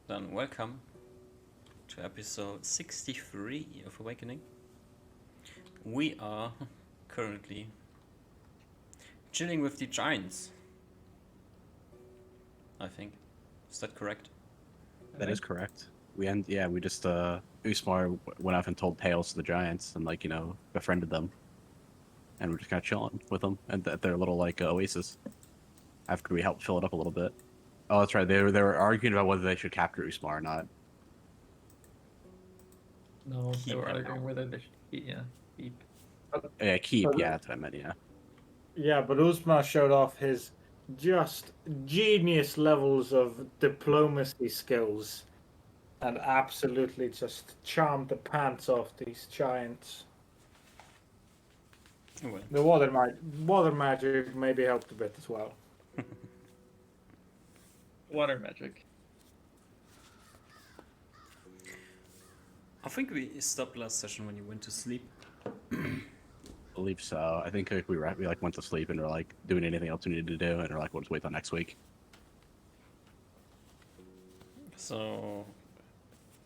Then welcome to episode 63 of Awakening. We are currently chilling with the giants. I think. Is that correct? That is correct. We just Usmar went off and told tales to the giants and befriended them, and we're just kind of chilling with them and at their little oasis after we helped fill it up a little bit. Oh, that's right. They were arguing about whether they should capture Usmar or not. No, they Keep were him. arguing whether they should keep. Yeah, keep. But- Yeah, that's what I meant. Yeah. Yeah, but Uzma showed off his just genius levels of diplomacy skills and absolutely just charmed the pants off these giants. Well, The water magic maybe helped a bit as well. Water magic. I think we stopped last session when you went to sleep. I believe so. I think we went to sleep and we're doing anything else we needed to do, and we're we'll just wait till next week. So,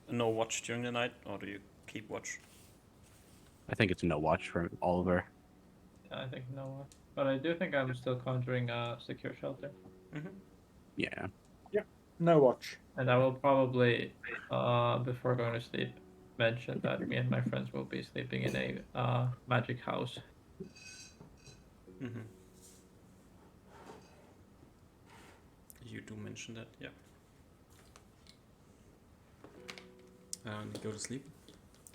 no watch during the night, or do you keep watch? I think it's no watch for Oliver. Yeah, I think no. But I do think I'm still conjuring a secure shelter. Mm-hmm. Yeah. No watch. And I will probably, before going to sleep, mention that me and my friends will be sleeping in a magic house. Mm-hmm. You do mention that, yeah. And go to sleep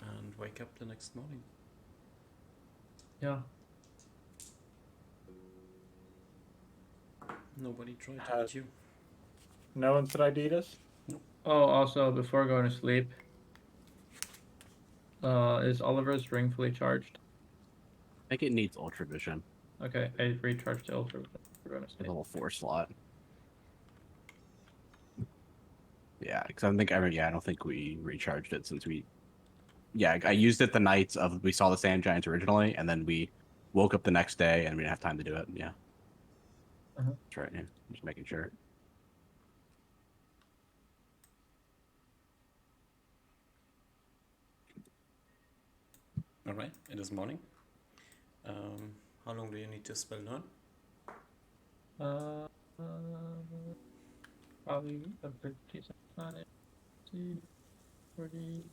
and wake up the next morning. Yeah. Nobody tried to eat you. No one tried to eat us? Oh, also, before going to sleep, is Oliver's ring fully charged? I think it needs Ultra Vision. Okay, I recharged the ultra before going to A sleep. level 4 slot. Yeah, because I don't think we recharged it since we. Yeah, I used it the night of we saw the sand giants originally, and then we woke up the next day and we didn't have time to do it. Yeah. Uh-huh. That's right. Yeah, just making sure. Alright, it is morning. How long do you need to spell learn? Probably a pretty decent time. 43.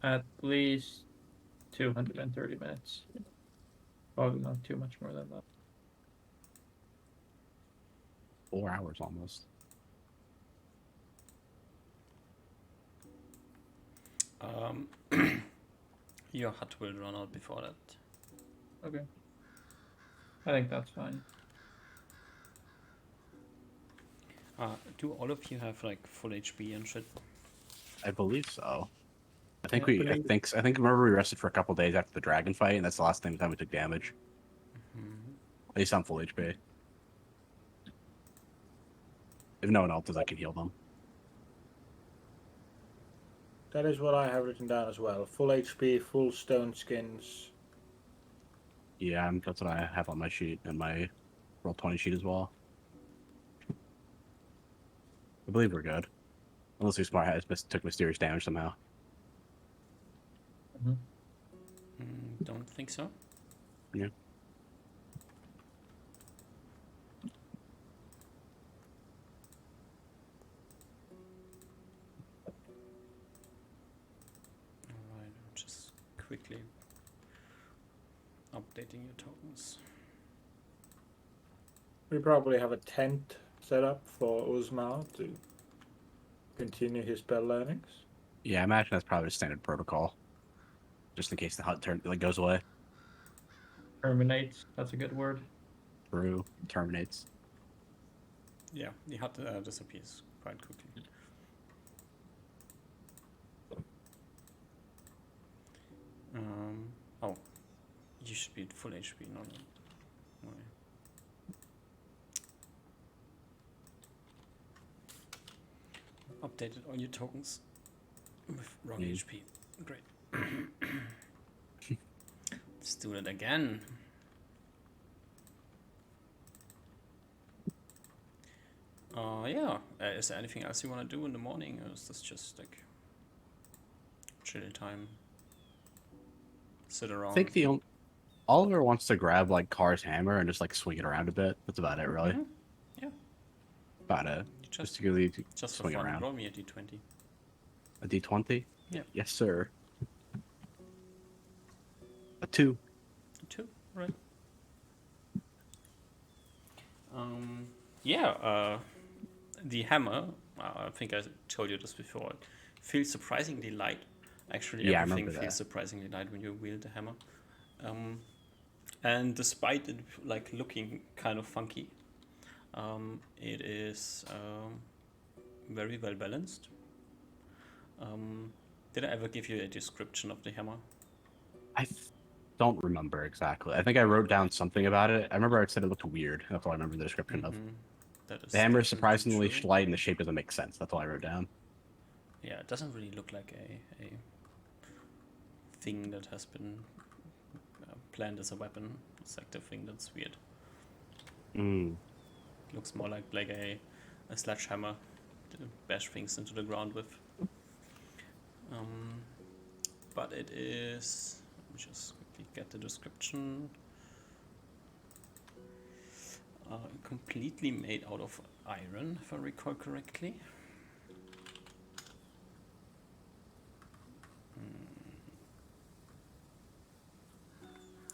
At least 230 minutes. Probably not too much more than that. 4 hours almost. Your hut will run out before that. Okay. I think that's fine. Do all of you have full HP and shit? I believe so. I think Yeah, I think remember we rested for a couple days after the dragon fight, and that's the last time we took damage. Mm-hmm. At least I'm full HP. If no one else does, I can heal them. That is what I have written down as well. Full HP, full stone skins. Yeah, that's what I have on my sheet and my Roll20 sheet as well. I believe we're good. Unless we took mysterious damage somehow. Don't think so. Yeah. Alright, I'm just quickly updating your tokens. We probably have a tent set up for Uzma to continue his spell learnings. Yeah, I imagine that's probably a standard protocol. Just in case the hut goes away. Terminates. That's a good word. Through terminates. Yeah, the hut disappears quite quickly. Oh, you should be at full HP, no. Updated all your tokens with wrong HP. Great. Let's do it again. Yeah. Is there anything else you want to do in the morning, or is this just like chill time? Sit I around. think Oliver wants to grab like Car's hammer and just like swing it around a bit. That's about it, really. Mhm. Yeah. About it. Just to really Just for swing it fun, around. roll me a d20. A D20? Yeah. Yes, sir. A 2. 2, right? Yeah. The hammer. I think I told you this before. It feels surprisingly light. Actually, Yeah, I everything remember feels that. surprisingly light when you wield the hammer. And despite it like looking kind of funky, it is very well balanced. Did I ever give you a description of the hammer? I don't remember exactly. I think I wrote down something about it. I remember I said it looked weird. That's all I remember the description of. That is The hammer is definitely surprisingly true. light and the shape doesn't make sense. That's all I wrote down. Yeah, it doesn't really look like a thing that has been planned as a weapon. It's like the thing that's weird. Mm. Looks more like a sledgehammer to bash things into the ground with. But it is. Let me just quickly get the description. Completely made out of iron, if I recall correctly.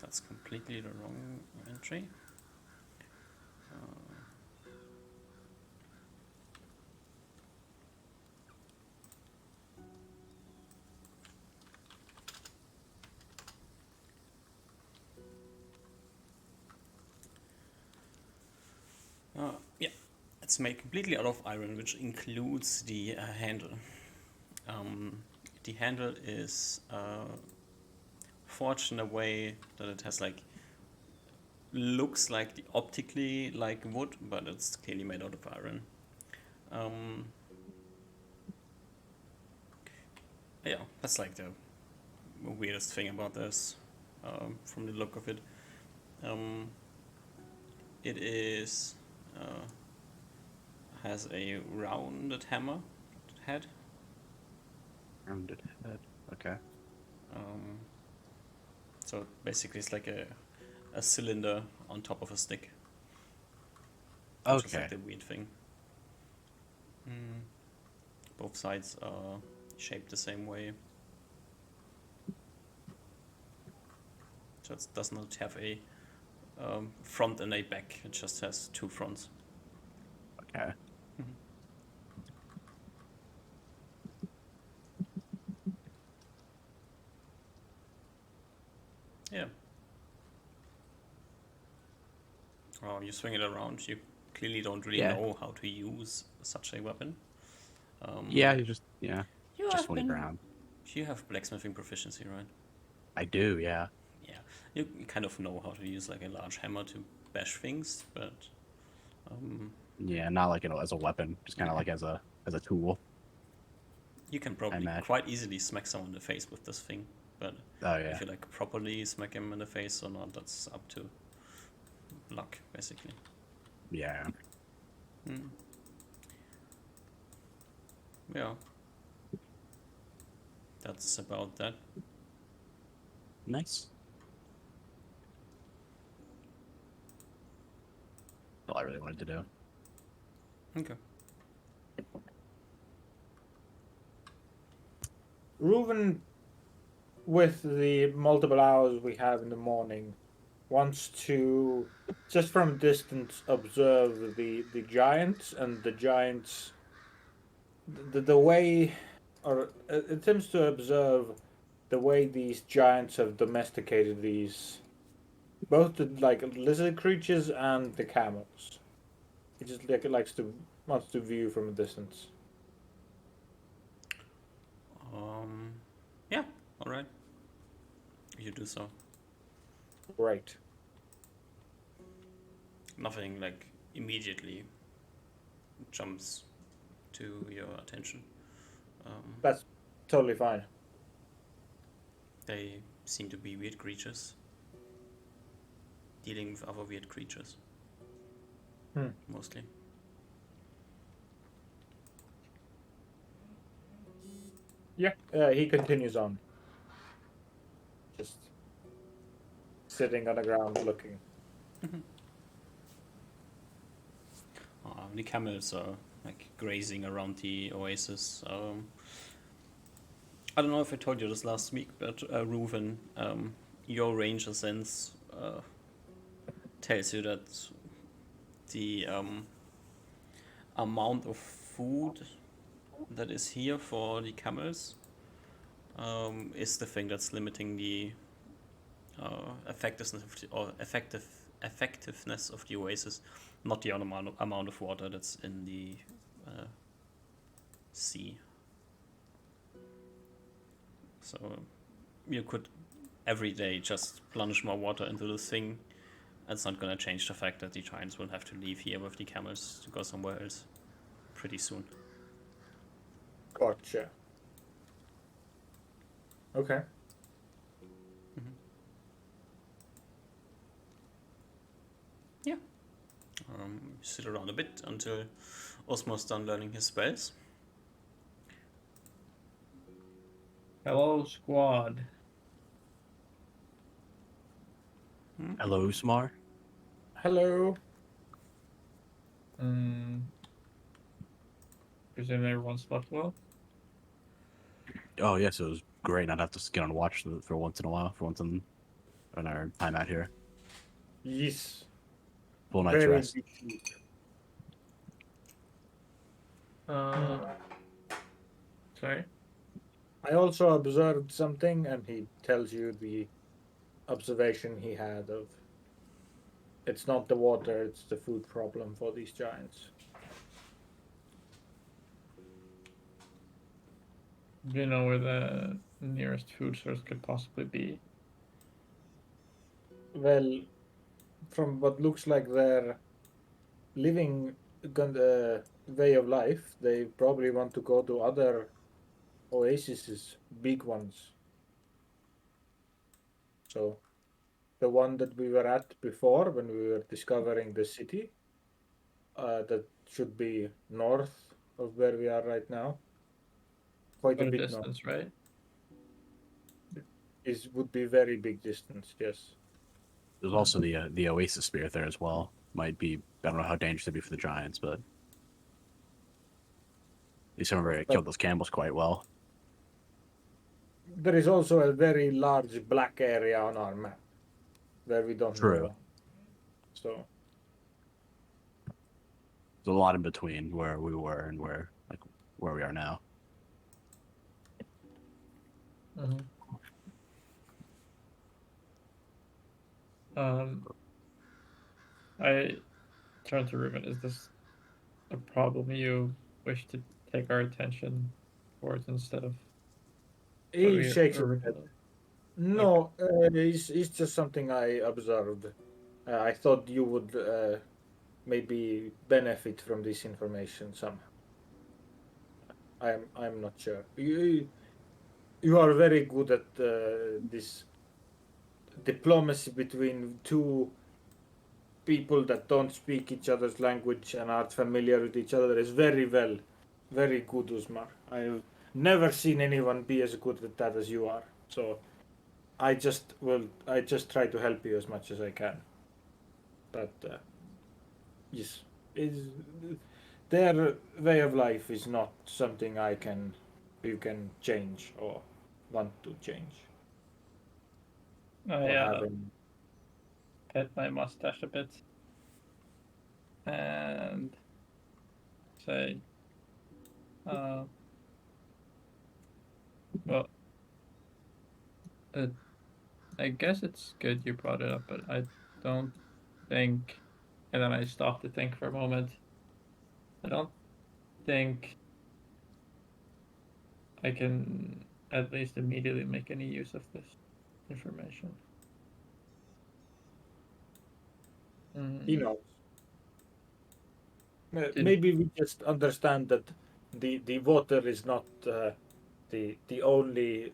That's completely the wrong entry. Yeah, it's made completely out of iron, which includes the handle. The handle is forged in a way that it has like looks like optically like wood, but it's clearly made out of iron. Yeah, that's like the weirdest thing about this, from the look of it. It is has a rounded hammer head. Rounded head. Okay. So basically, it's like a cylinder on top of a stick. Which is Okay. like the weird thing. Both sides are shaped the same way. So it does not have a front and a back. It just has two fronts. Okay. Yeah. You swing it around. You clearly don't really Yeah. know how to use such a weapon. Yeah, you just You just have swing it been. around. You have blacksmithing proficiency, right? I do, yeah. Yeah. You kind of know how to use like a large hammer to bash things, but Yeah, not like as a weapon, just kind of like as a tool. you can I probably imagine. quite easily smack someone in the face with this thing. But Oh yeah. if you like properly smack him in the face or not, that's up to luck, basically. Yeah. Yeah. That's about that. Nice. All I really wanted to do. Okay. Reuven, with the multiple hours we have in the morning, wants to just from a distance observe the giants and the giants the way, or attempts to observe the way these giants have domesticated these both the like lizard creatures and the camels. He just wants to view from a distance. Yeah. All right. You do so. Right. Nothing like immediately jumps to your attention. That's totally fine. They seem to be weird creatures. dealing with other weird creatures. Mostly. Yeah, he continues on. Just sitting on the ground looking. The camels are like grazing around the oasis. I don't know if I told you this last week, but Reuven, your ranger sense tells you that the amount of food that is here for the camels is the thing that's limiting the effectiveness of effectiveness of the oasis, not the amount of water that's in the sea. So you could every day just plunge more water into this thing. It's not gonna change the fact that the giants will have to leave here with the camels to go somewhere else pretty soon. Gotcha. Okay. Yeah. Sit around a bit until Osmo's done learning his spells. Hello, squad. Hello, Usmar. Hello. Presume everyone slept well. Oh yes, it was great not have to get on watch for once in a while. For once in our time out here, Yes. full night's Very rest. deep sleep. Sorry. I also observed something, and he tells you the observation he had of it's not the water, it's the food problem for these giants. Do you know where the nearest food source could possibly be? Well, from what looks like their living way of life, they probably want to go to other oases, big ones. So the one that we were at before when we were discovering the city, that should be north of where we are right now. Quite a Quite a bit north. distance, right? Would be very big distance, yes. There's also the Oasis Spirit there as well. Might be, I don't know how dangerous it'd be for the giants, but at least I remember I killed those camels quite well. There is also a very large black area on our map where we don't True. know. So There's a lot in between where we were and where we are now. I turn to Ruben. Is this a problem you wish to take our attention towards instead of what he we shakes his originally? head. No, it's just something I observed. I thought you would maybe benefit from this information somehow. I'm not sure. You are very good at this diplomacy between two people that don't speak each other's language and aren't familiar with each other. Is very good, Usmar. I've never seen anyone be as good at that as you are. So I just try to help you as much as I can. But yes, their way of life is not something you can change or want to change. I pet my mustache a bit and say, well, I guess it's good you brought it up, but I don't think, and then I stopped to think for a moment. I don't think I can at least immediately make any use of this information. He knows. Maybe we just understand that the water is not the only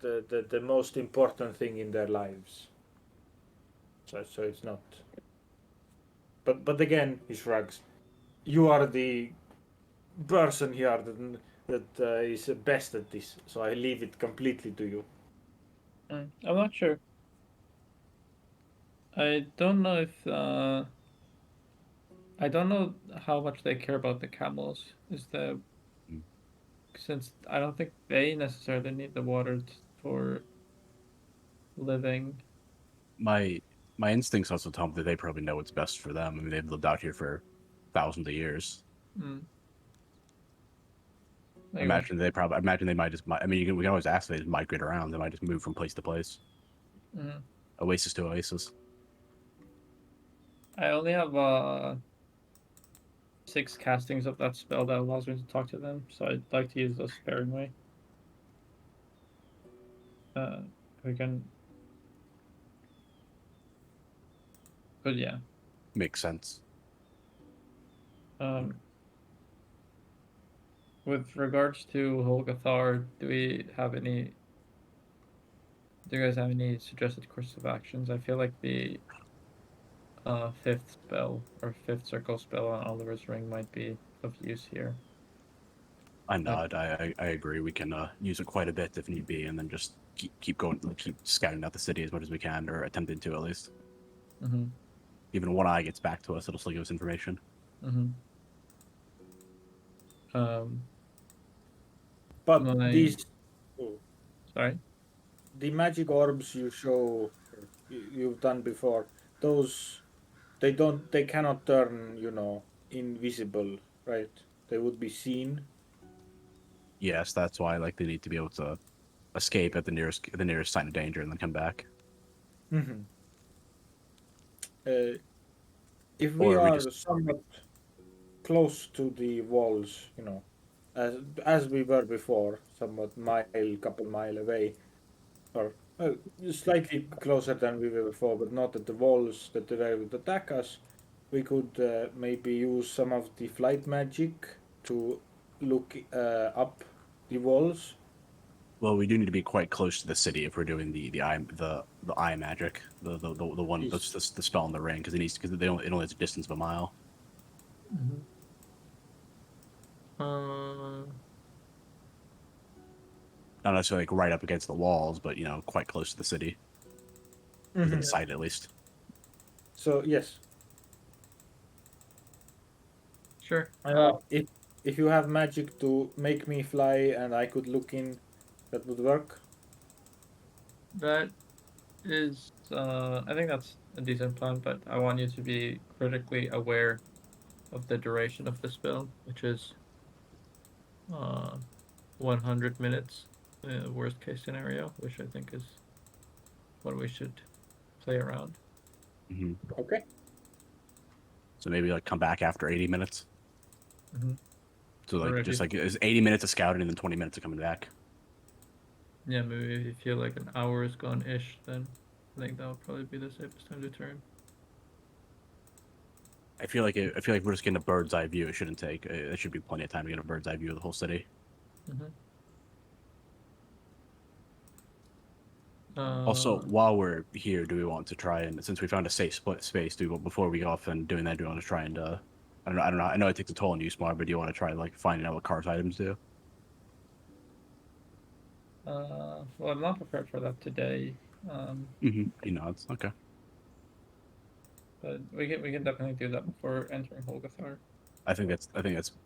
the most important thing in their lives. So it's not. But again, he shrugs. You are the person here that is best at this, so I leave it completely to you. I'm not sure. I don't know if I don't know how much they care about the camels. Mm. Since I don't think they necessarily need the water for living. My my instincts also tell me that they probably know what's best for them. I mean, they've lived out here for thousands of years. Mm. I Like, imagine they probably. I imagine they might just. I mean, we can always ask. They just migrate around. They might just move from place to place, mhm. oasis to oasis. I only have 6 castings of that spell that allows me to talk to them, so I'd like to use those sparingly. Uh, we can, but yeah. Makes sense. Um, with regards to Hol'Gathar, do you guys have any suggested course of actions? I feel like the fifth spell or fifth circle spell on Oliver's ring might be of use here. I nod. I agree. We can use it quite a bit if need be, and then just keep going, keep scouting out the city as much as we can, or attempting to at least. Mm-hmm. Even when One Eye gets back to us, it'll still give us information. Mm-hmm. Um, But my these, sorry. the magic orbs you've done before, those they cannot turn, invisible, right? They would be seen. Yes, that's why like they need to be able to escape at the nearest sign of danger and then come back. Mm-hmm. Uh, if we Or we are just somewhat close to the walls, as we were before, somewhat couple mile away, or slightly closer than we were before, but not at the walls that they would attack us. We could maybe use some of the flight magic to look up the walls. well, we do need to be quite close to the city if we're doing the eye magic, the one Yes. that's the spell in the ring because it only has a distance of a mile. Mm-hmm. Uh, Not necessarily like right up against the walls, but quite close to the city, within Mhm. sight at least. So yes, sure. if you have magic to make me fly and I could look in, that would work. That is, I think that's a decent plan, but I want you to be critically aware of the duration of the spell, which is uh 100 minutes, worst case scenario, which I think is what we should play around. Hmm. Okay. So maybe like come back after 80 minutes. Mm-hmm. So like Or if just you, like it's 80 minutes of scouting and then 20 minutes of coming back. yeah, maybe if you feel like an hour is gone-ish, then I think that would probably be the safest time to turn. I feel like we're just getting a bird's eye view. It shouldn't take. It should be plenty of time to get a bird's eye view of the whole city. Mm-hmm. Also, while we're here, do we want to try and since we found a safe split space, before we go off and doing that, do we want to try and I don't know. I know it takes a toll on you, Smart, but do you want to try like finding out what cars items do? Well, I'm not prepared for that today. Mm-hmm. He nods. Okay. But we can definitely do that before entering Hol'Gathar. I think that's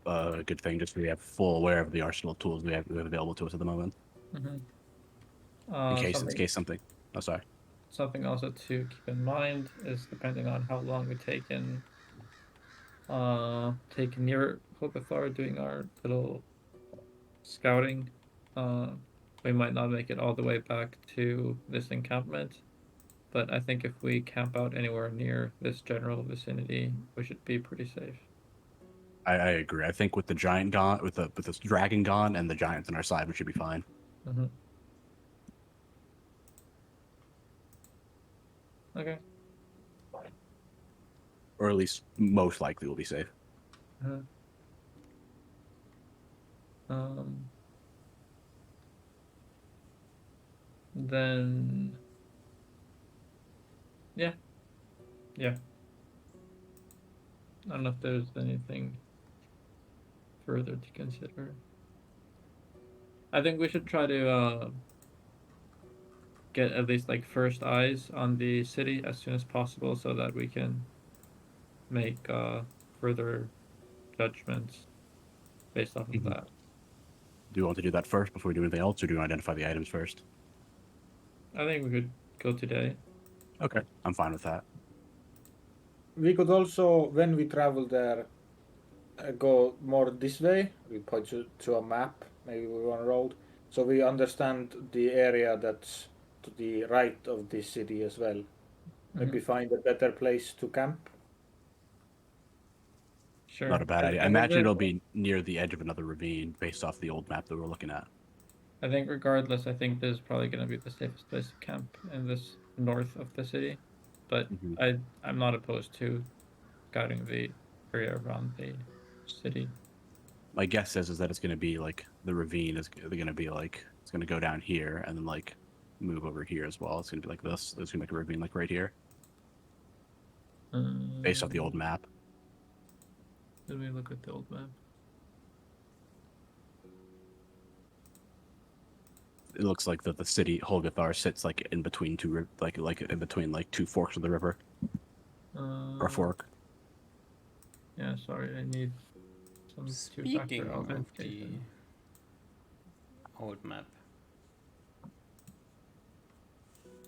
a good thing. Just so we have full aware of the arsenal of tools we have available to us at the moment, Mm-hmm. in case something. Oh, sorry. Something also to keep in mind is depending on how long we take near Hol'Gathar doing our little scouting, uh, we might not make it all the way back to this encampment. But I think if we camp out anywhere near this general vicinity, we should be pretty safe. I agree. I think with the giant gone, with this dragon gone, and the giants on our side, we should be fine. Mm-hmm. Okay. Or at least most likely we'll be safe. Uh, um. Then, yeah. I don't know if there's anything further to consider. I think we should try to get at least like first eyes on the city as soon as possible, so that we can make further judgments based off of Mhm. that. Do you want to do that first before we do anything else, or do you identify the items first? I think we could go today. Okay, I'm fine with that. We could also, when we travel there, go more this way. We point to a map, maybe we want to roll, so we understand the area that's to the right of the city as well. Maybe find a better place to camp. Sure. Not a bad idea. I I think imagine it'll be near the edge of another ravine based off the old map that we're looking at. I think regardless, I think this is probably going to be the safest place to camp in this north of the city. But Mhm. I'm not opposed to scouting the area around the city. My guess is that it's going to be like the ravine is going to be like it's going to go down here and then like move over here as well. It's going to be like this. There's going to be a ravine like right here based off the old map. Let me look at the old map. It looks like that the city Hol'Gathar sits like in between two like in between like two forks of the river or a fork. Yeah, sorry, I need some Speaking two-factor of the authentication. old map,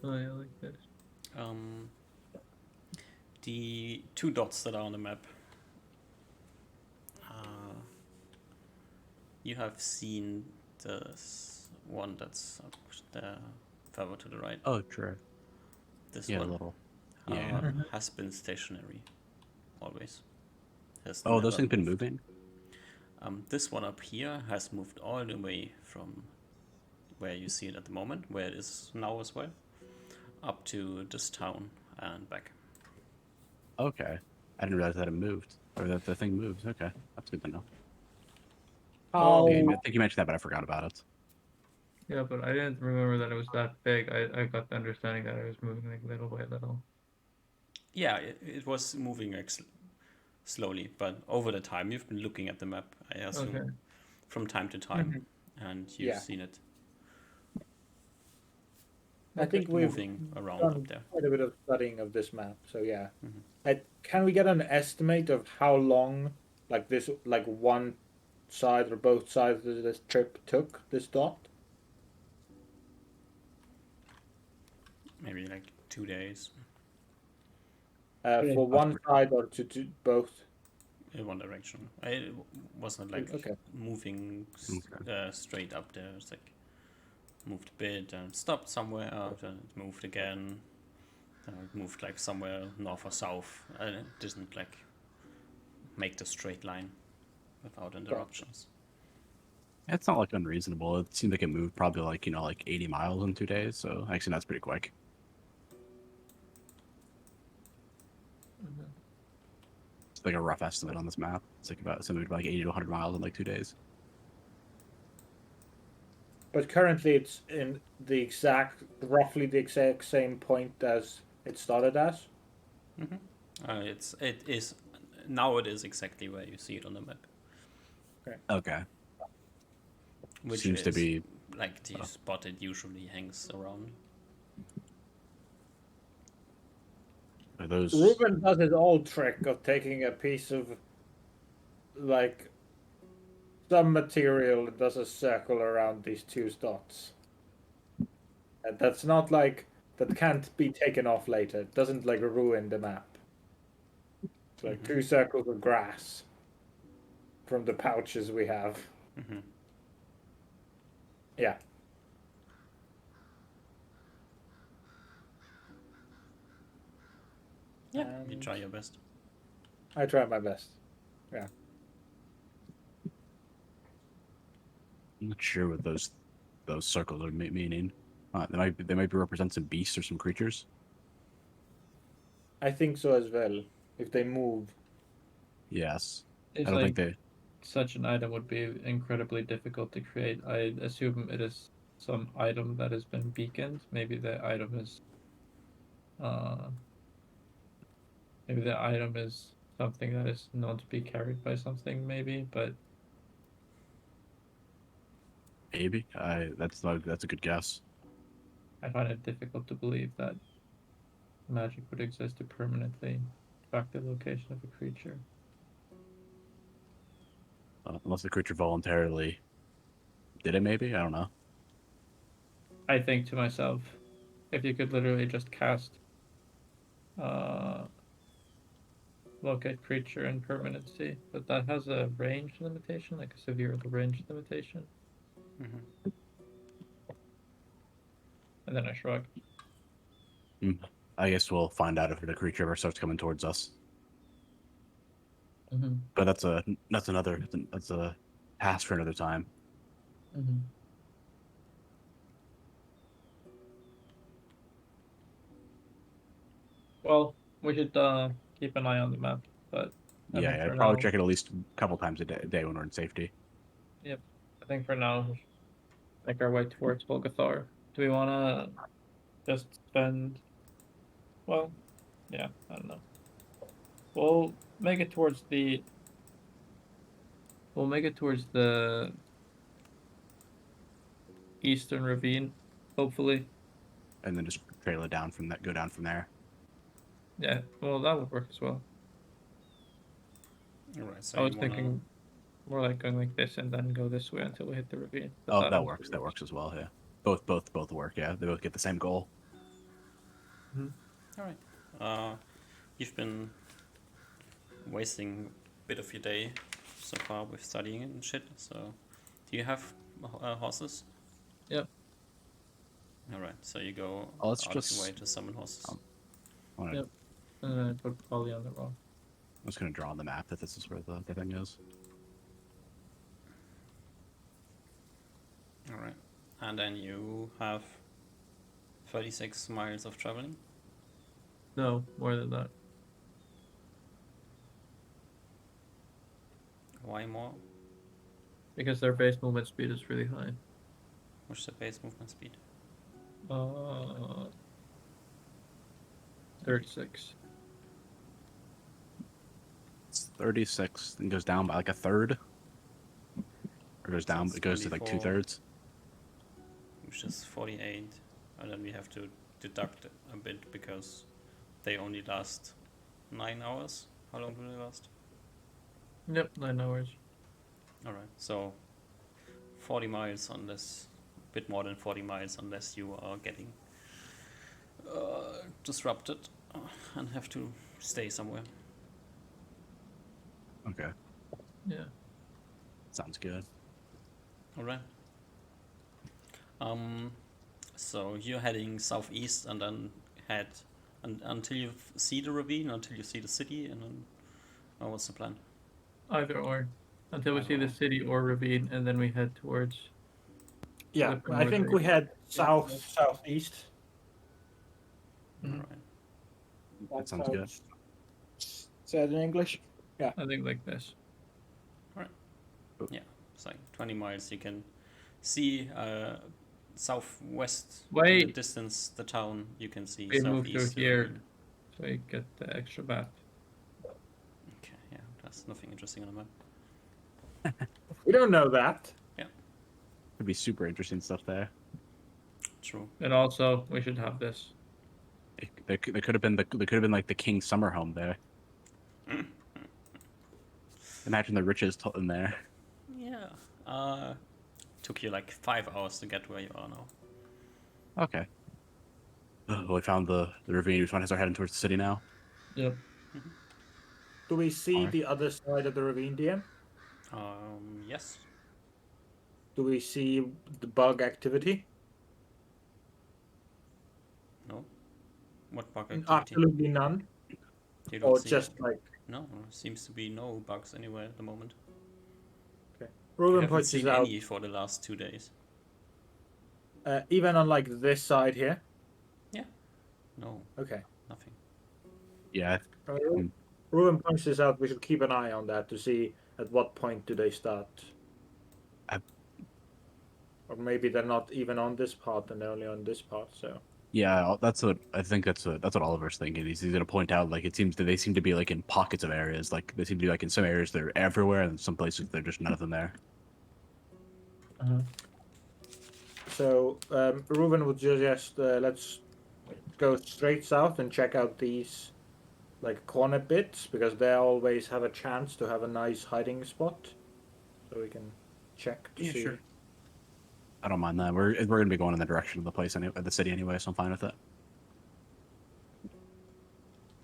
Oh, yeah, like this. the two dots that are on the map. You have seen this one that's up there, further to the right. Oh, true. This Yeah, a one little. Yeah. has been stationary, always. Has Oh, those never things been moved. moving. This one up here has moved all the way from where you see it at the moment, where it is now as well, up to this town and back. Okay, I didn't realize that it moved or that the thing moves. Okay, that's good to know. How I think you mentioned that, but I forgot about it. Yeah, but I didn't remember that it was that big. I got the understanding that it was moving like little by little. Yeah, it was moving like slowly, but over the time you've been looking at the map, I assume, Okay. from time to time, and you've Yeah. seen it I think we've moving around done up there. quite a bit of studying of this map, so yeah. Mhm. Can we get an estimate of how long, like this, like one side or both sides of this trip took this dot? Maybe like 2 days For one side or to both? in one direction. It wasn't like Okay. moving Okay. straight up there. It's like moved a bit and stopped somewhere out, and it moved again. It moved like somewhere north or south. And it didn't like make the straight line without interruptions. It's not like unreasonable. It seemed like it moved probably like like 80 miles in 2 days. So actually, that's pretty quick. It's like a rough estimate on this map. It's like about something like 80 to 100 miles in like 2 days. But currently it's in roughly the exact same point as it started as? It is now. It is exactly where you see it on the map, Okay. which Seems to is be like the spot it usually hangs around. those. Ruben does his old trick of taking a piece of like some material that does a circle around these two dots. And that's not like that can't be taken off later. It doesn't like ruin the map. It's like two circles of grass from the pouches we have. Mm-hmm. Yeah. Yeah, you And try your best. I try my best. Yeah. I'm not sure what those circles are meaning. They might be represent some beasts or some creatures. I think so as well. If they move. Yes. It's I don't like think they. such an item would be incredibly difficult to create. I assume it is some item that has been beaconed. Maybe the item is something that is known to be carried by something, maybe, but Maybe. That's a good guess. I find it difficult to believe that magic would exist to permanently track the location of a creature. Unless the creature voluntarily did it, maybe? I don't know. I think to myself, if you could literally just cast locate creature and permanency, but that has a range limitation, like a severe range limitation. Mm-hmm. And then I shrug. I guess we'll find out if the creature ever starts coming towards us. Mm-hmm. But that's a task for another time. Mm-hmm. Well, we should keep an eye on the map, but I think Yeah, for I'd probably now, check it at least a couple times a day when we're in safety. yep. I think for now, we should make our way towards Hol'Gathar. Do we want to just spend? Well, yeah, I don't know. We'll make it towards the. We'll make it towards the eastern ravine, hopefully. And then just trail it down from that. Go down from there. Yeah, well, that would work as well. Alright, so I you was wanna... thinking more like going like this and then go this way until we hit the ravine. But Oh, that also works. That works as well. Yeah, both work. Yeah, they both get the same goal. Alright. You've been wasting a bit of your day so far with studying and shit, so... Do you have horses? Yep. Alright, so you go Oh, let's out of your just- way to summon horses. Yep. And then I put Polly on the rock. I'm just gonna draw on the map that this is where the thing is. Alright. And then you have 36 miles of traveling. No, more than that. Why more? Because their base movement speed is really high. What's the base movement speed? 36. It's 36 and goes down by like a third. Or goes down, So it goes to like 24. 2/3. Which is 48. And then we have to deduct a bit because they only last 9 hours. How long do they last? Yep, 9 hours. Alright, so 40 miles unless, a bit more than 40 miles unless you are getting disrupted and have to stay somewhere. Okay, Yeah. sounds good. Alright. So you're heading southeast and then head until you see the ravine, until you see the city, and then what's the plan? Either or. Until we Either see the or. city or ravine, and then we head towards. Yeah, Different I think we motivation. head southeast. Mhm. Alright. That sounds good. Said in English. I think like this. It's like 20 miles. You can see southwest in the Wait. distance the town. You can see We move southeast to the here. ravine. So we get the extra bat. Okay, yeah, there's nothing interesting on the map. We don't know that. Could be super interesting stuff there. True. And also, we should have this. There could have been like the king's summer home there. Imagine the riches in there. Yeah. Took you like 5 hours to get where you are now. Okay. Well, we found the ravine. We want to start heading towards the city now. Yep. Do we see Alright. the other side of the ravine, DM? Yes. Do we see the bug activity? No. What bug activity? Absolutely none. You don't Or see just like No, seems to be no bugs anywhere at the moment. I Ruben haven't points seen out, any for the last 2 days. even on like this side here. No, Okay. nothing. Yeah, Ruben points this out. We should keep an eye on that to see at what point do they start. Or maybe they're not even on this part and they're only on this part. So Yeah, that's what I think. That's what Oliver's thinking. He's gonna point out like it seems that they seem to be like in pockets of areas. Like they seem to be like in some areas they're everywhere, and some places they're just none of them there. So Ruben would suggest let's go straight south and check out these like corner bits because they always have a chance to have a nice hiding spot, so we can check to Yeah, see. sure. I don't mind that. We're gonna be going in the direction of the place anyway, the city anyway, so I'm fine with it.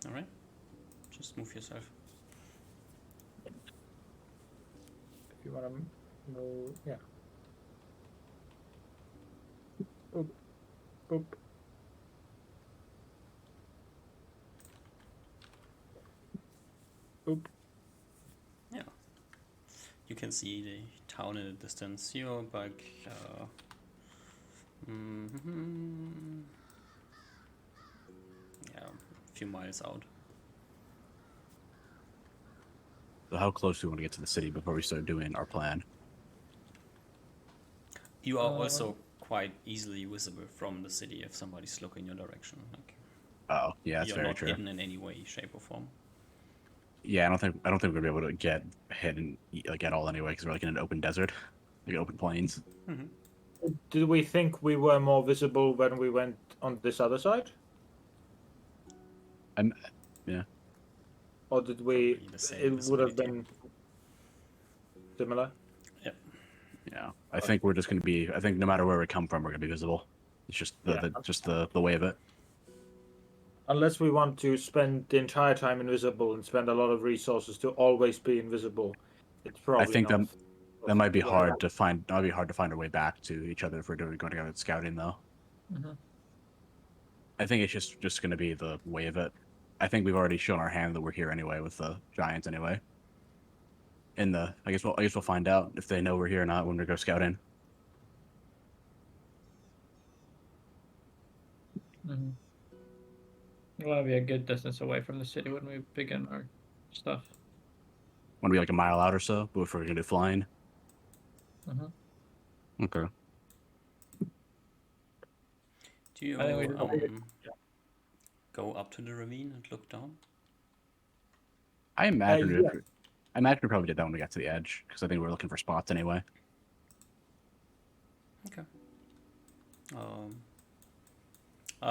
All right. Just move yourself. If you want to move, yeah. Oop, oop. Oop. Yeah. You can see the town in the distance. You're back. Mhm. Yeah, a few miles out. So how close do we want to get to the city before we start doing our plan? You are also quite easily visible from the city if somebody's looking your direction. Like, Oh, yeah, that's you're very not true. hidden in any way, shape, or form. Yeah, I don't think we're gonna be able to get hidden like at all anyway, because we're like in an open desert, like open plains. Mm-hmm. Did we think we were more visible when we went on this other side, I'm, yeah. or did we? Probably the same It would have visibility. been similar. Yep. Yeah, I think we're just gonna be. I think no matter where we come from, we're gonna be visible. It's just the way of it. Unless we want to spend the entire time invisible and spend a lot of resources to always be invisible, it's probably I think not. that might be Well, hard to find. That might be hard to find our way back to each other if we're going out scouting, though. Mhm. I think it's just gonna be the way of it. I think we've already shown our hand that we're here anyway with the giants anyway. I guess we'll find out if they know we're here or not when we go scouting. Mhm. We want to be a good distance away from the city when we begin our stuff. Want to be like a mile out or so, but if we're gonna do flying. Mhm. Okay. Do you I think we go up to the ravine and look down? I imagine yeah. I imagine we probably did that when we got to the edge because I think we were looking for spots anyway. Okay.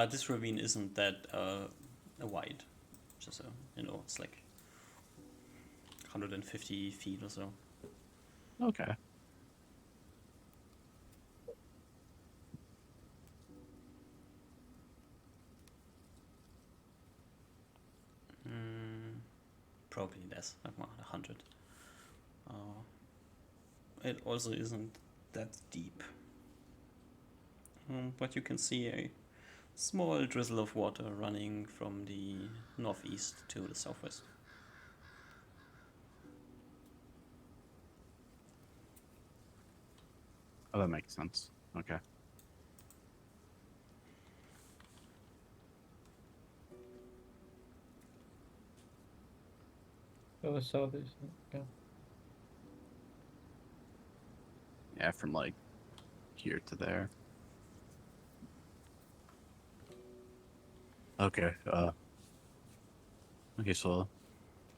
This ravine isn't that wide. Just it's like 150 feet or so. Okay. Probably less, like 100. It also isn't that deep. But you can see a small drizzle of water running from the northeast to the southwest. Oh, that makes sense. Okay. go to southeast. Yeah. Yeah, from like here to there. Okay. Okay. So,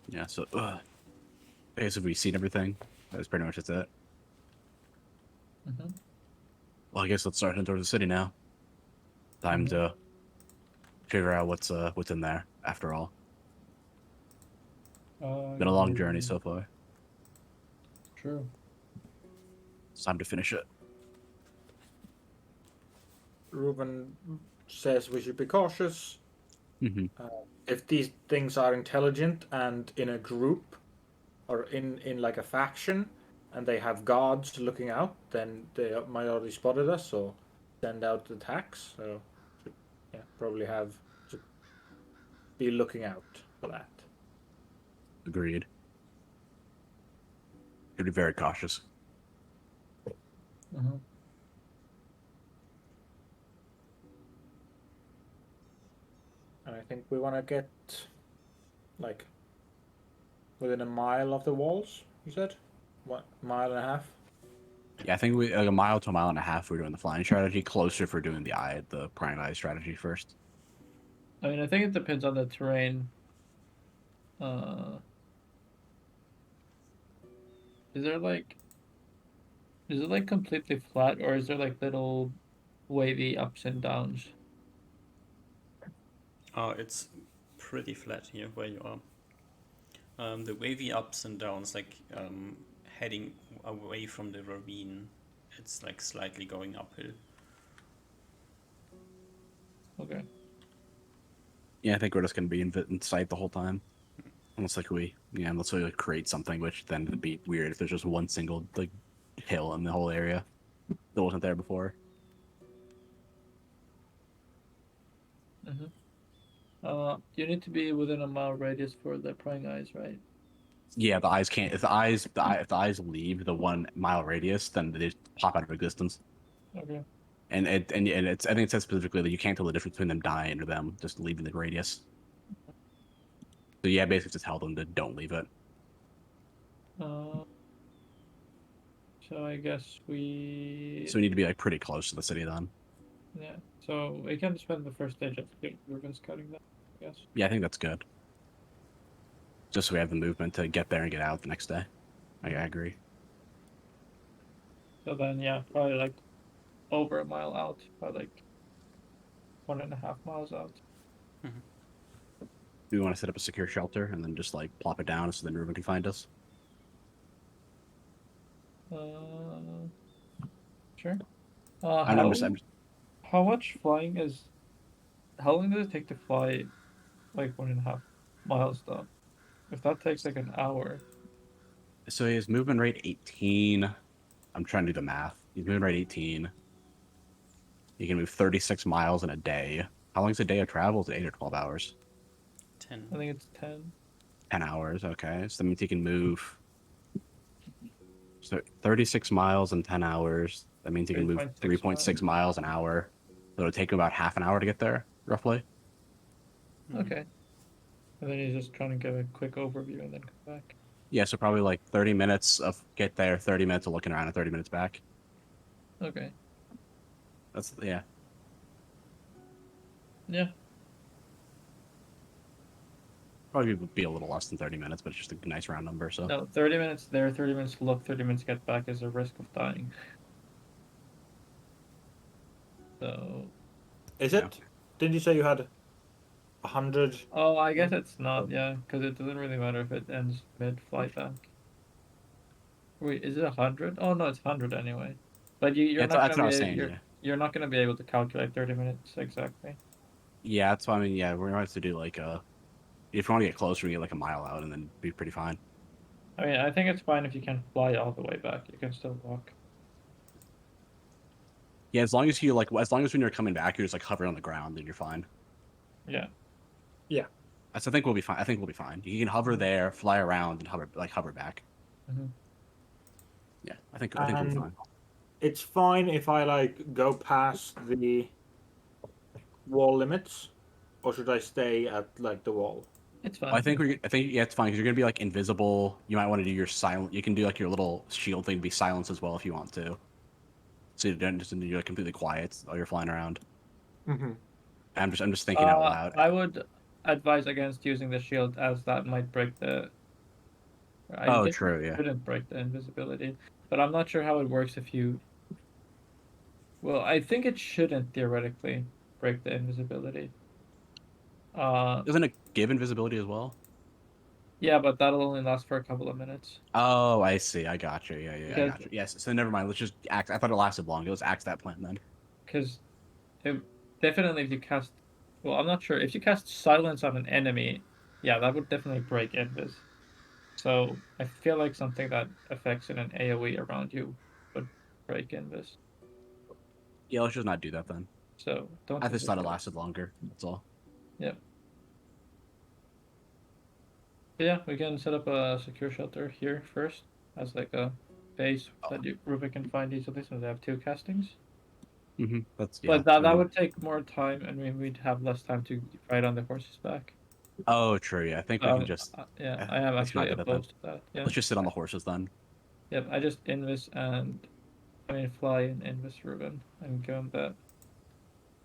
yeah. So, okay. So we've seen everything. That's pretty much it. Mhm. Well, I guess let's start heading towards the city now. Time to figure out what's in there. After all, been a long journey so far. True. It's time to finish it. Ruben says we should be cautious. Mm-hmm. If these things are intelligent and in a group or in like a faction and they have guards looking out, then they might already spotted us or send out attacks. So yeah, probably have to be looking out for that. Agreed. Gotta be very cautious. Mhm. And I think we want to get like within a mile of the walls. You said what, mile and a half? Yeah, I think we like a mile to a mile and a half. We're doing the flying strategy. Closer for doing the prying eye strategy first. I mean, I think it depends on the terrain. Uh, is there like, is it like completely flat, or is there like little wavy ups and downs? Oh, it's pretty flat here where you are. The wavy ups and downs, like heading away from the ravine, it's like slightly going uphill. Okay. Yeah, I think we're just gonna be in sight the whole time, unless unless we like, create something, which then it'd be weird if there's just one single like hill in the whole area that wasn't there before. Mm-hmm. You need to be within a mile radius for the prying eyes, right? Yeah, the eyes can't. If the eyes leave the 1 mile radius, then they just pop out of existence. Okay. And it's I think it says specifically that you can't tell the difference between them dying or them just leaving the radius. So yeah, basically just tell them to don't leave it. Uh, so I guess So we need to be like pretty close to the city then. yeah. So we can spend the first day just urban scouting that, I guess. Yeah, I think that's good. Just so we have the movement to get there and get out the next day. I agree. So then, yeah, probably like over a mile out, probably like 1.5 miles out. Do we want to set up a secure shelter and then just like plop it down so then Ruben can find us? Uh, sure. I'm just How much flying is? How long does it take to fly like 1.5 miles though? If that takes like an hour. so his movement rate 18. I'm trying to do the math. He's moving rate 18. He can move 36 miles in a day. How long is a day of travel? Is it 8 or 12 hours? 10. I think it's 10. 10 hours, okay. So that means he can move. So 36 miles in 10 hours. That means he can move 3.6 miles an hour. So it'll take him about half an hour to get there, roughly. Okay. And then he's just trying to give a quick overview and then come back. Yeah, so probably like 30 minutes of get there, 30 minutes of looking around, and 30 minutes back. Okay. That's, yeah. Yeah. Probably would be a little less than 30 minutes, but it's just a nice round number, so. No, 30 minutes there, 30 minutes to look, 30 minutes to get back is a risk of dying. So. Is it? Didn't you say you had 100? Oh, I guess it's not, yeah, because it doesn't really matter if it ends mid-flight back. Wait, is it 100? Oh no, it's 100 anyway. But you're Yeah, not that's what I gonna was be saying, yeah. you're not gonna be able to calculate 30 minutes exactly. Yeah, that's why I mean, yeah, we're going to have to do like if we want to get closer, we get like a mile out and then be pretty fine. I mean, I think it's fine if you can fly all the way back. You can still walk. Yeah, as long as when you're coming back, you're just like hovering on the ground, then you're fine. Yeah. So I think we'll be fine. I think we'll be fine. You can hover there, fly around, and hover back. Mm-hmm. Yeah, I think we'll be fine. It's fine if I like go past the wall limits, or should I stay at like the wall? It's fine. I think yeah, it's fine because you're gonna be like invisible. You might want to do your silent. You can do like your little shield thing to be silenced as well if you want to. So you don't just you're completely quiet while you're flying around. Mm-hmm. I'm just thinking out loud. I would advise against using the shield as that might break the. I guess True. it Yeah. shouldn't break the invisibility, but I'm not sure how it works if you. Well, I think it shouldn't theoretically break the invisibility. Doesn't it give invisibility as well? Yeah, but that'll only last for a couple of minutes. Oh, I see. I got you. Yeah, I Because got you. Yes. So never mind. Let's just act. I thought it lasted long. Let's axe that plan then. because definitely if you cast, well, I'm not sure if you cast silence on an enemy, yeah, that would definitely break invis. So I feel like something that affects in an AOE around you would break invis. Yeah, let's just not do that then. So don't. I just thought it lasted longer. That's all. Yep. But yeah, we can set up a secure shelter here first as like a base that Ruben can find easily since they have 2 castings. Mm-hmm. But that would take more time, and we'd have less time to ride on the horse's back. Oh, true. Yeah, I think we can just. Yeah, I am let's not actually do that then. opposed to that. Yeah. Let's just sit on the horses then. Yep, I just invis and fly in with Ruben and give him that.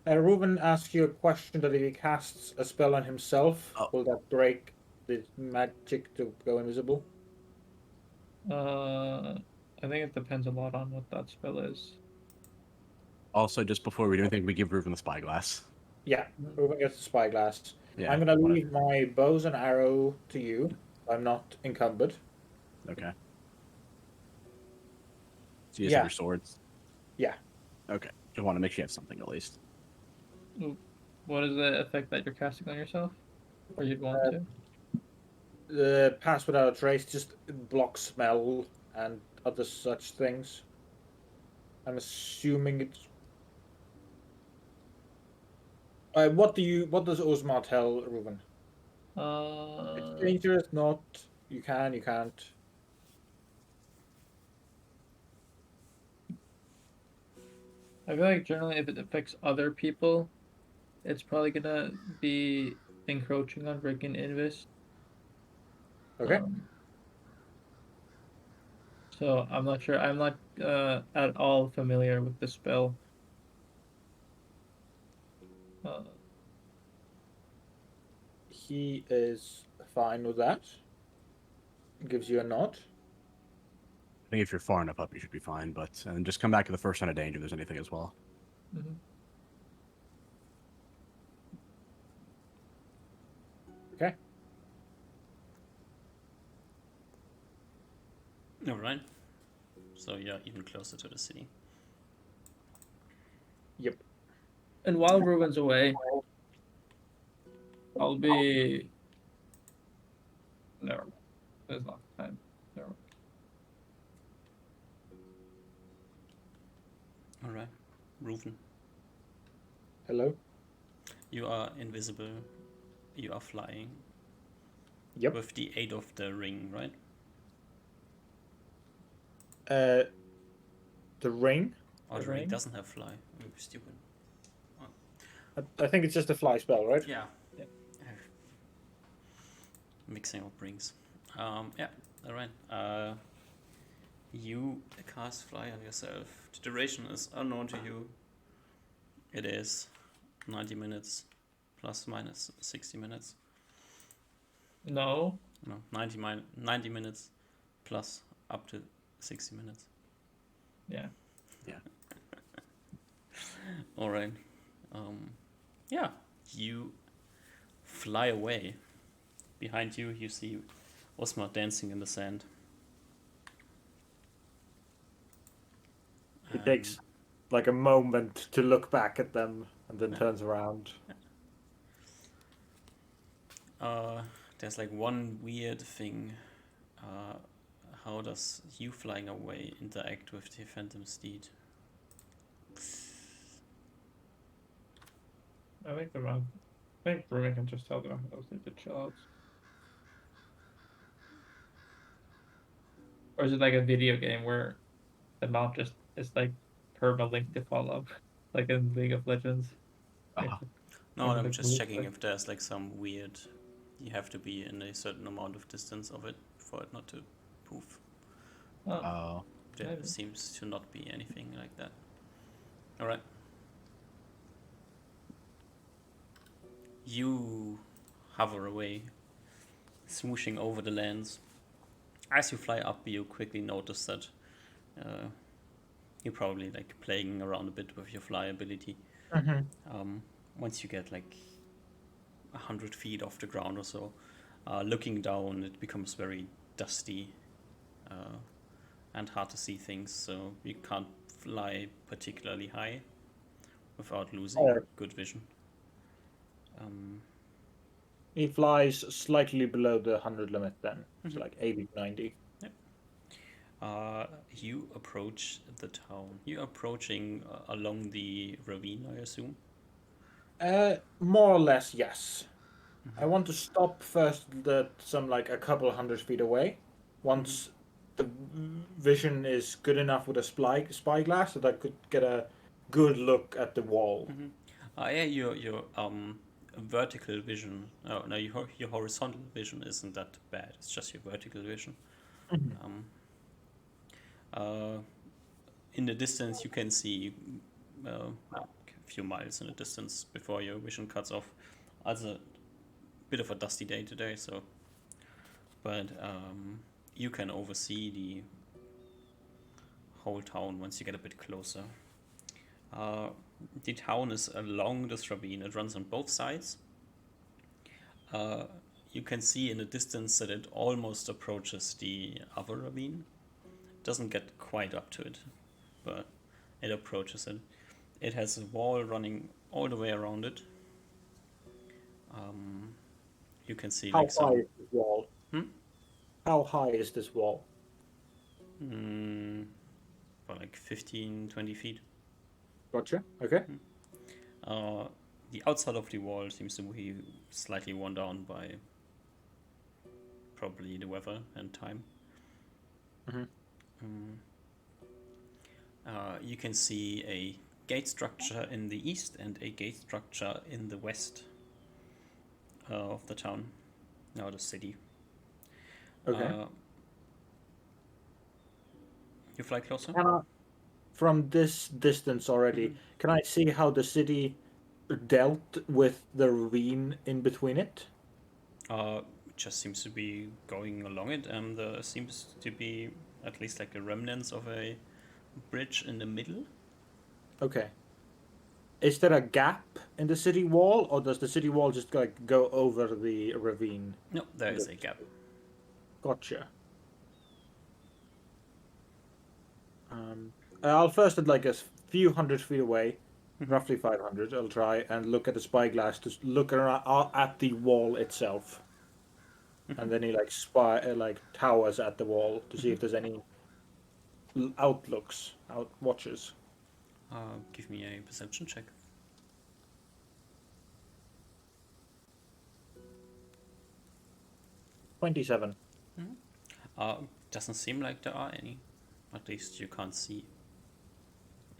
Reuben asks you a question that if he casts a spell on himself, Oh. will that break the magic to go invisible? I think it depends a lot on what that spell is. Also, just before we do anything, we give Ruben the spyglass. Yeah, Reuben gets the spyglass. Yeah. I'm gonna wanna- leave my bows and arrow to you. I'm not encumbered. Okay. So you just Yeah. have your swords. Yeah. Okay. Just want to make sure you have something at least. What is the effect that you're casting on yourself, or you'd want to? The pass without a trace just blocks smell and other such things. I'm assuming it's. What does Osmar tell Reuben? It's dangerous, not. You can, you can't. I feel like generally, if it affects other people, it's probably gonna be encroaching on freaking Invis. Okay. So I'm not sure. I'm not at all familiar with the spell. He is fine with that. Gives you a nod. I think if you're far enough up, you should be fine. But and just come back to the first sign of danger if there's anything as well. Mhm. Okay. All right. So you're even closer to the city. Yep. And while Ruben's away, I'll be. Never mind. There's not time. Never mind. All right, Reuven, Hello. you are invisible. You are flying. Yep. With the aid of the ring, right? The ring. Or The the ring ring? doesn't have fly. I'm stupid. I think it's just a fly spell, right? Yeah. Yeah. Mixing up rings. Yeah. All right. You cast fly on yourself. The duration is unknown to you. It is 90 minutes plus minus 60 minutes. No. No, 90 minutes plus up to 60 minutes. Yeah. All right. Yeah, you fly away. Behind you, you see Osmar dancing in the sand. He takes like a moment to look back at them and then turns around. There's like one weird thing. How does you flying away interact with the Phantom Steed? I think Ruben can just tell them those need to chill out. Or is it like a video game where the mount just is like permalink to follow, like in League of Legends? No, Maybe I'm the just blue checking thing. if there's like some weird. You have to be in a certain amount of distance of it for it not to poof. Oh, There maybe. seems to not be anything like that. Alright. You hover away, smooshing over the lands. As you fly up, you quickly notice that you're probably like playing around a bit with your fly ability. Once you get like 100 feet off the ground or so, looking down, it becomes very dusty and hard to see things, so you can't fly particularly high without losing good vision. He flies slightly below the 100 limit then. So like 80, 90. You approach the town. You're approaching along the ravine, I assume? More or less, yes. I want to stop first like a couple 100 feet away. Once the vision is good enough with a spyglass that I could get a good look at the wall. Yeah, your vertical vision. Oh no, your horizontal vision isn't that bad. It's just your vertical vision. in the distance you can see a few miles in the distance before your vision cuts off. Also, a bit of a dusty day today, so. But you can oversee the whole town once you get a bit closer. The town is along this ravine. It runs on both sides. You can see in the distance that it almost approaches the other ravine. It doesn't get quite up to it, but it approaches it. It has a wall running all the way around it. You can see How like high some. is this wall? How high is this wall? For like 15, 20 feet. Gotcha. Okay. The outside of the wall seems to be slightly worn down by probably the weather and time. You can see a gate structure in the east and a gate structure in the west of the town, now the city. Okay. You fly closer? From this distance already, can I see how the city dealt with the ravine in between it? It just seems to be going along it, and there seems to be at least like a remnants of a bridge in the middle. Okay. Is there a gap in the city wall, or does the city wall just like go over the ravine? No, there is a gap. Gotcha. I'll first at like a few hundred feet away, roughly 500. I'll try and look at the spyglass to look around at the wall itself, and then he like towers at the wall to see if there's any watches. Give me a perception check. 27. Doesn't seem like there are any. At least you can't see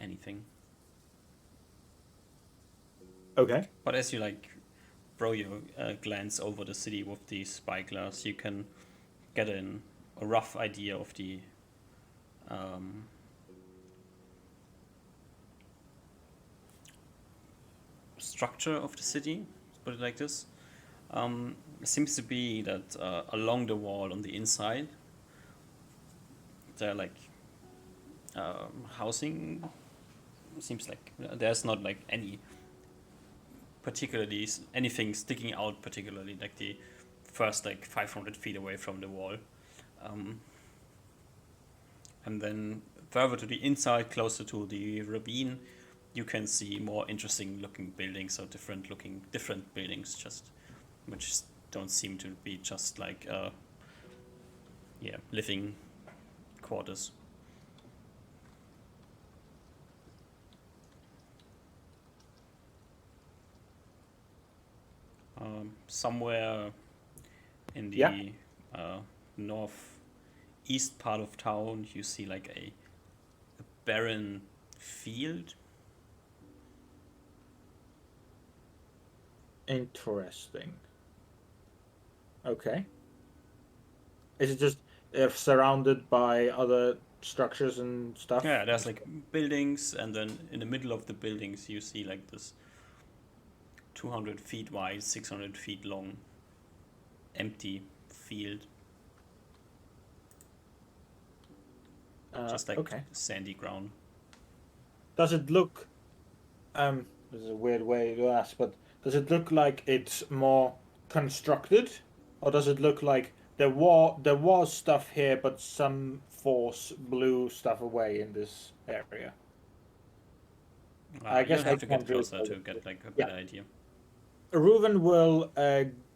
anything. Okay. But as you like throw your glance over the city with the spyglass, you can get a rough idea of the structure of the city. Let's put it like this. It seems to be that along the wall on the inside, there are like housing. Seems like there's not like anything sticking out particularly, like the first like 500 feet away from the wall, and then further to the inside, closer to the ravine, you can see more interesting looking buildings, or different buildings, just which don't seem to be just like living quarters. Somewhere in the northeast part of town, you see like a barren field. Interesting. Okay. Is it just surrounded by other structures and stuff? Yeah, there's like buildings, and then in the middle of the buildings you see like this 200 feet wide, 600 feet long, empty field. Just like sandy ground. Does it look, this is a weird way to ask, but does it look like it's more constructed? Or does it look like there was stuff here, but some force blew stuff away in this area? I guess you'll have to get closer to get like a better idea. Reuven will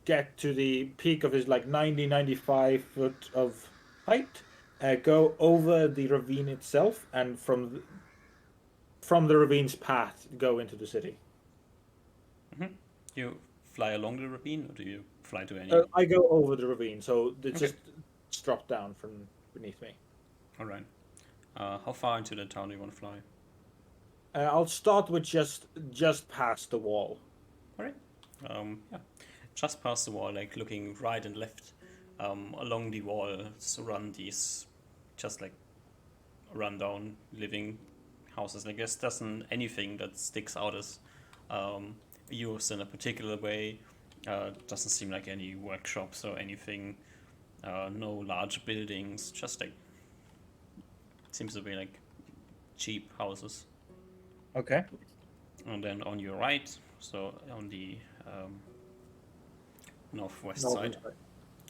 get to the peak of his like 95 foot of height, go over the ravine itself, and from the ravine's path go into the city. You fly along the ravine, or do you fly to any? I go over the ravine, so it just dropped down from beneath me. All right. How far into the town do you want to fly? I'll start with just past the wall. All right. Just past the wall, like looking right and left. Along the walls run these just like rundown living houses. Like there's doesn't anything that sticks out as used in a particular way. Doesn't seem like any workshops or anything. No large buildings. Just like seems to be like cheap houses. Okay. And then on your right, so on the northwest Northern side, side.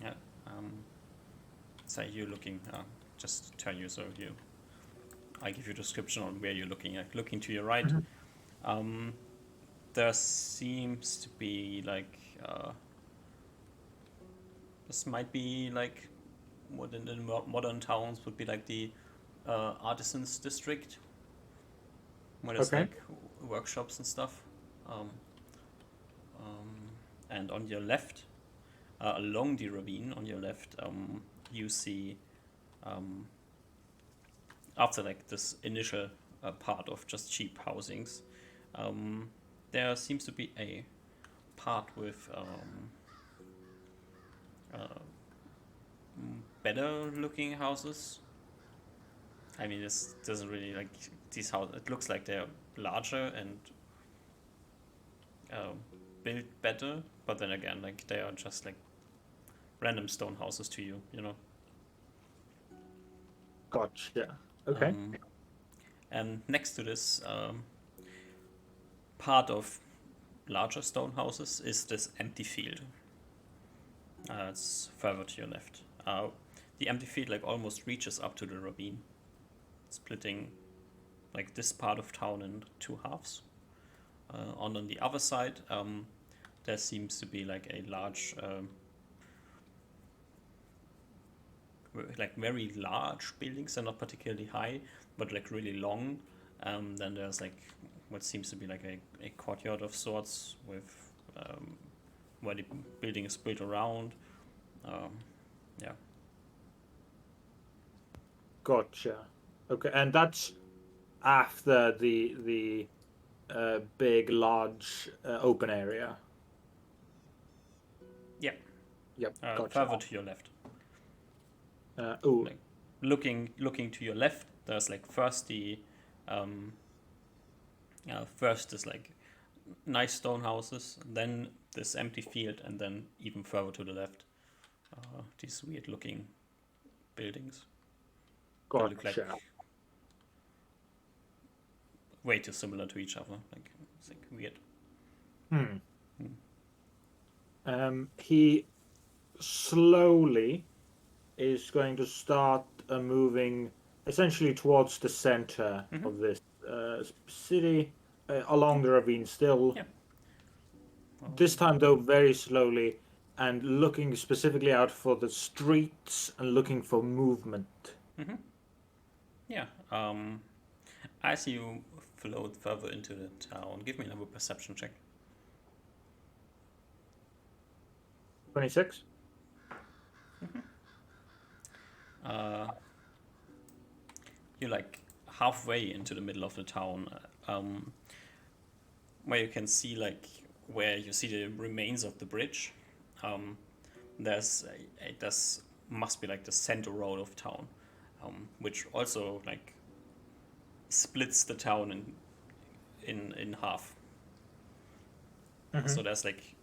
yeah. Say you're looking. Just tell you so you. I give you a description on where you're looking at. Looking to your right, there seems to be like this might be like what in the modern towns would be like the artisans district, where there's Okay. like workshops and stuff. And on your left, along the ravine on your left, you see after like this initial part of just cheap housings, there seems to be a part with better looking houses. I mean, this doesn't really like these houses. It looks like they're larger and built better, but then again, like they are just like random stone houses to you, you know. Gotcha. Okay. And next to this part of larger stone houses is this empty field. It's further to your left. The empty field like almost reaches up to the ravine, splitting like this part of town in two halves. On the other side, there seems to be like a large, like very large buildings. They're not particularly high, but like really long. Then there's like what seems to be like a courtyard of sorts with where the building is built around. Yeah. Gotcha. Okay, and that's after the big, large, open area. Yeah. Yep. Further Gotcha. to your left. Ooh. Like looking to your left, there's like first the first is like nice stone houses, then this empty field, and then even further to the left, these weird looking buildings. That look like Gotcha. way too similar to each other. Like it's like weird. He slowly is going to start moving essentially towards the center of this city, along the ravine still. Yeah. This time, though, very slowly and looking specifically out for the streets and looking for movement. Yeah. As you float further into the town, give me another perception check. 26? You're like halfway into the middle of the town, where you can see like where you see the remains of the bridge. This must be like the center road of town, which also like splits the town in half. So there's like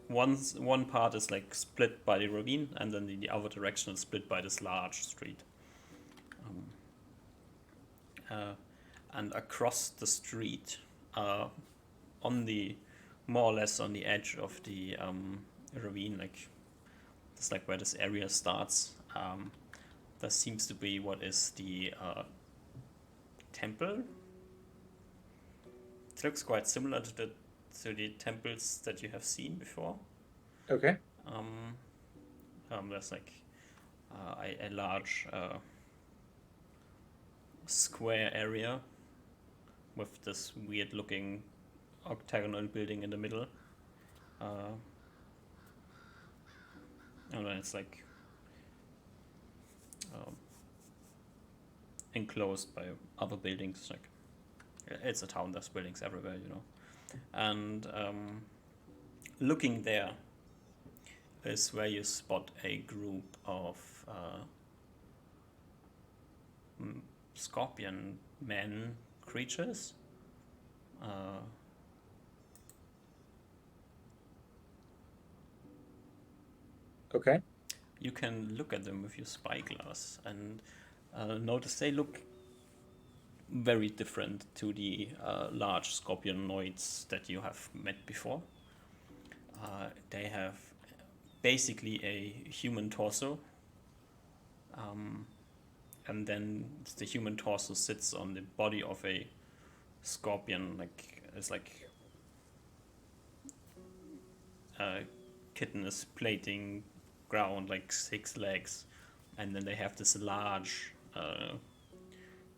one part is like split by the ravine, and then the other direction is split by this large street. And across the street, on the more or less on the edge of the ravine, like that's like where this area starts. There seems to be what is the temple. It looks quite similar to the temples that you have seen before. Okay. There's like a large square area with this weird looking octagonal building in the middle. And then it's like enclosed by other buildings. Like it's a town, there's buildings everywhere, you know. And looking there is where you spot a group of scorpion men, creatures. Okay. You can look at them with your spyglass and notice they look very different to the large scorpionoids that you have met before. They have basically a human torso, and then the human torso sits on the body of a scorpion, like it's like a kitten is plating ground, like 6 legs, and then they have this large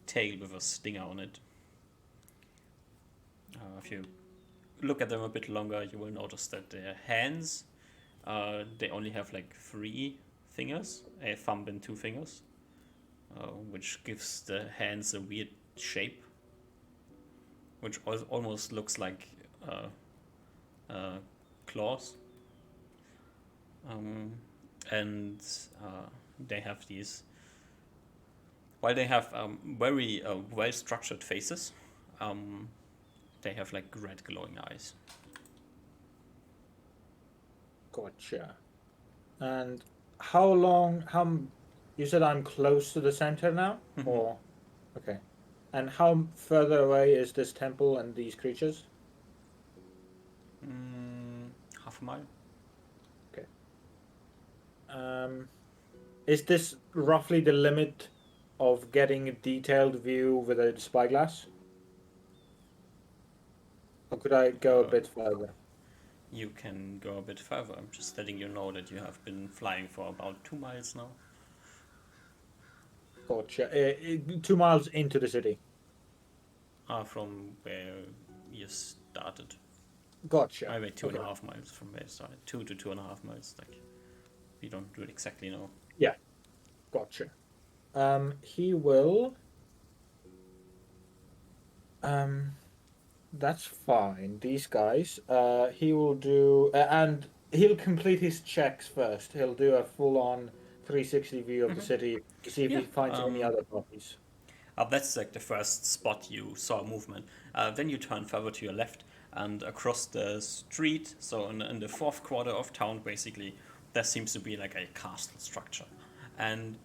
tail with a stinger on it. If you look at them a bit longer, you will notice that their hands, they only have like 3 fingers, a thumb and 2 fingers, which gives the hands a weird shape, which almost looks like claws. And they have these, while they have very well structured faces, they have like red glowing eyes. Gotcha. And how long? You said I'm close to the center now, or okay? And how further away is this temple and these creatures? Half a mile. Okay. Is this roughly the limit of getting a detailed view with a spyglass? Or could I go a bit further? You can go a bit further. I'm just letting you know that you have been flying for about 2 miles now. Gotcha. 2 miles into the city. From where you started. Gotcha. I wait 2.5 Okay. miles from where you started. 2 to 2.5 miles. Like, we don't do it exactly know. Yeah. Gotcha. He will. That's fine. These guys. He will do, and he'll complete his checks first. He'll do a full-on 360 view of the city to see if he finds any other copies. That's like the first spot you saw movement. Then you turn further to your left, and across the street, so in the 4th quarter of town, basically, there seems to be like a castle structure. And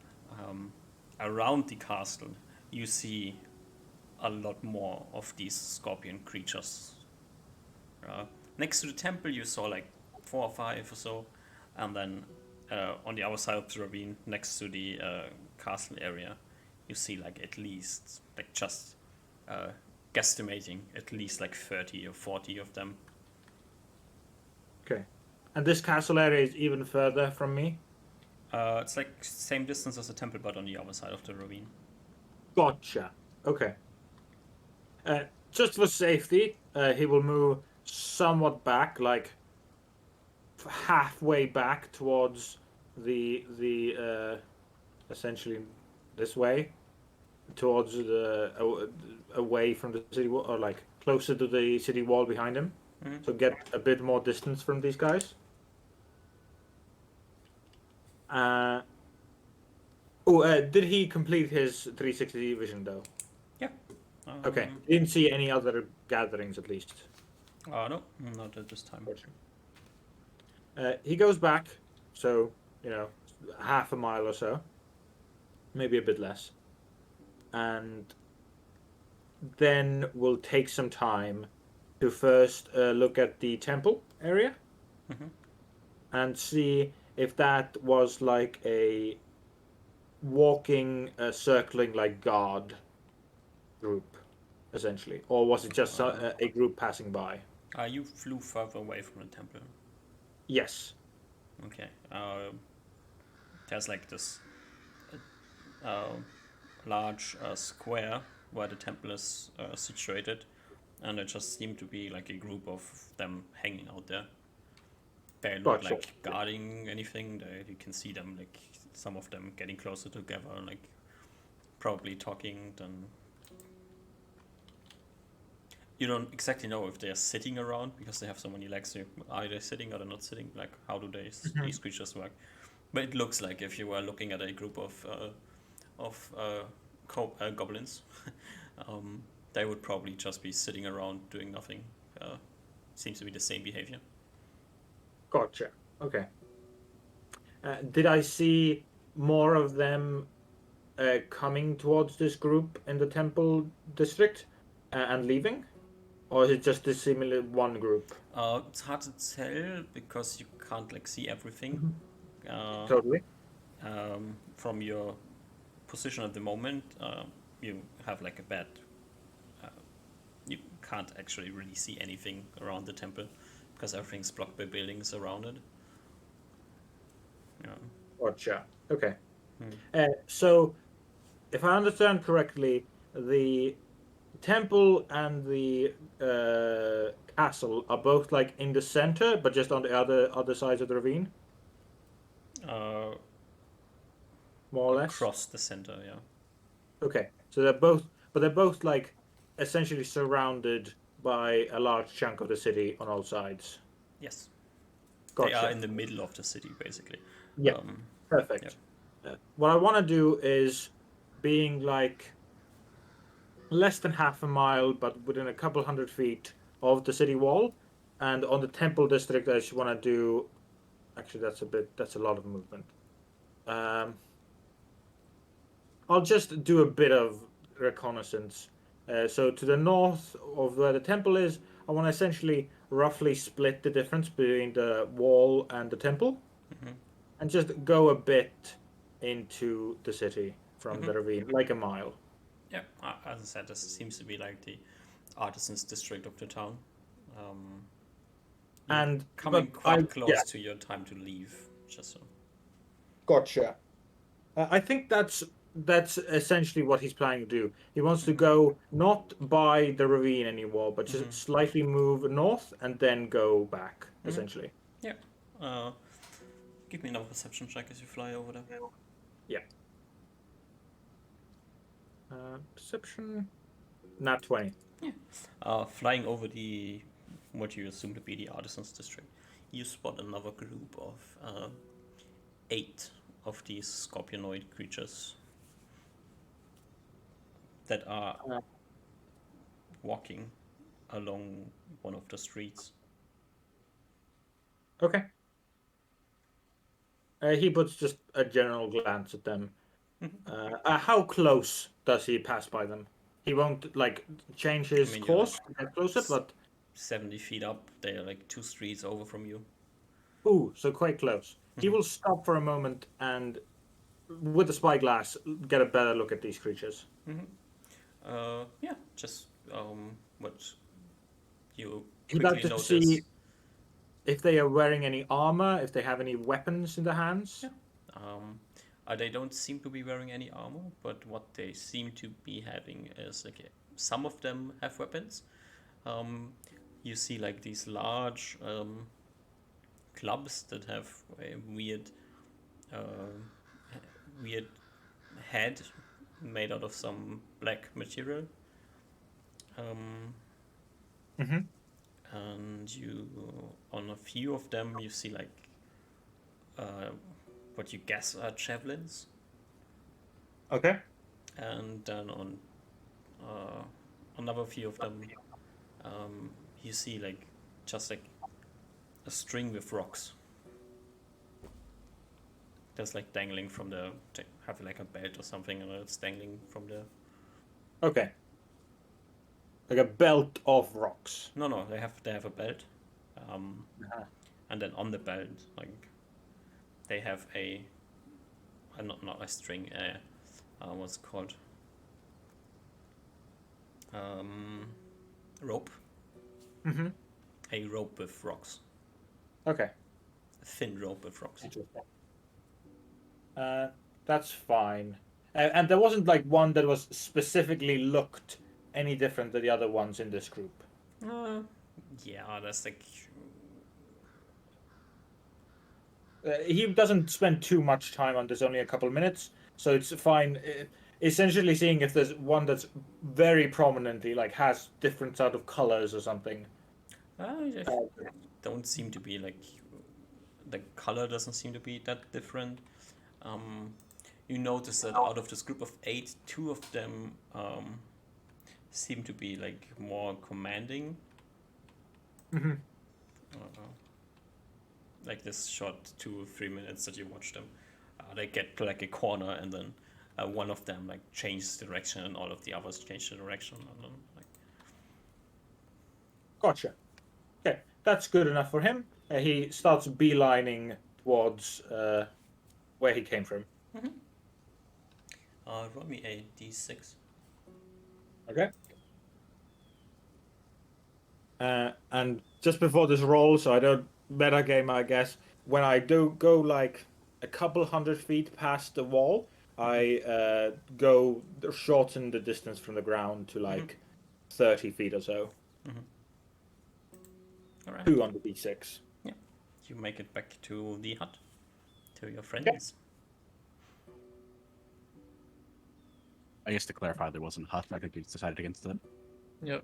around the castle, you see a lot more of these scorpion creatures. Next to the temple, you saw like 4 or 5 or so, and then on the other side of the ravine, next to the castle area, you see like at least, like just guesstimating, at least like 30 or 40 of them. Okay. And this castle area is even further from me? It's like same distance as the temple, but on the other side of the ravine. Gotcha. Okay. Just for safety, he will move somewhat back, like halfway back towards the essentially this way, towards away from the city wall, or like closer to the city wall behind him, so get a bit more distance from these guys. Did he complete his 360 vision though? Yeah. Okay. Didn't see any other gatherings at least. No, not at this time. He goes back, so, half a mile or so, maybe a bit less, and then we'll take some time to first look at the temple area and see if that was like a walking, circling like guard group, essentially, or was it just a group passing by? You flew further away from the temple. Yes. Okay. There's like this large square where the temple is situated, and it just seemed to be like a group of them hanging out there. They're not Gotcha. like guarding anything. You can see them, like some of them getting closer together, like probably talking. Then you don't exactly know if they're sitting around because they have so many legs. Are they sitting or they're not sitting? Like how do these creatures work? But it looks like if you were looking at a group of goblins, they would probably just be sitting around doing nothing. Seems to be the same behavior. Gotcha. Okay. Did I see more of them coming towards this group in the temple district and leaving? Or is it just this similar one group? It's hard to tell because you can't like see everything. Totally. From your position at the moment, you have like a bad. You can't actually really see anything around the temple because everything's blocked by buildings around it. Yeah. Gotcha. Okay. So, if I understand correctly, the temple and the castle are both like in the center, but just on the other sides of the ravine, Uh, more or less. across the center, yeah. Okay, so they're both like essentially surrounded by a large chunk of the city on all sides. Yes. Gotcha. They are in the middle of the city, basically. Yeah. Perfect. What I want to do is being like less than half a mile, but within a couple 100 feet of the city wall, and on the temple district, I just want to do. Actually, that's a lot of movement. I'll just do a bit of reconnaissance. So to the north of where the temple is, I want to essentially roughly split the difference between the wall and the temple, and just go a bit into the city from the ravine, like a mile. Yeah, as I said, this seems to be like the artisans district of the town. And coming but quite close to your time to leave, just so. Gotcha. I think that's essentially what he's planning to do. He wants to go not by the ravine anymore, but just slightly move north and then go back, essentially. Yeah. Give me another perception check as you fly over there. Yeah. Perception. Not 20. Yeah. Flying over the what you assume to be the artisans district, you spot another group of 8 of these scorpionoid creatures that are walking along one of the streets. Okay. He puts just a general glance at them. How close does he pass by them? He won't like change his course to get closer, but 70 feet up, they are like 2 streets over from you. ooh, so quite close. He will stop for a moment and, with the spyglass, get a better look at these creatures. Yeah, just what you He'd quickly like to notice. see if they are wearing any armor, if they have any weapons in their hands. Yeah. They don't seem to be wearing any armor, but what they seem to be having is like some of them have weapons. You see like these large clubs that have a weird head made out of some black material. And you, on a few of them, you see like what you guess are javelins. Okay. And then on another few of them, you see like just like a string with rocks. That's like dangling from the, have like a belt or something, and it's dangling from the. Okay. Like a belt of rocks. No, they have a belt, and then on the belt, like they have a not a string, what's it called? Rope. A rope with rocks. Okay. A thin rope with rocks. That's fine. And there wasn't like one that was specifically looked any different than the other ones in this group. Yeah, that's like. He doesn't spend too much time on this, only a couple minutes, so it's fine. Essentially, seeing if there's one that's very prominently like has different sort of colors or something. Don't seem to be like. The color doesn't seem to be that different. You notice that out of this group of 8, 2 of them seem to be like more commanding. Mhm. I don't know. Like this short 2-3 minutes that you watch them, they get to like a corner and then one of them like changes direction and all of the others change the direction and then like Gotcha. Okay, that's good enough for him. He starts beelining towards where he came from. roll me a d6. Okay. And just before this roll, so I don't meta game, I guess. When I do go like a couple 100 feet past the wall, I go shorten the distance from the ground to like 30 feet or so. All right. 2 on the d6. Yeah. You make it back to the hut, to your friends. I guess to clarify, there wasn't Huff. I think we decided against it. Yep.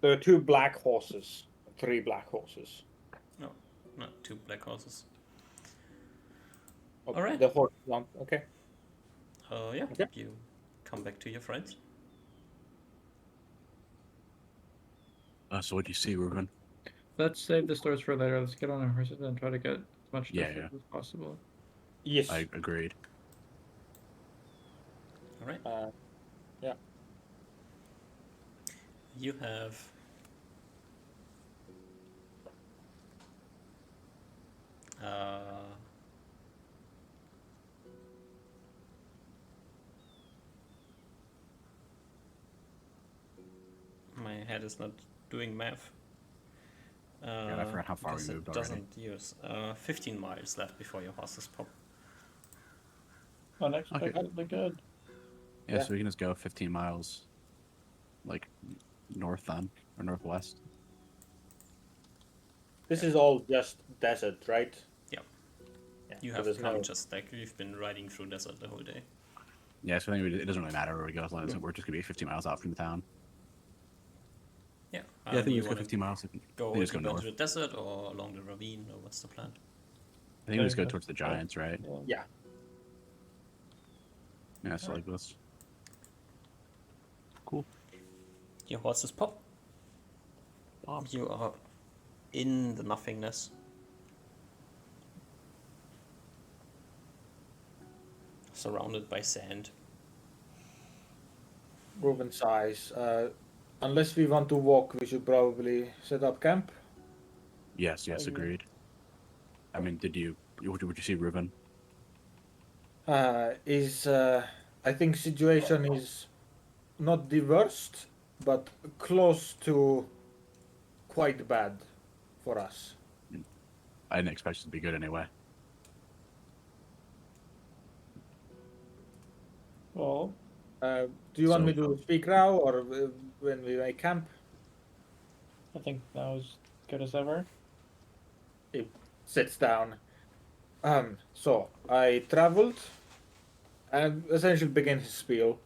There are 2 black horses, 3 black horses. No, not 2 black horses. Oh, All right. The horse one. Okay. Yeah. Okay. You come back to your friends. So what do you see, Ruben? Let's save the stories for later. Let's get on our horses and try to get as much Yeah, stuff as possible. Yes. I agreed. All right. Yeah. You have my head is not doing math. I forgot how far we because moved it already. doesn't use 15 miles left before your horses pop. Unexpectedly good. Yeah, Yeah. so we can just go 15 miles, like, north then, or northwest. This is all just desert, right? Yeah. Yeah. You so have there's come no- just like you've been riding through desert the whole day. Yeah, so I think it doesn't really matter where we go as long as we're just going to be 15 miles out from the town. Yeah. Yeah, I think do we you just go wanna 15 miles. go They just deeper go into north. the desert or along the ravine, or what's the plan? I think we just go towards the giants, right? Yeah. Yeah, so like this. Cool. Your horses pop. You are in the nothingness. Surrounded by sand. Ruben sighs. Unless we want to walk, we should probably set up camp. Yes, agreed. I mean, would you see Ruben? I think situation is not the worst, but close to quite bad for us. I didn't expect it to be good anyway. Well, Do you want So- me to speak now or when we make camp? I think that was good as ever. He sits down. So I traveled and essentially begin his spiel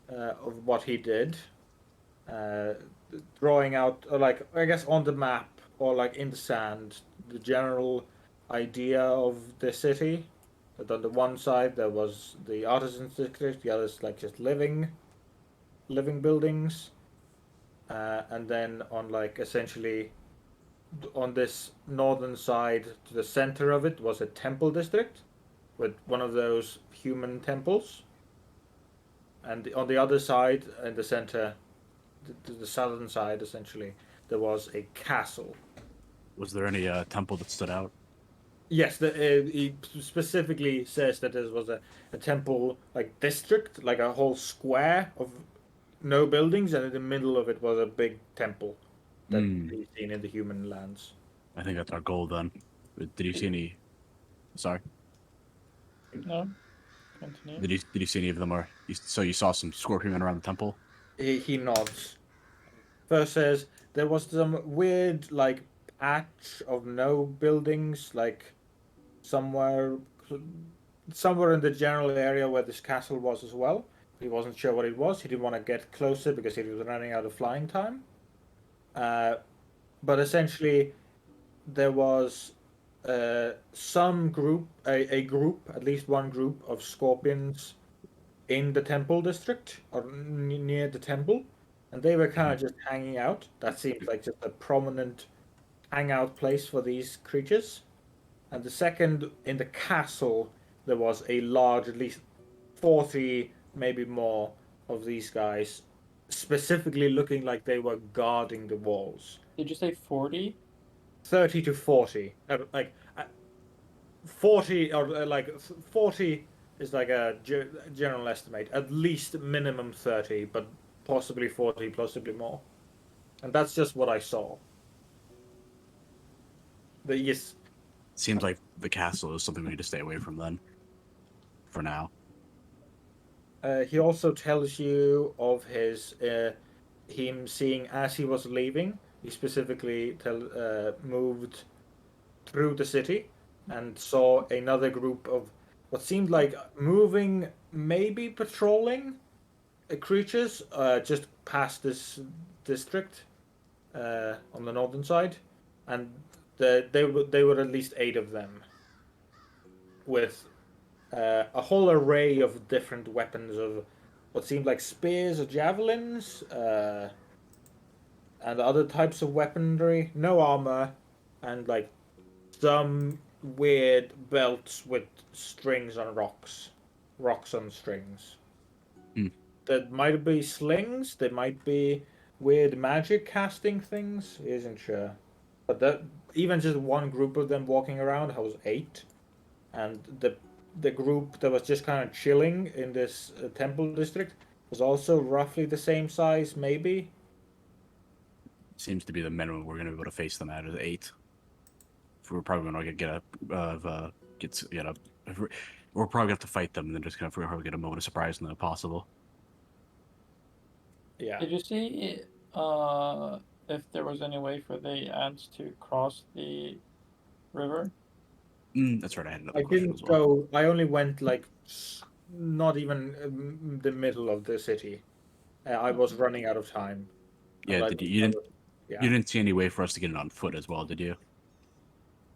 of what he did, drawing out, like I guess on the map or like in the sand, the general idea of the city. That on the one side there was the artisans district, the other's like just living buildings, and then on like essentially on this northern side to the center of it was a temple district with one of those human temples, and on the other side in the center, the southern side essentially, there was a castle. Was there any temple that stood out? Yes, he specifically says that there was a temple like district, like a whole square of no buildings, and in the middle of it was a big temple that he's seen in the human lands. I think that's our goal then. Did you see any? Sorry. No? Continue. Did you see any of them? Or so you saw some scorpion men around the temple? He nods. First says there was some weird like patch of no buildings, like somewhere in the general area where this castle was as well. He wasn't sure what it was. He didn't want to get closer because he was running out of flying time. But essentially, there was some group, a group, at least one group of scorpions in the temple district or near the temple, and they were kind of just hanging out. That seems like just a prominent hangout place for these creatures. And the second, in the castle, there was a large, at least 40, maybe more, of these guys, specifically looking like they were guarding the walls. Did you say 40? 30 to 40. 40, or 40 is like a general estimate. At least minimum 30, but possibly 40, possibly more. And that's just what I saw. Yes. Seems like the castle is something we need to stay away from then. For now. He also tells you of him seeing as he was leaving. He specifically moved through the city and saw another group of what seemed like moving, maybe patrolling creatures just past this district on the northern side, and they were at least 8 of them with a whole array of different weapons of what seemed like spears or javelins, and other types of weaponry. No armor, and like some weird belts with strings on rocks on strings. Mm. That might be slings. They might be weird magic casting things. He isn't sure, but that even just one group of them walking around has 8, and the group that was just kind of chilling in this temple district was also roughly the same size, maybe. Seems to be the minimum we're gonna be able to face them at is 8. If we're probably gonna we're probably gonna have to fight them and then just probably get a moment of surprise when possible. Yeah. Did you see if there was any way for the ants to cross the river? That's right. I had another I question didn't as well. go. I only went like not even the middle of the city. I was running out of time. Yeah, And did you didn't yeah. you didn't see any way for us to get it on foot as well, did you?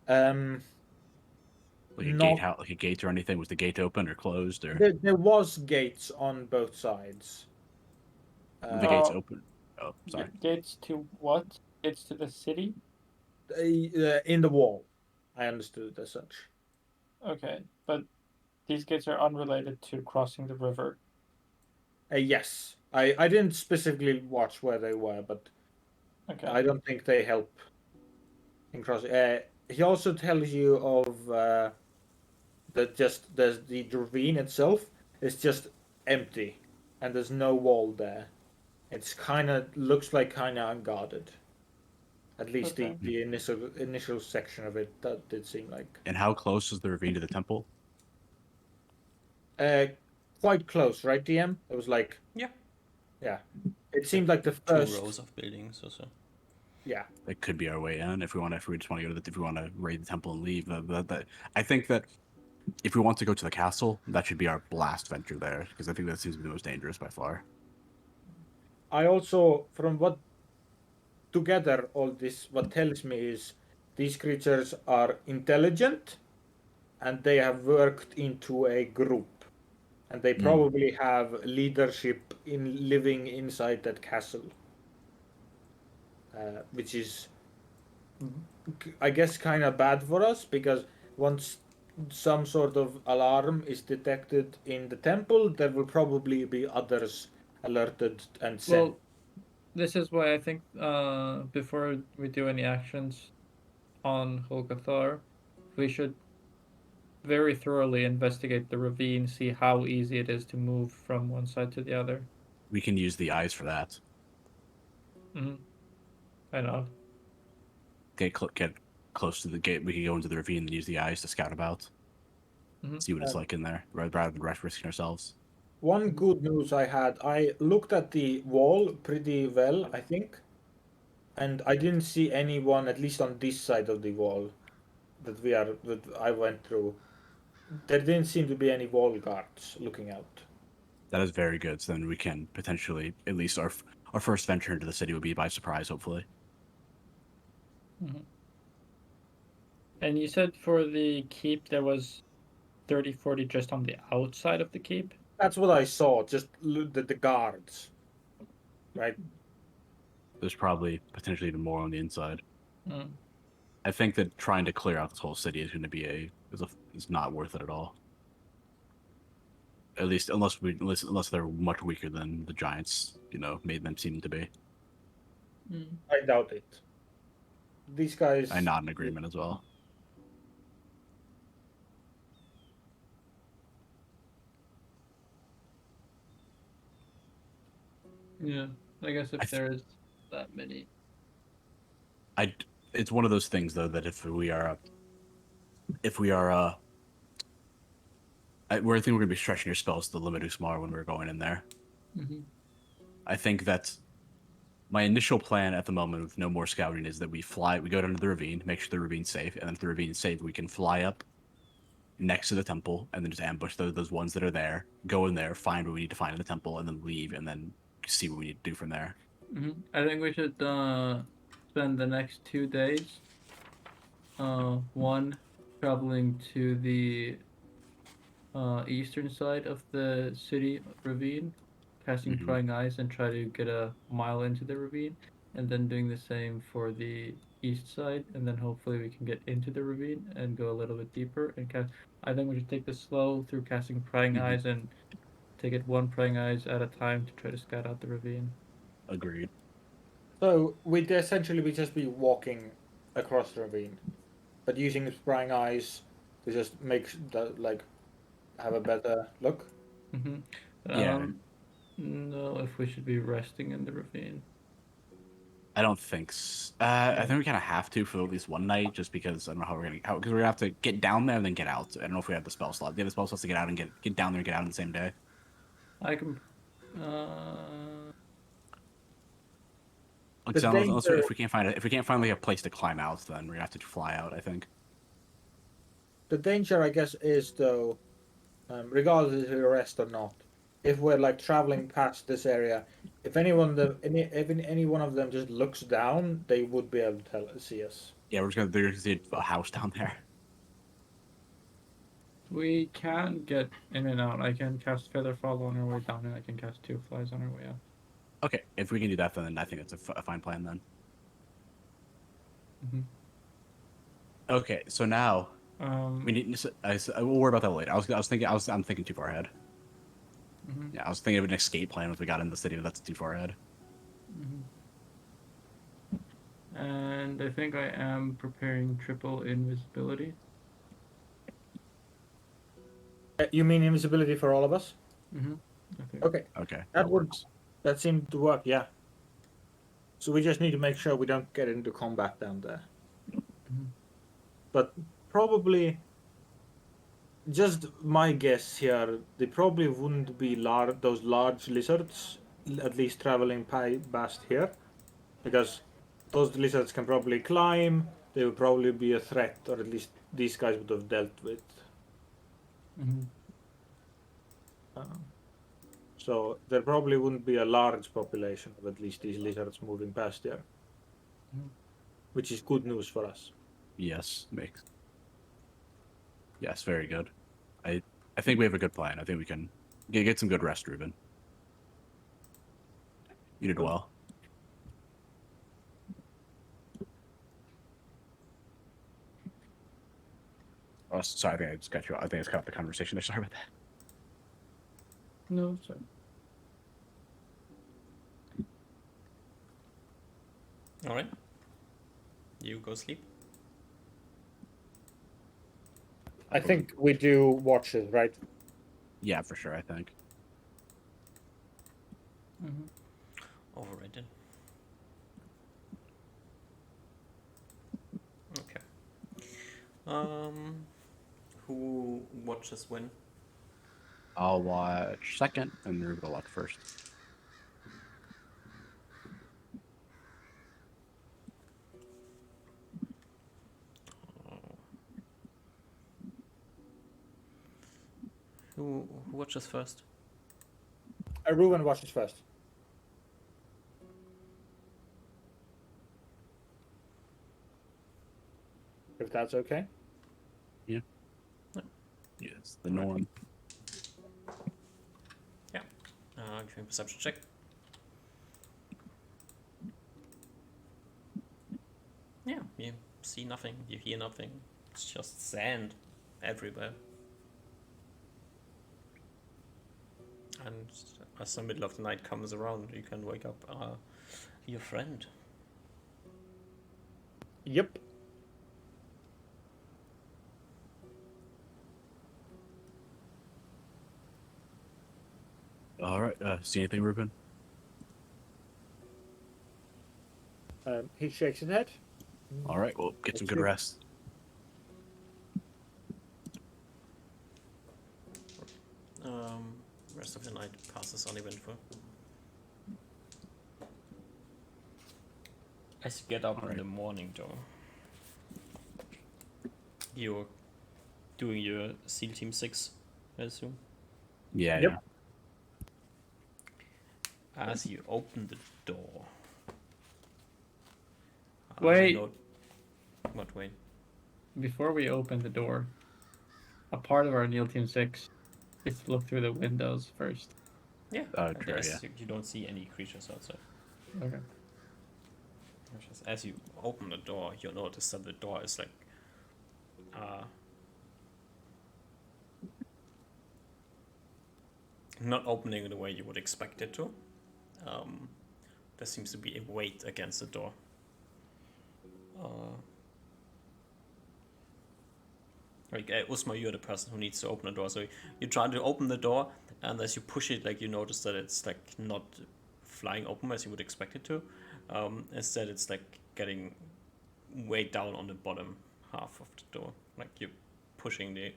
Like a Not. like a gate or anything? Was the gate open or closed or There was gates on both sides. were the gates open? Oh, sorry. Gates to what? Gates to the city? In the wall. I understood it as such. Okay, but these gates are unrelated to crossing the river. Yes, I didn't specifically watch where they were, but Okay. I don't think they help in crossing. He also tells you of that just the ravine itself is just empty, and there's no wall there. It's kind of looks like kind of unguarded. At least Okay. the initial section of it that did seem like. And how close is the ravine to the temple? Uh, quite close, right, DM? It was like. Yeah. Yeah. It seemed like the 2 first. rows of buildings or so. Yeah. That could be our way in if we just want to go to if we want to raid the temple and leave. I think that if we want to go to the castle, that should be our last venture there because I think that seems to be the most dangerous by far. I also, from what together all this, what tells me is these creatures are intelligent and they have worked into a group, and they probably have leadership in living inside that castle, which is, I guess, kind of bad for us because once some sort of alarm is detected in the temple, there will probably be others alerted and sent. Well, this is why I think before we do any actions on Hol'Gathar, we should very thoroughly investigate the ravine, see how easy it is to move from one side to the other. We can use the eyes for that. I know. Get close to the gate. We can go into the ravine and use the eyes to scout about, see what it's like in there, rather than risking ourselves. One good news I had, I looked at the wall pretty well, I think, and I didn't see anyone, at least on this side of the wall that I went through. There didn't seem to be any wall guards looking out. That is very good. So then we can potentially, at least our first venture into the city would be by surprise, hopefully. And you said for the keep there was 30, 40 just on the outside of the keep? That's what I saw. Just the guards, right? There's probably potentially even more on the inside. Mm. I think that trying to clear out this whole city is going to be is not worth it at all. At least unless they're much weaker than the Giants, made them seem to be. Mm. I doubt it. These guys. I nod in agreement as well. Yeah, I guess if there is that many. It's one of those things though that if we are I think we're gonna be stretching your spells to the limit Usmar when we're going in there. Mm-hmm. I think that my initial plan at the moment with no more scouting is that we go down to the ravine, make sure the ravine's safe, and then if the ravine's safe, we can fly up next to the temple and then just ambush those ones that are there, go in there, find what we need to find in the temple, and then leave, and then see what we need to do from there. Mm-hmm. I think we should spend the next 2 days. One traveling to the eastern side of the city ravine, casting Mhm. prying eyes and try to get a mile into the ravine, and then doing the same for the east side, and then hopefully we can get into the ravine and go a little bit deeper and cast. I think we should take this slow through casting prying Mhm. eyes and take it one prying eyes at a time to try to scout out the ravine. Agreed. So we'd essentially just be walking across the ravine, but using prying eyes to just make like have a better look. Mm-hmm. Yeah. Know if we should be resting in the ravine. I don't think. I think we kind of have to for at least one night, just because I don't know how because we're gonna have to get down there and then get out. I don't know if we have the spell slot. Do you have the spell slots to get out and get down there and get out in the same day? I can. Uh, Like, The so danger, if we can't find like a place to climb out, then we're gonna have to fly out. I think. the danger, I guess, is though, regardless if we rest or not, if we're like traveling past this area, if any one of them just looks down, they would be able to see us. Yeah, they're gonna see a house down there. we can get in and out. I can cast Featherfall on our way down, and I can cast Two Flies on our way up. Okay, if we can do that, then I think it's a fine plan then. Mm-hmm. Okay, so now we need. We'll worry about that later. I'm thinking too far ahead. Mm-hmm. Yeah, I was thinking of an escape plan if we got in the city, but that's too far ahead. Mm-hmm. And I think I am preparing triple invisibility. You mean invisibility for all of us? Mm-hmm. Okay, Okay, that works. that seemed to work. Yeah. So we just need to make sure we don't get into combat down there. Mm-hmm. But probably, just my guess here, they probably wouldn't be those large lizards, at least traveling past here, because those lizards can probably climb. They would probably be a threat, or at least these guys would have dealt with. Mm-hmm. So there probably wouldn't be a large population of at least these lizards moving past here, which is good news for us. Yes, makes. Yes, very good. I think we have a good plan. I think we can get some good rest, Ruben. You did well. Oh, sorry, I think I just got you. I think I just cut off the conversation there. Sorry about that. No, sorry. All right. You go sleep. I think we do watches, right? Yeah, for sure. I think. Mm-hmm. All right then. Okay. Who watches when? I'll watch second, and Ruben will watch first. Who watches first? Ruben watches first. If that's okay. Yes, the norm. Give me a perception check. Yeah, you see nothing, you hear nothing. It's just sand everywhere. And as the middle of the night comes around, you can wake up your friend. Yep. All right. See anything, Ruben? He shakes his head. All right. Well, get some good Okay. rest. Rest of the night passes uneventful. As you get up in Alright. the morning, though, you're doing your SEAL Team 6, I assume. Yeah. Yep. Yeah. As you open the door. Wait. What, wait? Before we open the door, a part of our Neil Team 6 is to look through the windows first. Yeah. Oh, true, yeah. You don't see any creatures outside. Okay. As you open the door, you'll notice that the door is like not opening in the way you would expect it to. There seems to be a weight against the door. Usma, you're the person who needs to open the door. So you try to open the door, and as you push it, like you notice that it's like not flying open as you would expect it to. Instead, it's like getting way down on the bottom half of the door. Like you're pushing the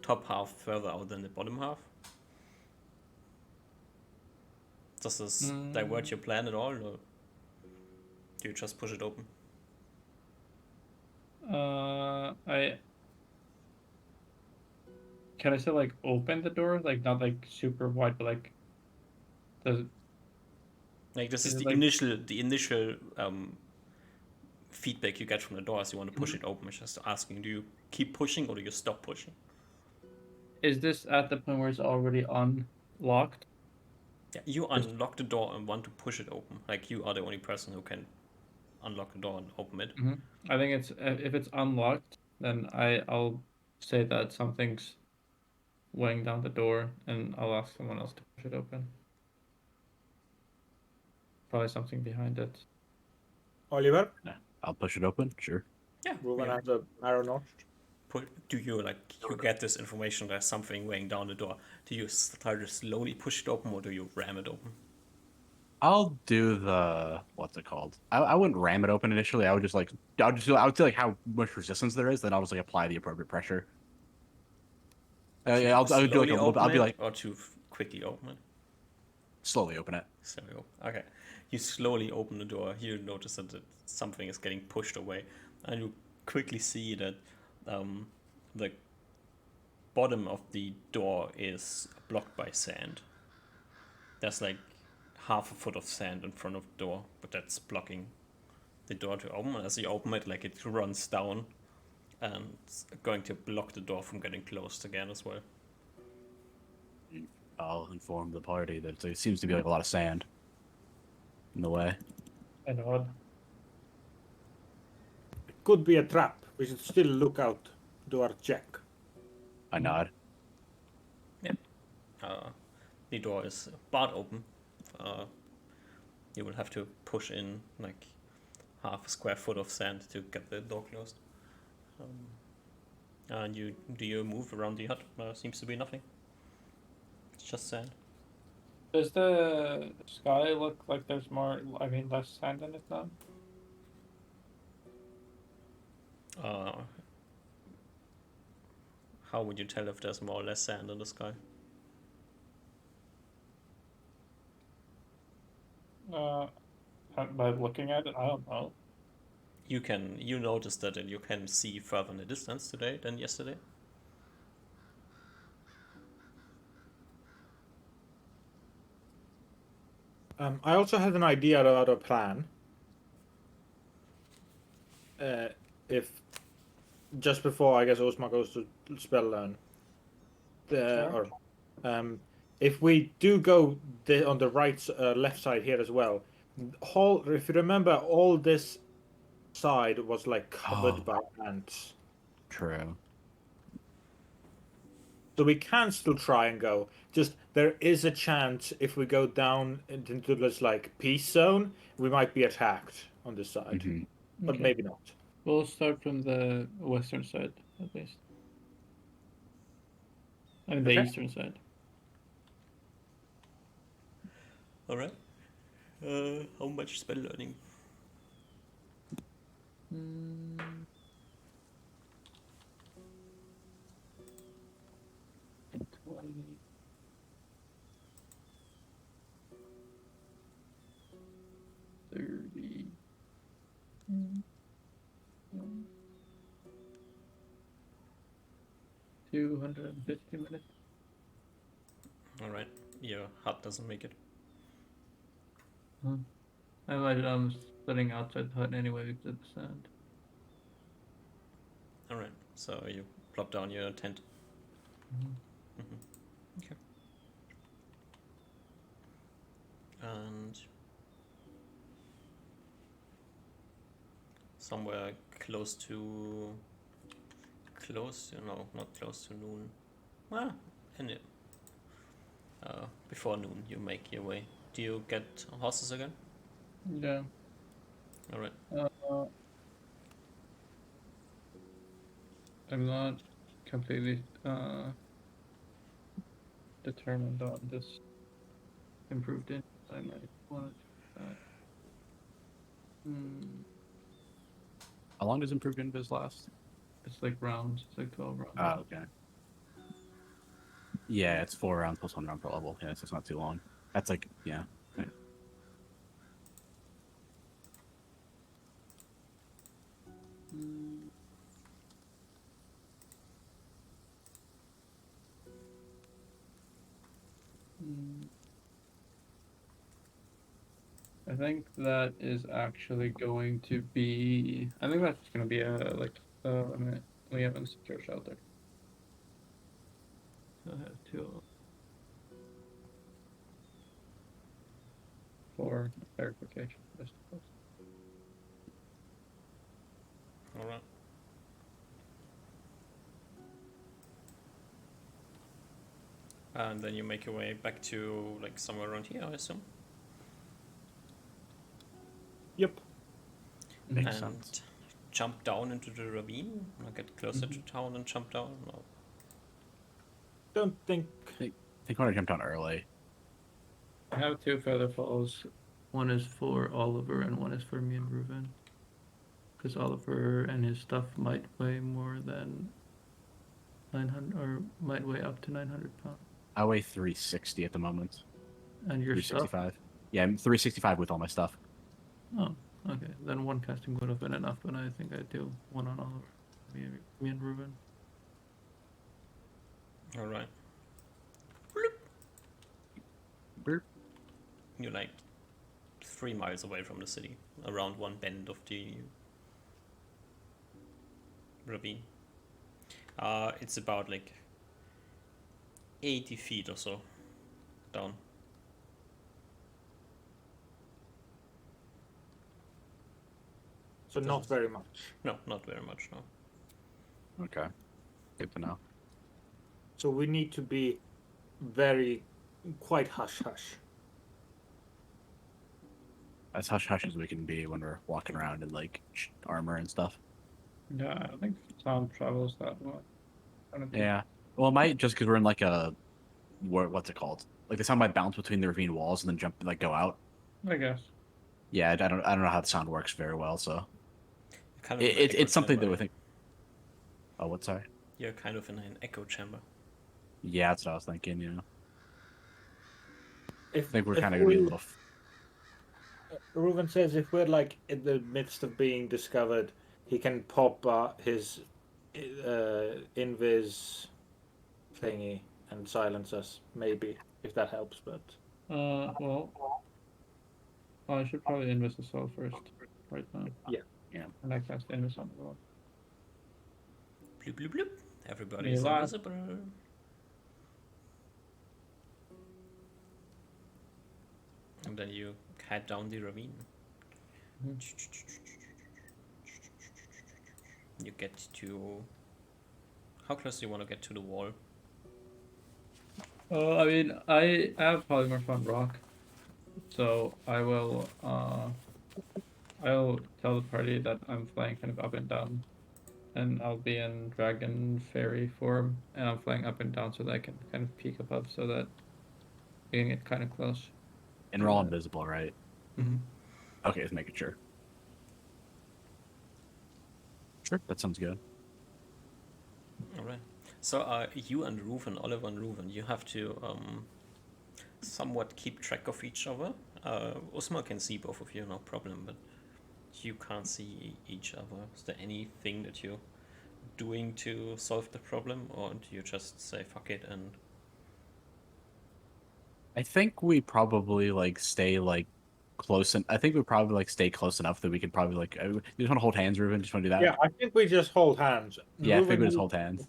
top half further out than the bottom half. Does this divert your plan at all, or do you just push it open? Can I still like open the door? Like not like super wide, but like does it, Like this is it the like- initial feedback you get from the door as you want to push it open. It's just asking, do you keep pushing or do you stop pushing? is this at the point where it's already unlocked? Yeah, you unlock the door and want to push it open. Like you are the only person who can unlock the door and open it. Mm-hmm. I think it's if it's unlocked, then I'll say that something's weighing down the door, and I'll ask someone else to push it open. Probably something behind it. Oliver, I'll push it open. Sure. Yeah. Ruben yeah. has a arrow notch. Do you get this information there's something weighing down the door? Do you try to slowly push it open or do you ram it open? I'll do the what's it called? I wouldn't ram it open initially. I would just like I would see like how much resistance there is. Then I'll just like apply the appropriate pressure. I'll do like a Slowly little bit. I'll open be it like or to quickly open it? slowly open it. Slowly open. Okay. You slowly open the door. You notice that something is getting pushed away, and you quickly see that the bottom of the door is blocked by sand. There's like half a foot of sand in front of the door, but that's blocking the door to open. And as you open it, like it runs down and it's going to block the door from getting closed again as well. I'll inform the party that there seems to be like a lot of sand in the way. I nod. It could be a trap. We should still look out. Do our check. I nod. The door is part open. You will have to push in like half a square foot of sand to get the door closed. And do you move around the hut? Seems to be nothing. It's just sand. Does the sky look like there's more? I mean, less sand in it now? How would you tell if there's more or less sand in the sky? By looking at it, I don't know. You notice that you can see further in the distance today than yesterday. I also had an idea about a plan. If just before I guess Osma goes to spell learn, Sure. or if we do go on the left side here as well, if you remember, all this side was like covered Oh. by ants. True. So we can still try and go. Just there is a chance if we go down into this like peace zone, we might be attacked on this side, Hmm. but Okay. maybe not. We'll start from the western side, at least. I mean, the Okay. eastern side. Alright. How much spell learning? Mm. $30. 250 minutes. Alright. Your hut doesn't make it. I'm sitting outside the hut anyway because of the sand. Alright. So you plop down your tent. Okay. And somewhere close to no, not close to noon. Well, before noon you make your way. Do you get horses again? Yeah. Alright. I'm not completely determined on this improved in. I might want to do that. How long does improved invis last? It's like rounds. It's like 12 rounds. Oh, okay. Yeah, it's 4 rounds plus 1 round per level. Yeah, so it's not too long. That's like, yeah. I think that is actually going to be. I think that's going to be a minute. We have a secure shelter. So I have 2 for verification. I suppose. Alright. And then you make your way back to like somewhere around here, I assume. Yep. Makes And sense. jump down into the ravine, or get closer to town and jump down. Or... Don't think. I think I want to jump down early. I have 2 feather falls. One is for Oliver and one is for me and Reuben. Because Oliver and his stuff might weigh more than 900, or might weigh up to 900 pounds. I weigh 360 at the moment. And your stuff? 365. Yeah, I'm 365 with all my stuff. Oh, okay. Then one casting would have been enough, but I think I'd do one on Oliver. Me and Reuben. Alright. Burp. You're like 3 miles away from the city, around one bend of the ravine. It's about like 80 feet or so down. So not very much. No, not very much, no. Okay. Good to know. So we need to be quite hush hush. As hush hush as we can be when we're walking around in like armor and stuff. Yeah, I don't think sound travels that much. Yeah. Well, it might just because we're in like what's it called? Like the sound might bounce between the ravine walls and then jump like go out. I guess. Yeah, I don't know how the sound works very well, so Kind of in an echo it's something that chamber. we think. Oh, what's sorry? You're kind of in an echo chamber. Yeah, that's what I was thinking. You know, I If think we're if kind of gonna be a we- little. Reuven says if we're like in the midst of being discovered, he can pop his invis thingy and silence us. Maybe if that helps, but Well, I should probably invest a soul first, right now. Yeah. Yeah. And I cast invest on the wall. Bloop bloop bloop. Everybody's Eli. invisible. then you head down the ravine. Mhm. You get to. How close do you want to get to the wall? I mean, I have polymorph on rock, so I'll tell the party that I'm flying kind of up and down, and I'll be in dragon fairy form, and I'm flying up and down so that I can kind of peek above, so that we can get kind of close. And we're all invisible, right? Mm-hmm. Okay, just making sure. Sure, that sounds good. Alright. So you and Reuven, Oliver and Reuven, you have to somewhat keep track of each other. Usma can see both of you, no problem, but you can't see each other. Is there anything that you're doing to solve the problem, or do you just say fuck it and... I think we probably like stay like close, and I think we probably like stay close enough that we could probably like. You just want to hold hands, Ruben? Just want to do that? Yeah, I think we just hold hands. Yeah, I think we Ruben just hold hands.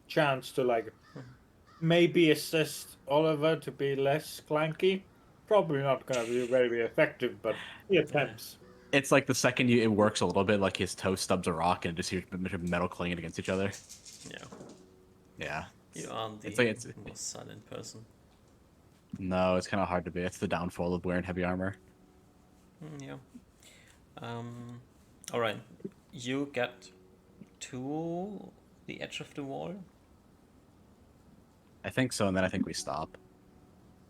chance to like maybe assist Oliver to be less clanky. Probably not gonna be very effective, but he attempts. It's like the second it works a little bit, like his toe stubs a rock and just hears a bunch of metal clanging against each other. Yeah. Yeah. You aren't the It's like it's most silent person. no, it's kind of hard to be. It's the downfall of wearing heavy armor. Yeah. Alright. You get to the edge of the wall. I think so, and then I think we stop,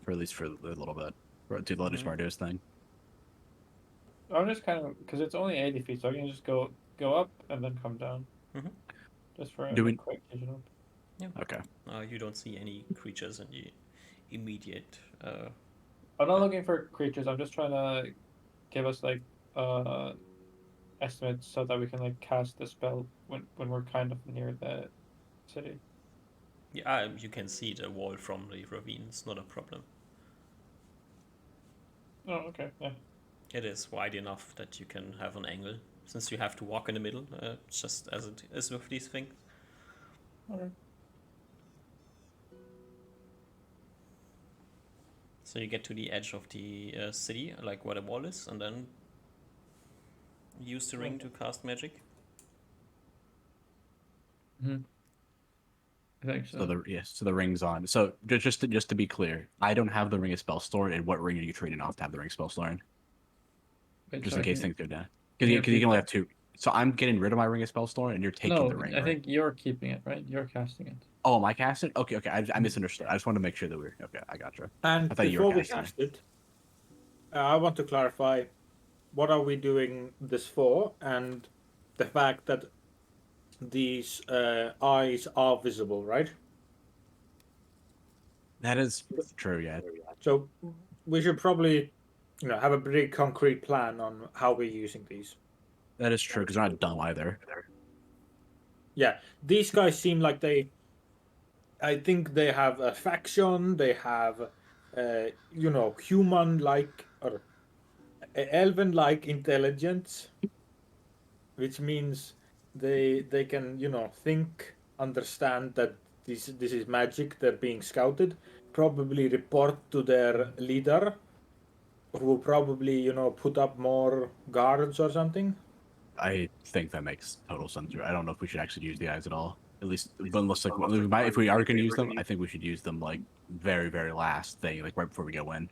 for at least for a little bit. To let Usmar do his thing. I'm just kind of because it's only 80 feet, so I can just go up and then come down. Mhm. Just for Do a we- quick vision up. Yeah. Okay. You don't see any creatures in the immediate. I'm not looking for creatures. I'm just trying to give us like estimates so that we can like cast the spell when we're kind of near the city. Yeah, you can see the wall from the ravine. It's not a problem. Oh, okay, yeah. It is wide enough that you can have an angle. Since you have to walk in the middle, just as it is with these things. Okay. So you get to the edge of the city, like where the wall is, and then use the ring to cast magic. Mm-hmm. I think so. So the ring's on. So just to be clear, I don't have the ring of spell stored. And what ring are you trading off to have the ring of spell stored? Wait, Just sorry, in case can things go down. can Because you you repeat can only that? have two. So I'm getting rid of my ring of spell stored, and you're taking the ring, I right? think you're keeping it, right? You're casting it. Oh, am I casting? Okay, okay. I misunderstood. I just wanted to make sure that we're okay. I gotcha. And I thought you were before we casting. cast it, I want to clarify what are we doing this for, and the fact that these eyes are visible, right? That is true. Yeah. So we should probably, have a pretty concrete plan on how we're using these. That is true because they're not dumb either. Yeah, these guys seem like I think they have a faction. They have, human-like or elven-like intelligence, which means they can think, understand that this is magic. They're being scouted. Probably report to their leader, who will probably put up more guards or something. I think that makes total sense. I don't know if we should actually use the eyes at all. At least, unless like we might, if we are going to use them, I think we should use them like very, very last thing, like right before we go in.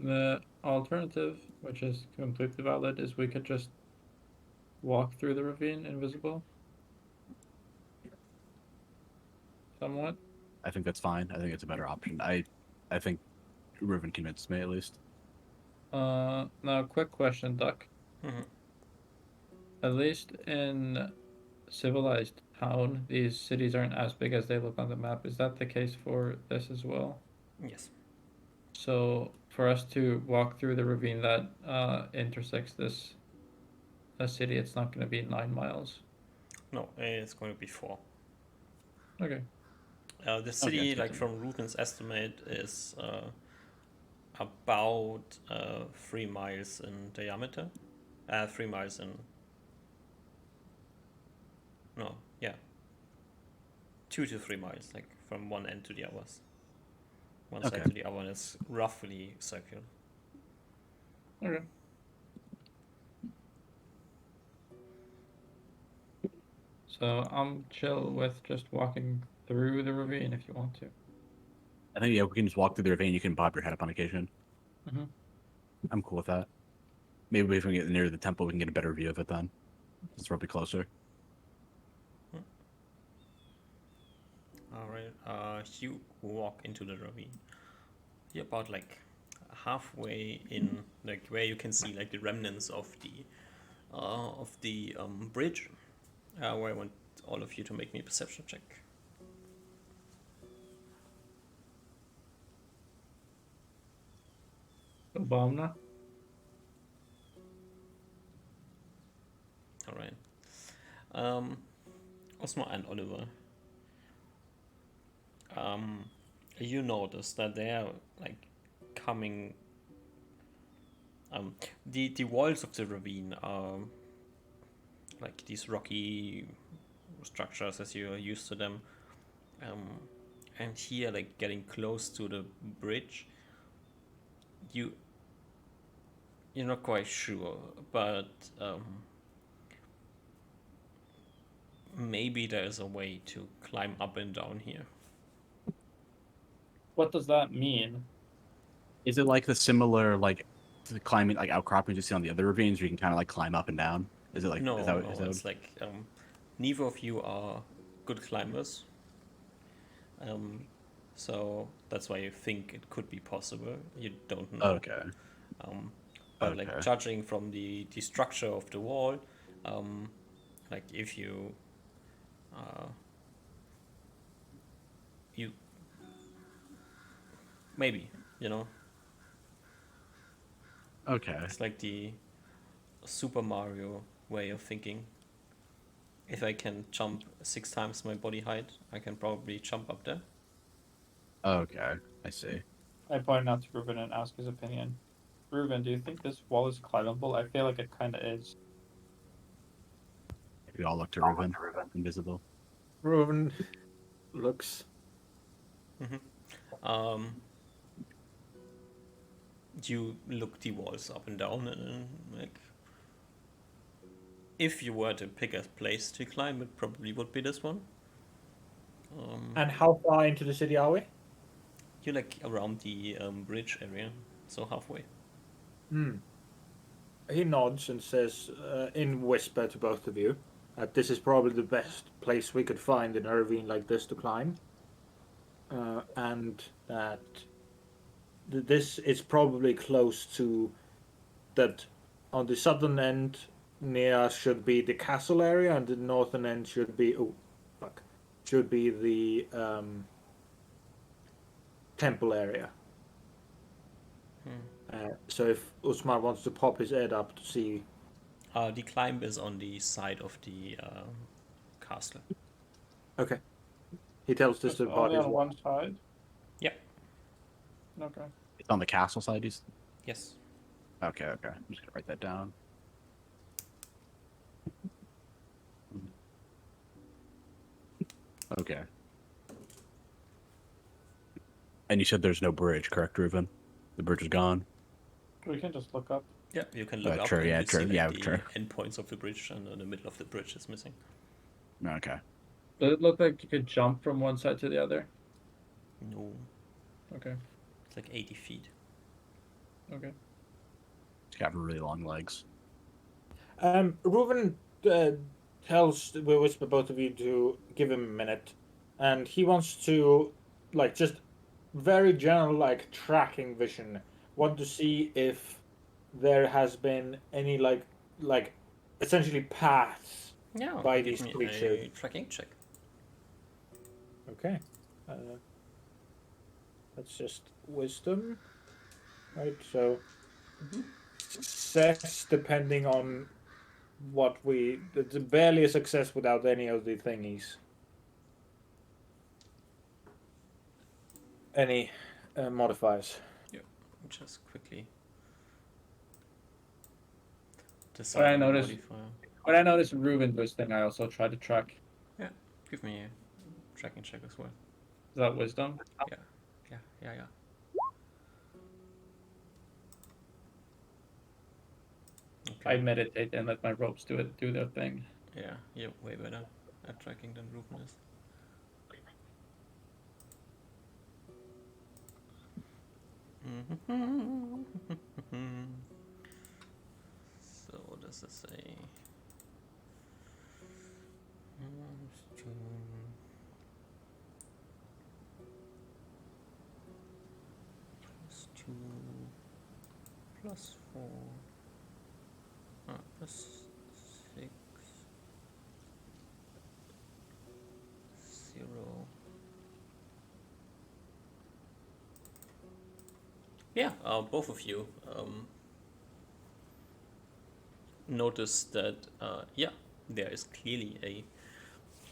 The alternative, which is completely valid, is we could just walk through the ravine invisible. Somewhat. I think that's fine. I think it's a better option. I think Riven convinced me at least. Now quick question, Duck. Mhm. At least in civilized town, these cities aren't as big as they look on the map. Is that the case for this as well? Yes. So for us to walk through the ravine that intersects this city, it's not going to be 9 miles. No, it's going to be 4. Okay. The city, good like to from Ruben's estimate, is about 3 miles in diameter. 3 miles in. No, yeah. 2 to 3 miles, like from one end to the others. One side Okay. to the other, and it's roughly circular. Okay. So I'm chill with just walking through the ravine if you want to. I think, yeah, we can just walk through the ravine. You can bob your head up on occasion. Mhm. I'm cool with that. Maybe if we get near the temple, we can get a better view of it then. It's probably closer. All right. You walk into the ravine. You're about like halfway in, like where you can see like the remnants of the bridge. Where I want all of you to make me a perception check. Obama. All right. Osmo and Oliver. You notice that they are like coming. The walls of the ravine are like these rocky structures as you're used to them. And here, like getting close to the bridge, you you're not quite sure, but maybe there's a way to climb up and down here. What does that mean? Is it like the similar like to climbing like outcroppings you see on the other ravines, where you can kind of like climb up and down? Is it like No, is that no, is that it's like neither of you are good climbers. So that's why you think it could be possible. You don't know. okay? But like Okay. judging from the structure of the wall, like if you maybe, you know, Okay. it's like the Super Mario way of thinking. If I can jump 6 times my body height, I can probably jump up there. Okay. I see. I pointed out to Ruben and asked his opinion. Ruben, do you think this wall is climbable? I feel like it kind of is. We all look to Ruben. Invisible. Reuven looks. Um, you look the walls up and down, and like, if you were to pick a place to climb, it probably would be this one. And how far into the city are we? You're like around the bridge area, so halfway. Hmm. He nods and says, in whisper to both of you, that this is probably the best place we could find in a ravine like this to climb, and that this is probably close to that. On the southern end, near us should be the castle area, and the northern end should be should be the temple area. So if Usman wants to pop his head up to see. The climb is on the side of the castle. Okay. He tells this It's to the only party as on well. one side. Yeah. Okay. It's on the castle side. Yes. Okay. Okay. I'm just gonna write that down. Okay. And you said there's no bridge, correct, Ruben? The bridge is gone. We can just look up. Yeah, you can look up True. and Yeah. you True. see like Yeah. the True. endpoints of the bridge, and the middle of the bridge is missing. Okay. Does it look like you could jump from one side to the other? No, Okay. it's like 80 feet. Okay. It's got really long legs. Reuven we whisper both of you to give him a minute, and he wants to, like, just very general, like, tracking vision. Want to see if there has been any, like, essentially paths Yeah, by give these me creatures. a tracking check. Okay. That's just wisdom, right? So, success depending on what we. It's barely a success without any of the thingies. Any modifiers. Yeah, just quickly What decide I on the noticed modifier. when I noticed Ruben was thing, I also tried to track. Yeah, give me a tracking check as well. Is that wisdom? Yeah. I meditate and let my ropes do their thing. Yeah, you're way better at tracking than Ruben is. So what does this say? Plus 2 plus 4 plus 6 0. Yeah, both of you notice that yeah, there is clearly a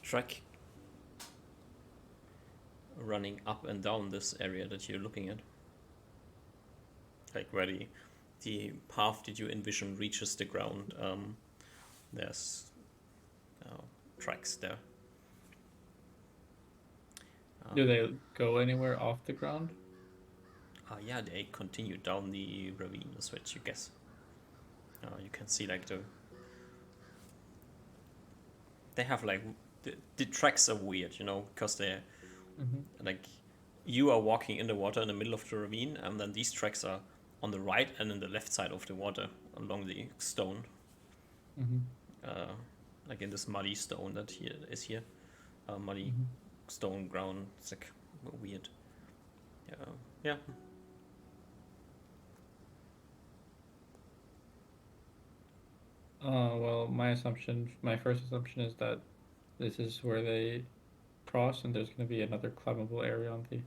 track running up and down this area that you're looking at. Like where the path that you envision reaches the ground, there's tracks there. Do they go anywhere off the ground? Yeah, they continue down the ravine, is what you guess. You can see like they have like the tracks are weird, you know, because they're like you are walking in the water in the middle of the ravine, and then these tracks are on the right and in the left side of the water along the stone. Like in this muddy stone that here is here, muddy stone ground. It's like weird. Yeah. Well, my first assumption is that this is where they cross, and there's going to be another climbable area on the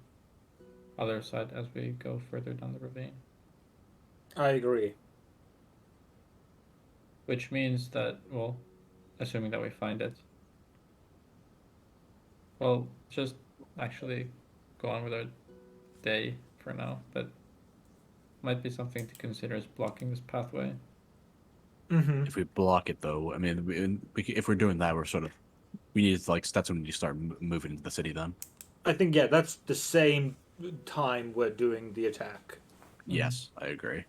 other side as we go further down the ravine. I agree. Which means that, well, assuming that we find it, well, just actually go on with our day for now. But might be something to consider as blocking this pathway. If we block it, though, I mean, if we're doing that, we need to that's when we start moving into the city. Then, I think that's the same time we're doing the attack. yes, I agree.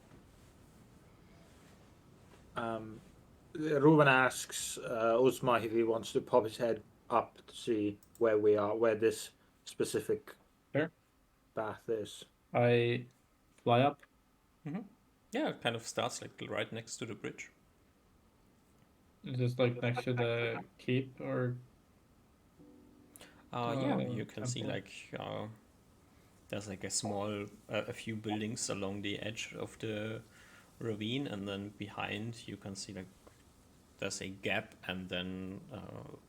Ruben asks Uzma if he wants to pop his head up to see where we are, where this specific path is. I fly up. Yeah, it kind of starts like right next to the bridge. Is this like next to the keep or? Yeah, you can temple? see like there's like a few buildings along the edge of the ravine, and then behind you can see like there's a gap, and then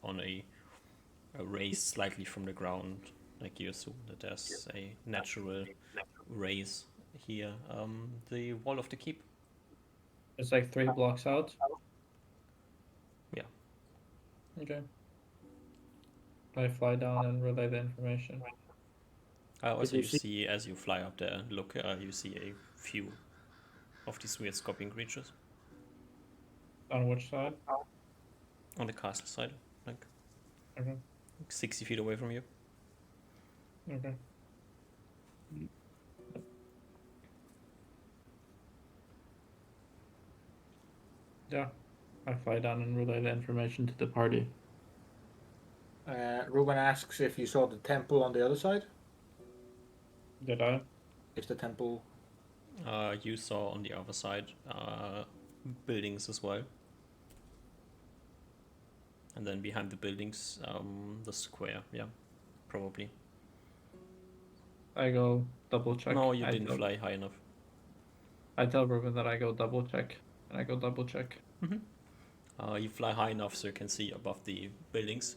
on a raise slightly from the ground, like you assume that there's a natural raise here, the wall of the keep. It's like 3 blocks out. Yeah. Okay. I fly down and relay the information. Also, you you see as you fly up there, look, you see a few of these weird scorpion creatures On which side? on the castle side, like Okay. 60 feet away from you. Okay. Yeah, I fly down and relay the information to the party. Ruben asks if you saw the temple on the other side. Did I? If the temple... You saw on the other side buildings as well. And then behind the buildings, the square, yeah, probably. I go double check. No, you didn't fly high enough. I tell Ruben that I go double check, and I go double check. You fly high enough so you can see above the buildings.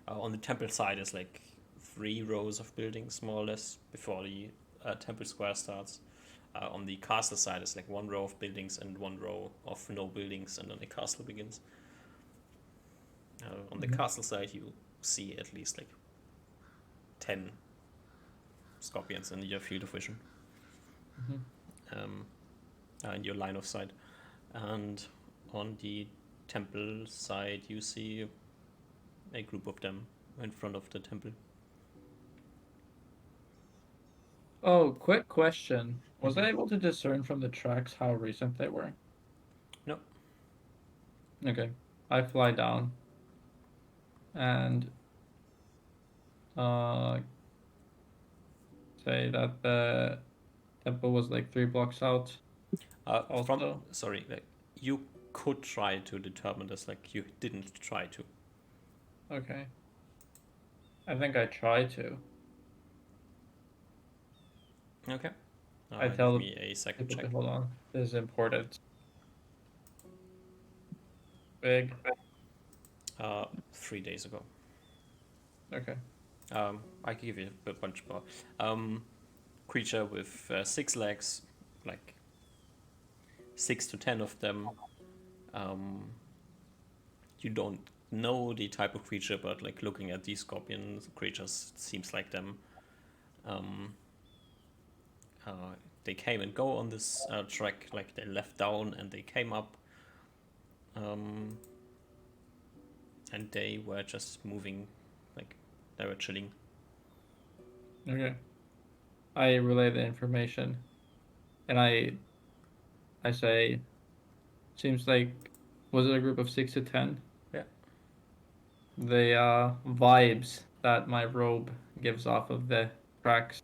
On the temple side is like 3 rows of buildings, more or less, before the temple square starts. On the castle side is like 1 row of buildings and 1 row of no buildings, and then the castle begins. On the castle side, you see at least like 10 scorpions in your field of vision, in your line of sight. And on the temple side, you see a group of them in front of the temple. Oh, quick question. Was I able to discern from the tracks how recent they were? No, Okay. I fly down and uh say that the temple was like 3 blocks out. Also. Sorry, like you could try to determine this, like you didn't try to. Okay. I think I try to. Okay. I Give tell the me a second people check. to hold on. This is important. Big. 3 days ago. Okay. I can give you a bunch more. Creature with 6 legs, like 6 to 10 of them. You don't know the type of creature, but like looking at these scorpion creatures, it seems like them. Um, they came and go on this track, like they left down and they came up. And they were just moving, like they were chilling. Okay. I relay the information, and I say, seems like, was it a group of 6 to 10? Yeah. The vibes that my robe gives off of the tracks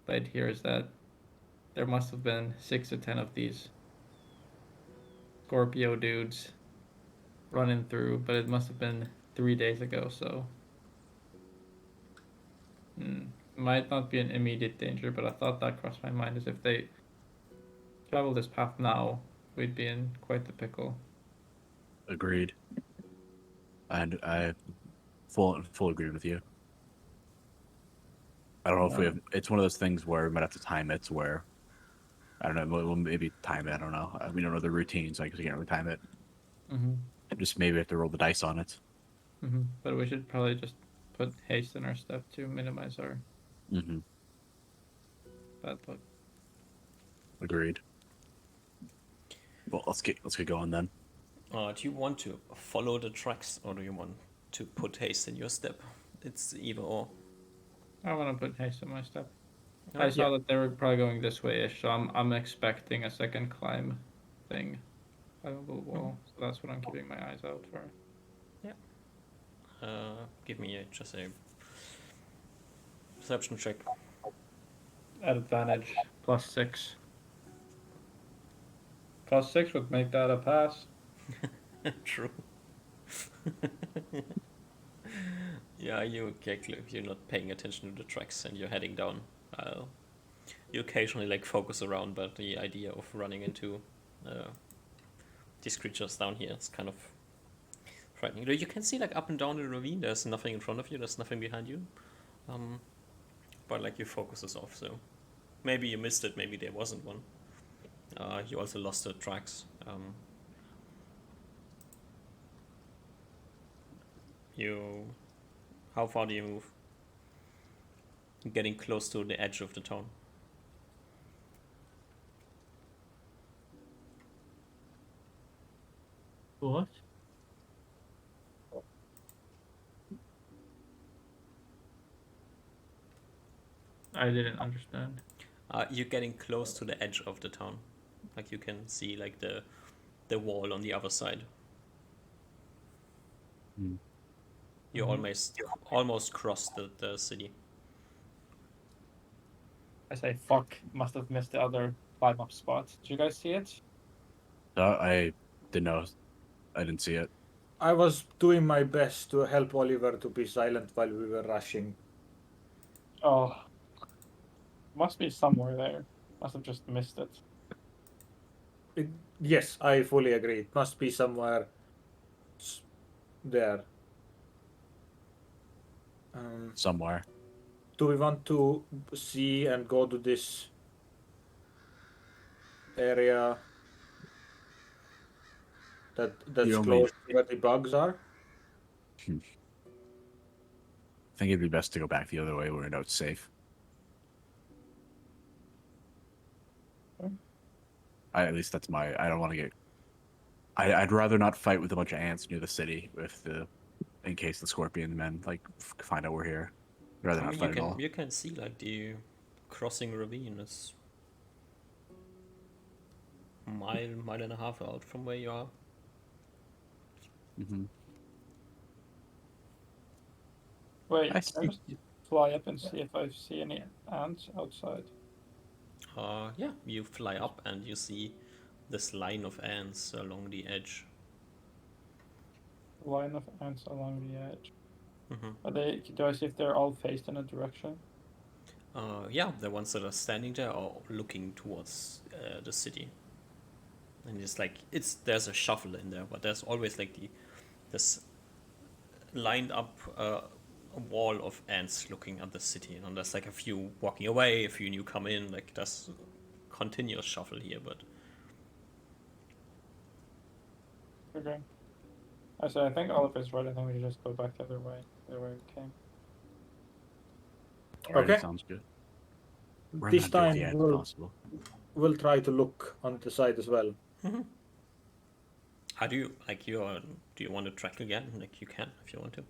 laid here is that there must have been 6 to 10 of these Scorpio dudes running through, but it must have been 3 days ago, so might not be an immediate danger, but I thought that crossed my mind as if they travel this path now, we'd be in quite the pickle. Agreed. And I full agree with you. I don't know if we have. It's one of those things where we might have to time it. Where I don't know. We'll maybe time it. I don't know. We don't know the routines, like we can't really time it. Mm-hmm. Just maybe have to roll the dice on it. Mm-hmm. But we should probably just put haste in our step to minimize our Mm-hmm. bad luck. Agreed. Well, let's get going then. Do you want to follow the tracks or do you want to put haste in your step? It's either or. I want to put haste in my step. I Alright. saw that they were probably going this way-ish, so I'm expecting a second climb thing. Climbable wall. So that's what I'm keeping my eyes out for. Give me just a perception check. At advantage, +6. +6 would make that a pass. True. Yeah, you get if you're not paying attention to the tracks and you're heading down. You occasionally like focus around, but the idea of running into these creatures down here is kind of frightening. You can see like up and down the ravine. There's nothing in front of you. There's nothing behind you. But like your focus is off. So maybe you missed it. Maybe there wasn't one. You also lost the tracks. How far do you move? Getting close to the edge of the town. What? I didn't understand. You're getting close to the edge of the town. Like you can see like the wall on the other side. Mm. You almost crossed the city. I say fuck. Must have missed the other climb up spot. Did you guys see it? I didn't know. I didn't see it. I was doing my best to help Oliver to be silent while we were rushing. Oh, must be somewhere there. Must have just missed it. Yes, I fully agree. It must be somewhere there. Somewhere. Do we want to see and go to this area that's You close only- to where the bugs are? I think it'd be best to go back the other way where we know it's safe. At least that's my. I don't want to get. I'd rather not fight with a bunch of ants near the city in case the scorpion men like find out we're here. I'd rather not fight at all. You can see like the crossing ravine is mile and a half out from where you are. Mm-hmm. Wait, I can I see. just fly up and see if I see any ants outside? Yeah, you fly up and you see this line of ants along the edge. Line of ants along the edge. Mm-hmm. Are they? Do I see if they're all faced in a direction? Yeah, the ones that are standing there are looking towards the city, and it's like there's a shuffle in there, but there's always like this lined up a wall of ants looking at the city, and there's like a few walking away, a few new come in. Like there's continuous shuffle here, but Okay. I think Oliver's right. I think we should just go back the other way we came. Alrighty, Okay. sounds good. We're This not good time yet, we'll possible. try to look on the side as well. how do you like do you want to track again? Like you can if you want to.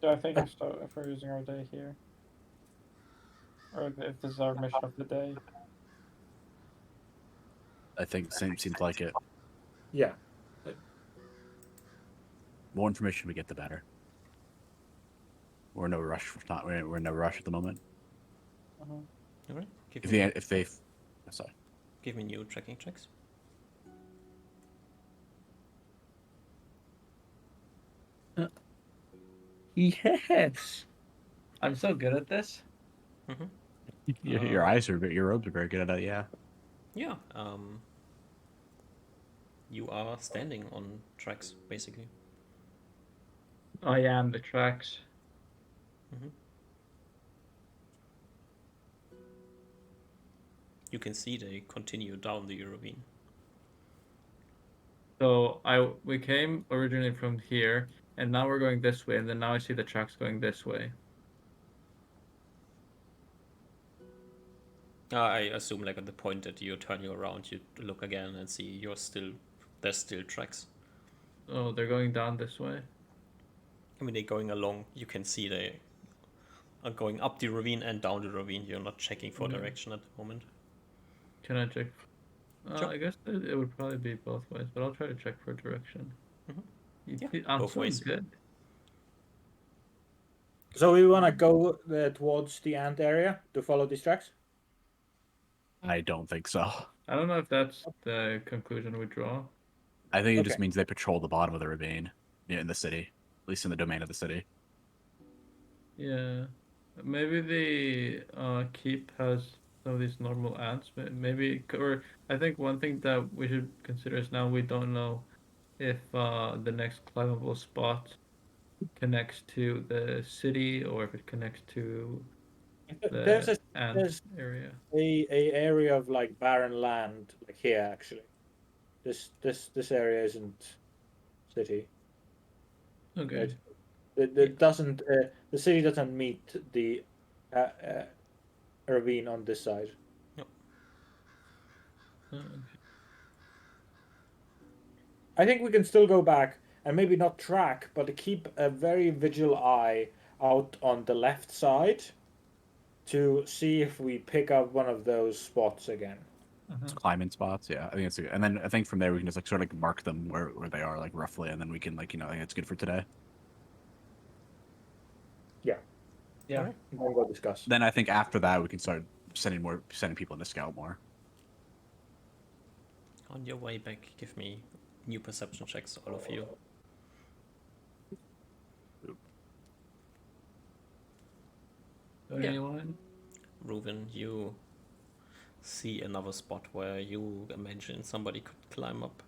Yeah, I think if we're using our day here, or if this is our mission of the day. I think seems like it. Yeah. More information we get, the better. We're in no rush. We're in no rush at the moment. Uh-huh. All right. If they, sorry. Give me new tracking checks. Yes. I'm so good at this. Your eyes are, your robes are very good at it. Yeah. Yeah. You are standing on tracks basically. I am the tracks. You can see they continue down the ravine. So we came originally from here, and now we're going this way, and then now I see the tracks going this way. I assume like at the point that you turn you around, you look again and see there's still tracks. Oh, they're going down this way. I mean, they're going along. You can see they are going up the ravine and down the ravine. You're not checking for direction at the moment. Can I check? Sure. I guess it would probably be both ways, but I'll try to check for direction. Yeah, I'm both so ways. good. So we want to go towards the ant area to follow these tracks? I don't think so. I don't know if that's the conclusion we draw. I think it just Okay. means they patrol the bottom of the ravine in the city, at least in the domain of the city. Yeah, maybe the keep has some of these normal ants. Maybe, or I think one thing that we should consider is now we don't know if the next climbable spot connects to the city or if it connects to There's the ant there's area. a area of like barren land like here actually. This area isn't city. Okay. Right? It doesn't the city doesn't meet the ravine on this side. Okay. I think we can still go back and maybe not track, but keep a very vigilant eye out on the left side to see if we pick up one of those spots again. Climbing spots, yeah. I think it's and then I think from there we can just like sort of like mark them where they are like roughly, and then we can like I think it's good for today. Yeah, Alright. then we'll discuss. Then I think after that we can start sending people into scout more. On your way back, give me new perception checks, all of you. Yeah. Anyone? Reuven, you see another spot where you imagine somebody could climb up.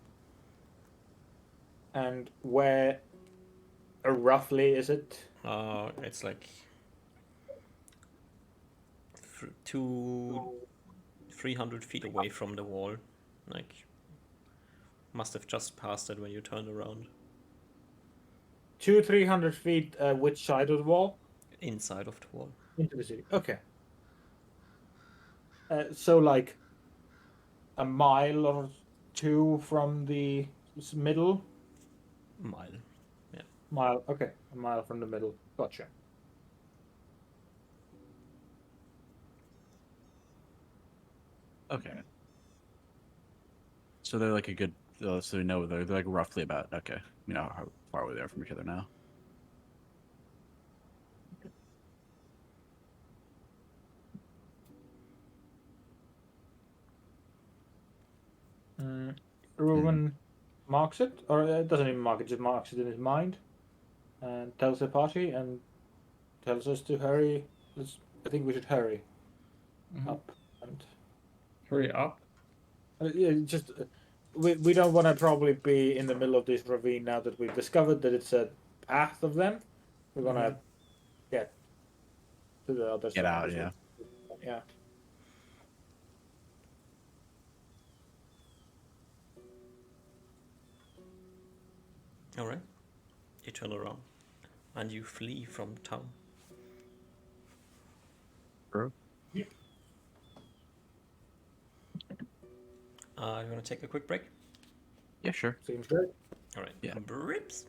And where roughly is it? It's like 300 feet away from the wall. Like, must have just passed it when you turned around. 200-300 feet. Which side of the wall? Inside of the wall. Into the city. Okay. So like a mile or two from the middle. Mile. Mile. Okay, a mile from the middle. Gotcha. Okay. So they're like a good So we know they're like roughly about okay. You know how far away they are from each other now. Ruben marks it, or it doesn't even mark it, just marks it in his mind, and tells the party and tells us to hurry. I think we should hurry up and Hurry up. yeah, just we don't want to probably be in the middle of this ravine now that we've discovered that it's a path of them. We're gonna get to the other Get side. out, yeah. Yeah. All right. You turn around and you flee from town. True. You want to take a quick break? Yeah, sure. Seems good. All right. Yeah. Brips.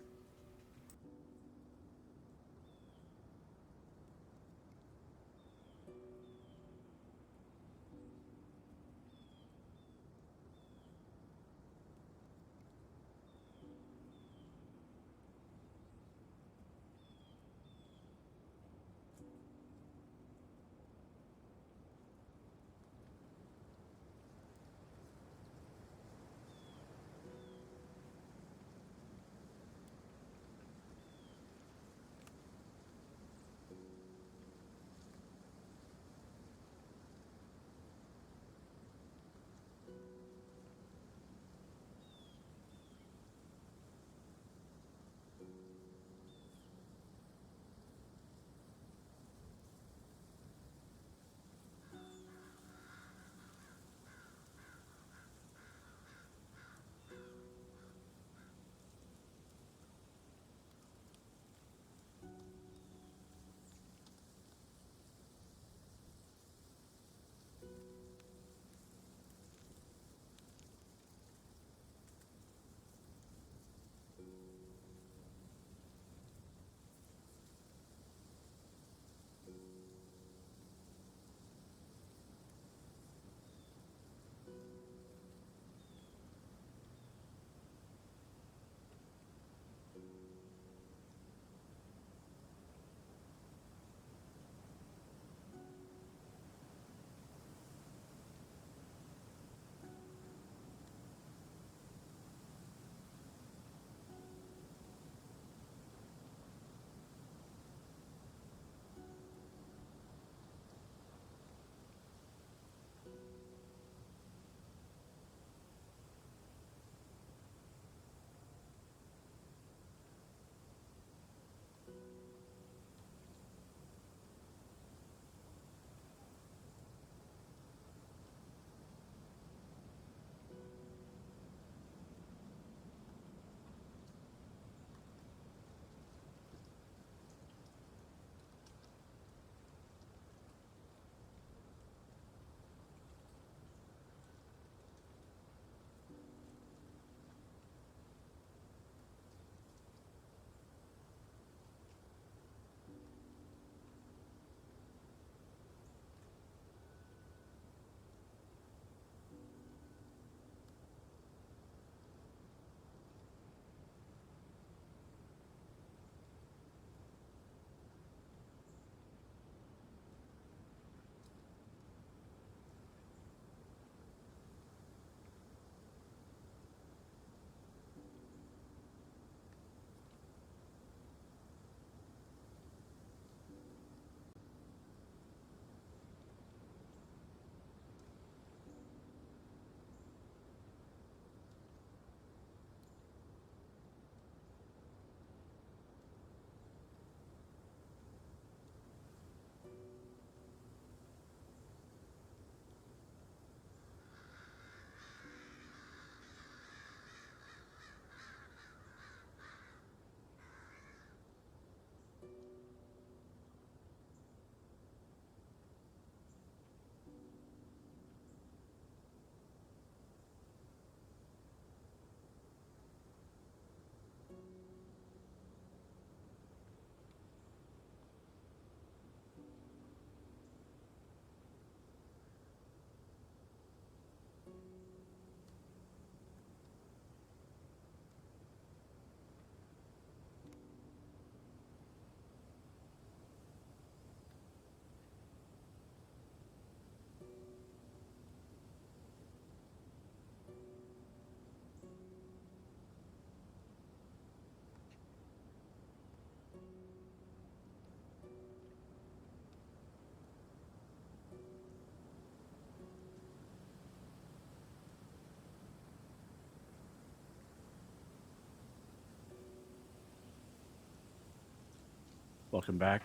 Welcome back.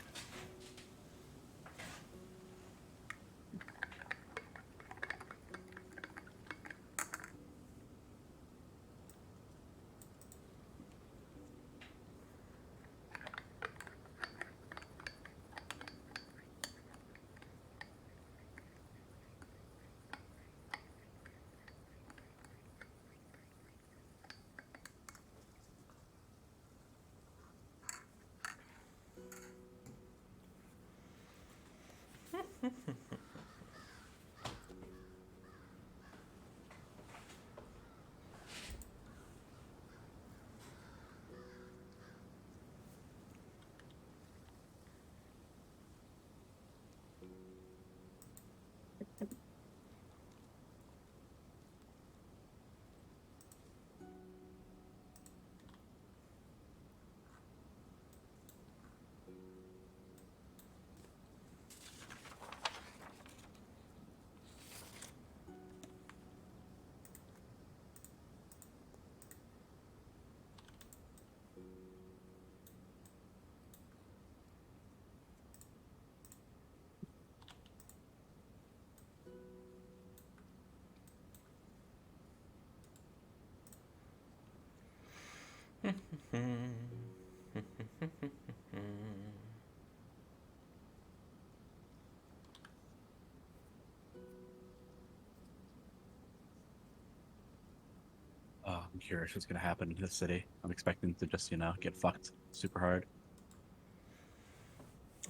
Oh, I'm curious what's gonna happen in this city. I'm expecting to just, get fucked super hard.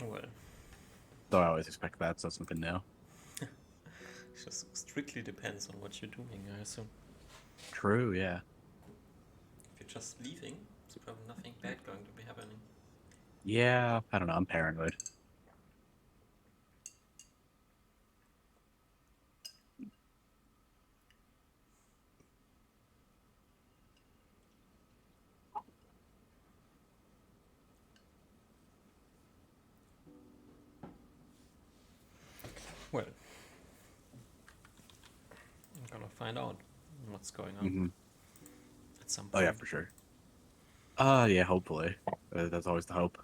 Well, Though I always expect that, so it's nothing new. it just strictly depends on what you're doing, I assume. True, yeah. If you're just leaving, there's probably nothing bad going to be happening. Yeah, I don't know, I'm paranoid. Well, I'm gonna find out what's going on Hmm. at some Oh point. yeah, for sure. Yeah, hopefully. That's always the hope.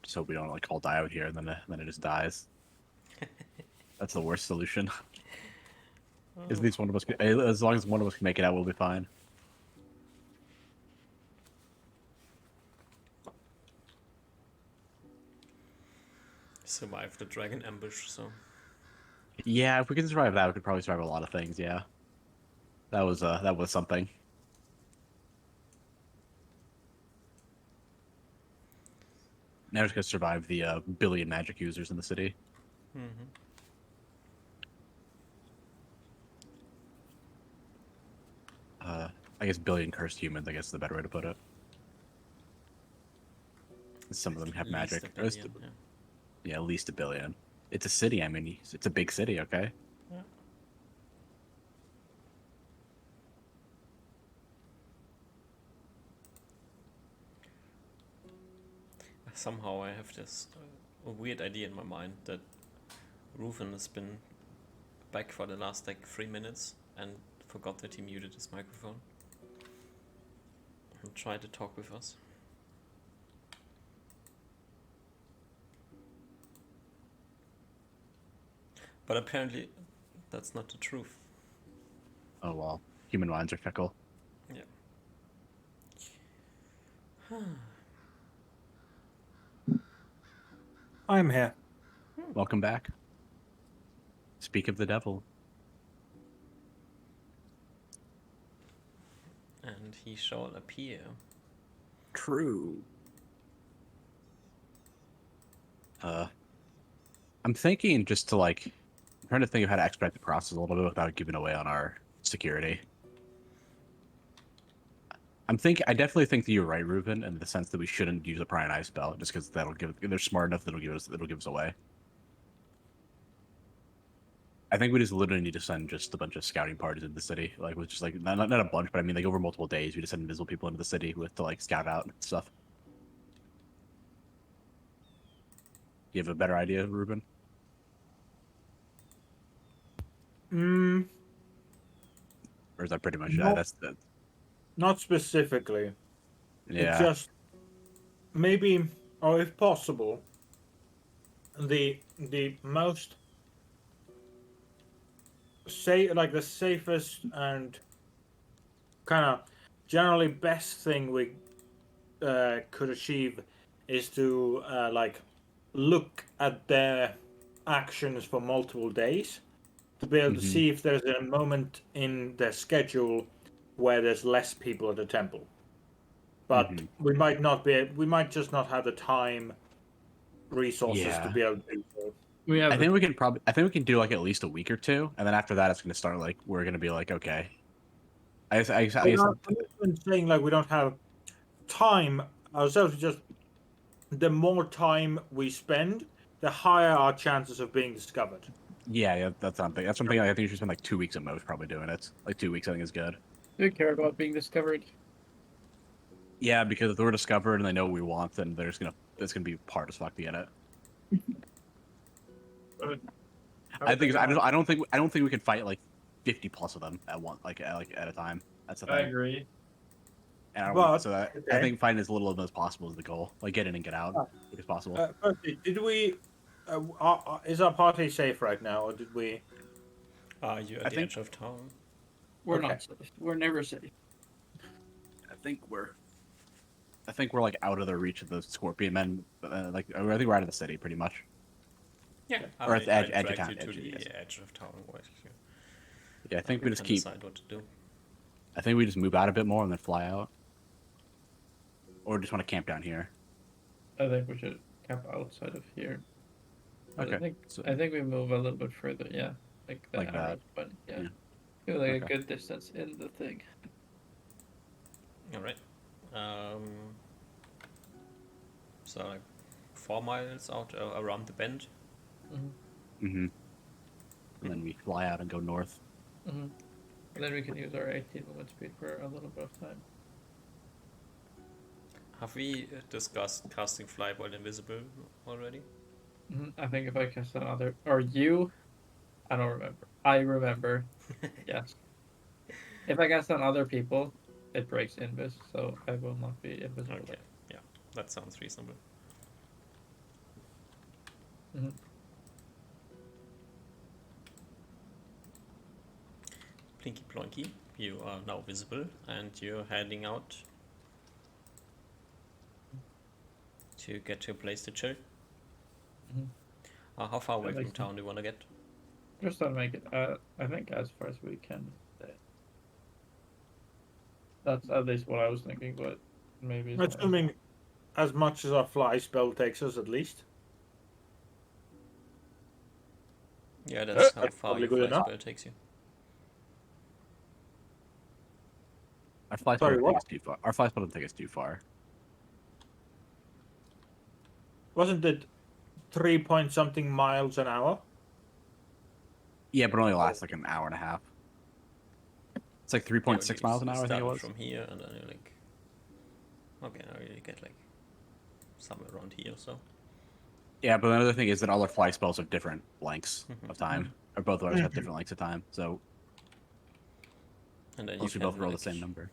Just hope we don't like all die out here, and then it just dies. That's the worst solution. At least one of us, as long as one of us can make it out, we'll be fine. Survive the dragon ambush, so Yeah, if we can survive that, we could probably survive a lot of things. Yeah, that was something. Now we're just gonna survive the billion magic users in the city. I guess billion cursed humans. I guess is the better way to put it. Some of them have at least magic. a billion, yeah. Yeah, at least a billion. It's a city. I mean, it's a big city. Okay. Yeah. Somehow I have this a weird idea in my mind that Reuven has been back for the last like 3 minutes and forgot that he muted his microphone and tried to talk with us. But apparently that's not the truth. Oh well, human minds are fickle. Yeah. I'm here. Welcome back. Speak of the devil. And he shall appear. True. I'm thinking just to I'm trying to think of how to expedite the process a little bit without giving away on our security. I definitely think that you're right, Reuben, in the sense that we shouldn't use a pry and eye spell just because they're smart enough that it'll give us away. I think we just literally need to send just a bunch of scouting parties into the city, with just not a bunch, but I mean over multiple days. We just send invisible people into the city to scout out and stuff. You have a better idea, Reuben? Mm, Or is that pretty much No. that's the Not specifically. It's Yeah. just maybe, or if possible, the most like the safest and kind of generally best thing we could achieve is to like look at their actions for multiple days to be able to Mhm. see if there's a moment in their schedule where there's less people at the temple. But Mhm. we might not be. We might just not have the time, resources to Yeah. be able to do so. We have I think we can probably. I think we can do like at least a week or two, and then after that, it's gonna start like we're gonna be like, okay. I guess I'm not even saying like we don't have time ourselves. Just the more time we spend, the higher our chances of being discovered. yeah, that's something. That's something I think you should spend like 2 weeks at most probably doing it. Like 2 weeks, I think is good. Do you care about being discovered? Yeah, because if we're discovered and they know what we want, then it's gonna be hard as fuck to get it. I don't think we can fight like 50 plus of them at one like at a time. That's the I thing. agree. And I don't But want, so I okay. think fighting as little of them as possible is the goal. Like get in and get out Ah. if it's possible. Firstly, did we? Is our party safe right now, or did we? Are you at I the think- edge of town? We're Okay. not safe. We're never safe. I think we're like out of the reach of the Scorpion Men. Like I think we're out of the city pretty much. Yeah. Or at the edge of dragged town, you to edge, the yes. edge of town. Where you Yeah, I think we just can keep. decide what to do. I think we just move out a bit more and then fly out, or just want to camp down here. I think we should camp outside of here. But Okay. So, I think we move a little bit further. Yeah, like the Like that. arrows, but yeah, Yeah. feel like a Okay. good distance in the thing. All right. So like 4 miles out around the bend. mm-hmm. And then we fly out and go north. And then we can use our 18 movement speed for a little bit of time. Have we discussed casting fly while invisible already? I think if I cast another, or you, I don't remember. I remember. Yes. If I cast on other people, it breaks invis, so I will not be invisible. Okay. Yeah, that sounds reasonable. Plinky Plonky, you are now visible and you're heading out to get to a place to chill. How far away That from makes town do you want to get? Just to make it, I think as far as we can. That's at least what I was thinking, but maybe. It's not. Assuming as much as our fly spell takes us, at least. Yeah, that's how That's far probably your good fly enough. spell takes you. Our fly spell Sorry, doesn't take what? us too far. Our fly spell doesn't take us too far. Wasn't it 3 something miles an hour? Yeah, but it only lasts like an hour and a half. It's like 3.6 miles an hour, I think it was. From here and then you're like, okay, now you get like somewhere around here or so. Yeah, but another thing is that all our fly spells have different lengths of time, Mm-hmm. or both of ours have different lengths of time. So And then unless you we can both roll like, the same number.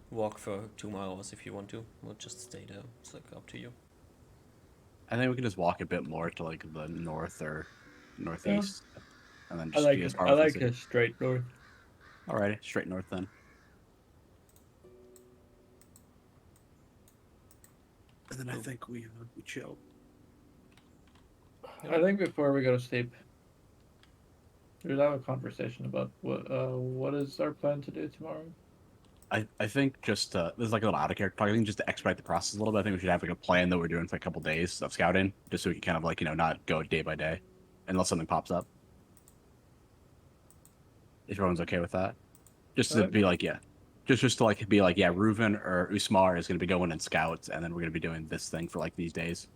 walk for 2 miles if you want to, or just stay there. It's like up to you. I think we can just walk a bit more to like the north or northeast, and then I just like be as it. far I as the like city. it straight north. Alrighty, straight north then. And then I think we chill. I think before we go to sleep, we'll have a conversation about what is our plan to do tomorrow. I think just this is like a little out of character talk. I think just to expedite the process a little bit, I think we should have like a plan that we're doing for a couple days of scouting, just so we can kind of like not go day by day, unless something pops up. If everyone's okay with that, just to be like just to like be like Reuven or Usmar is going to be going in scouts, and then we're going to be doing this thing for like these days.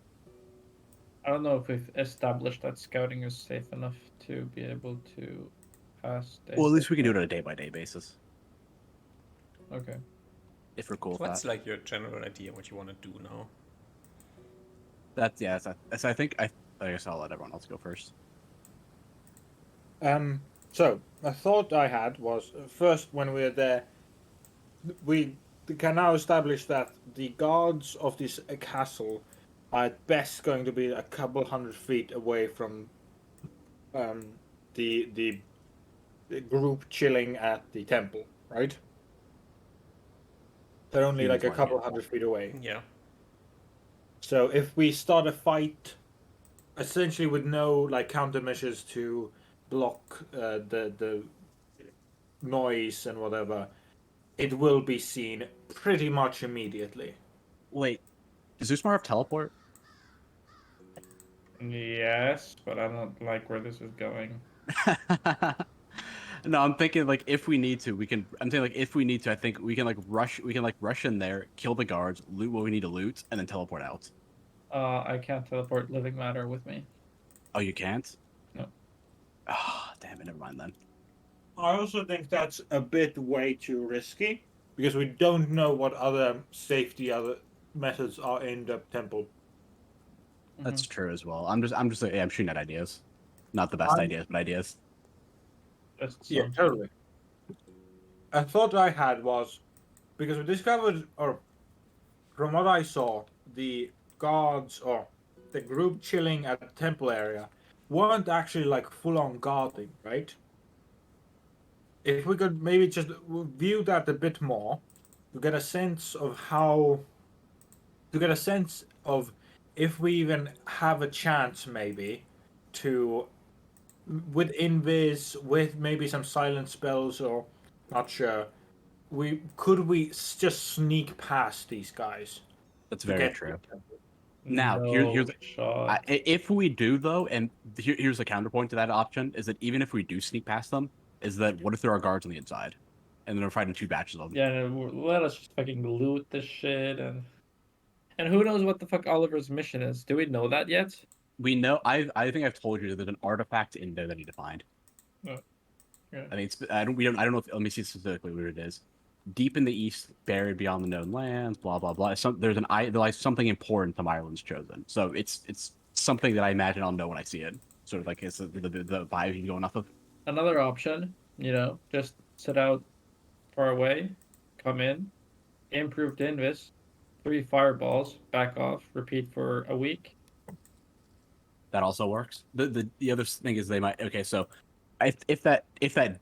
I don't know if we've established that scouting is safe enough to be able to pass. Well, at least we can do it on a day by day basis Okay. if we're cool with What's that. like your general idea what you want to do now? So I think I guess I'll let everyone else go first. So a thought I had was first when we were there, we can now establish that the guards of this castle are at best going to be a couple 100 feet away from um, the group chilling at the temple, right? They're only like Seems a like couple it. 100 feet away. Yeah. So if we start a fight, essentially with no like countermeasures to block the noise and whatever, it will be seen pretty much immediately. Wait, does Usmar have teleport? Yes, but I don't like where this is going. No, I'm thinking like if we need to, we can. I'm saying like if we need to, I think we can like rush. We can like rush in there, kill the guards, loot what we need to loot, and then teleport out. I can't teleport living matter with me. Oh, you can't? No. Ah, damn it. Never mind then. I also think that's a bit way too risky because we don't know what other safety other methods are in the temple. That's true as well. I'm just like, yeah, I'm shooting at ideas. Not the best I'm- ideas, but ideas. Just Yeah, some. totally. A thought I had was because we discovered, or from what I saw, the guards or the group chilling at the temple area weren't actually like full on guarding, right? If we could maybe just view that a bit more to get a sense of if we even have a chance maybe to with invis with maybe some silent spells or not sure we just sneak past these guys That's to very get to the true. temple. Now, No here's shot. if we do though, and here's the counterpoint to that option is that even if we do sneak past them, is that what if there are guards on the inside, and then we're fighting two batches of them? Yeah, no, let us just fucking loot this shit and who knows what the fuck Oliver's mission is? Do we know that yet? We know. I think I've told you that there's an artifact in there that you need to find. Oh, yeah. I think it's I don't know if let me see specifically where it is. Deep in the east, buried beyond the known lands, blah blah blah. There's like something important some Ireland's chosen. So it's something that I imagine I'll know when I see it. Sort of like it's the vibe you're going off of. Another option, just sit out far away, come in, improved invis, 3 fireballs, back off, repeat for a week. That also works. The other thing is they might so if that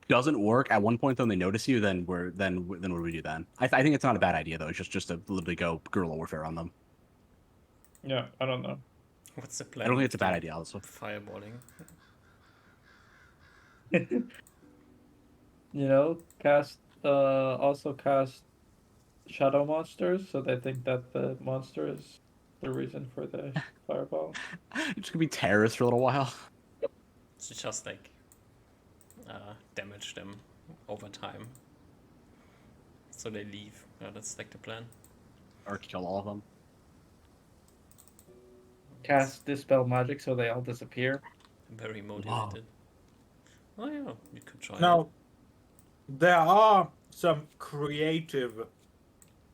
doesn't work at one point though and they notice you then what do we do then? I think it's not a bad idea though. It's just to literally go guerrilla warfare on them. Yeah, I don't know. What's the plan? I don't think with it's a bad the idea also. Fireballing. Also cast shadow monsters, so they think that the monster is the reason for the fireball. It's just gonna be terrorists for a little while. To just like damage them over time, so they leave. Yeah, that's like the plan. Or kill all of them. Cast dispel magic, so they all disappear. Very motivated. Oh yeah, you could try. Now there are some creative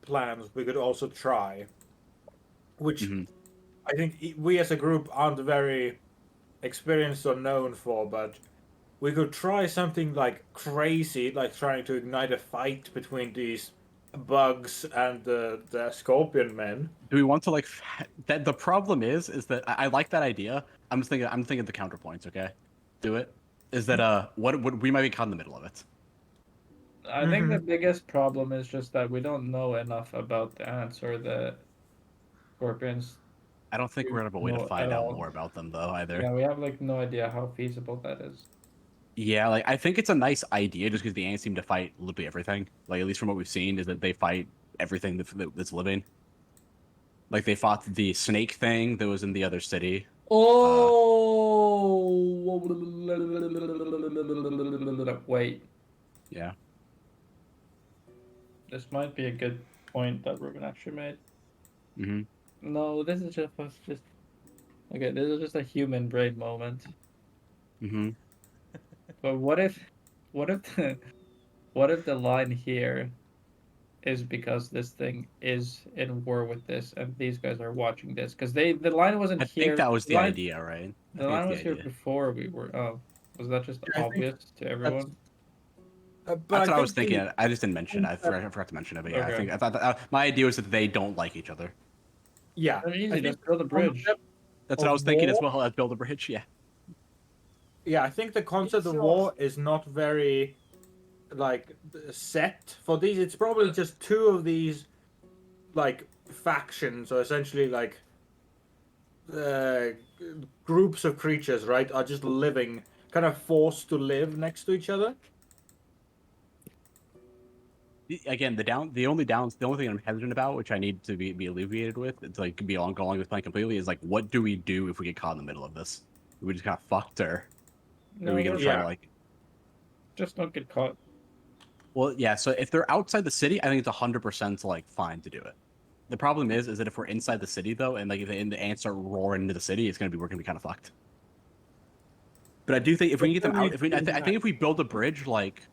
plans we could also try which Mhm. I think we as a group aren't very experienced or known for, but we could try something like crazy, like trying to ignite a fight between these bugs and the scorpion men. Do we want to like that? The problem is that I like that idea. I'm thinking the counterpoints. Okay, do it. Is that what we might be caught in the middle of it? I think the biggest problem is just that we don't know enough about the ants or the scorpions. I don't think we're gonna have a way to No, find at out all. more about them though either. Yeah, we have like no idea how feasible that is. Yeah, like I think it's a nice idea just because the ants seem to fight literally everything. Like at least from what we've seen is that they fight everything that's living. Like they fought the snake thing that was in the other city. Oh, wait. Yeah. This might be a good point that Ruben actually made. Mm-hmm. No, this is just okay. This is just a human brain moment. Mm-hmm. But what if the line here is because this thing is in war with this, and these guys are watching this? Because the line wasn't I here. think that was the line, idea, right? I The think line that's was the here idea. before we were. Oh, was that just I think obvious to everyone? But That's I what I was think thinking. I just didn't mention it. I forgot to mention it. But yeah, Okay. I thought that, my idea was that they don't like each other. yeah, They're I easy. think Just build a the bridge. concept That's what I of was thinking as war. well. As build a bridge. Yeah. Yeah, I think the concept of war is not very like set for these. It's probably just two of these like factions, or essentially like uh, groups of creatures, right? Are just living, kind of forced to live next to each other. Again, the only thing I'm hesitant about, which I need to be alleviated with, to like be along go along with plan completely, is like, what do we do if we get caught in the middle of this? We just kind of fucked, or are No, we gonna we're try to Yeah. like? just don't get caught. Well, yeah. So if they're outside the city, I think it's 100% like fine to do it. The problem is that if we're inside the city though, and like if the ants start roaring into the city, we're gonna be kind of fucked. But I do think if we can get them out, I think if we build a bridge, like,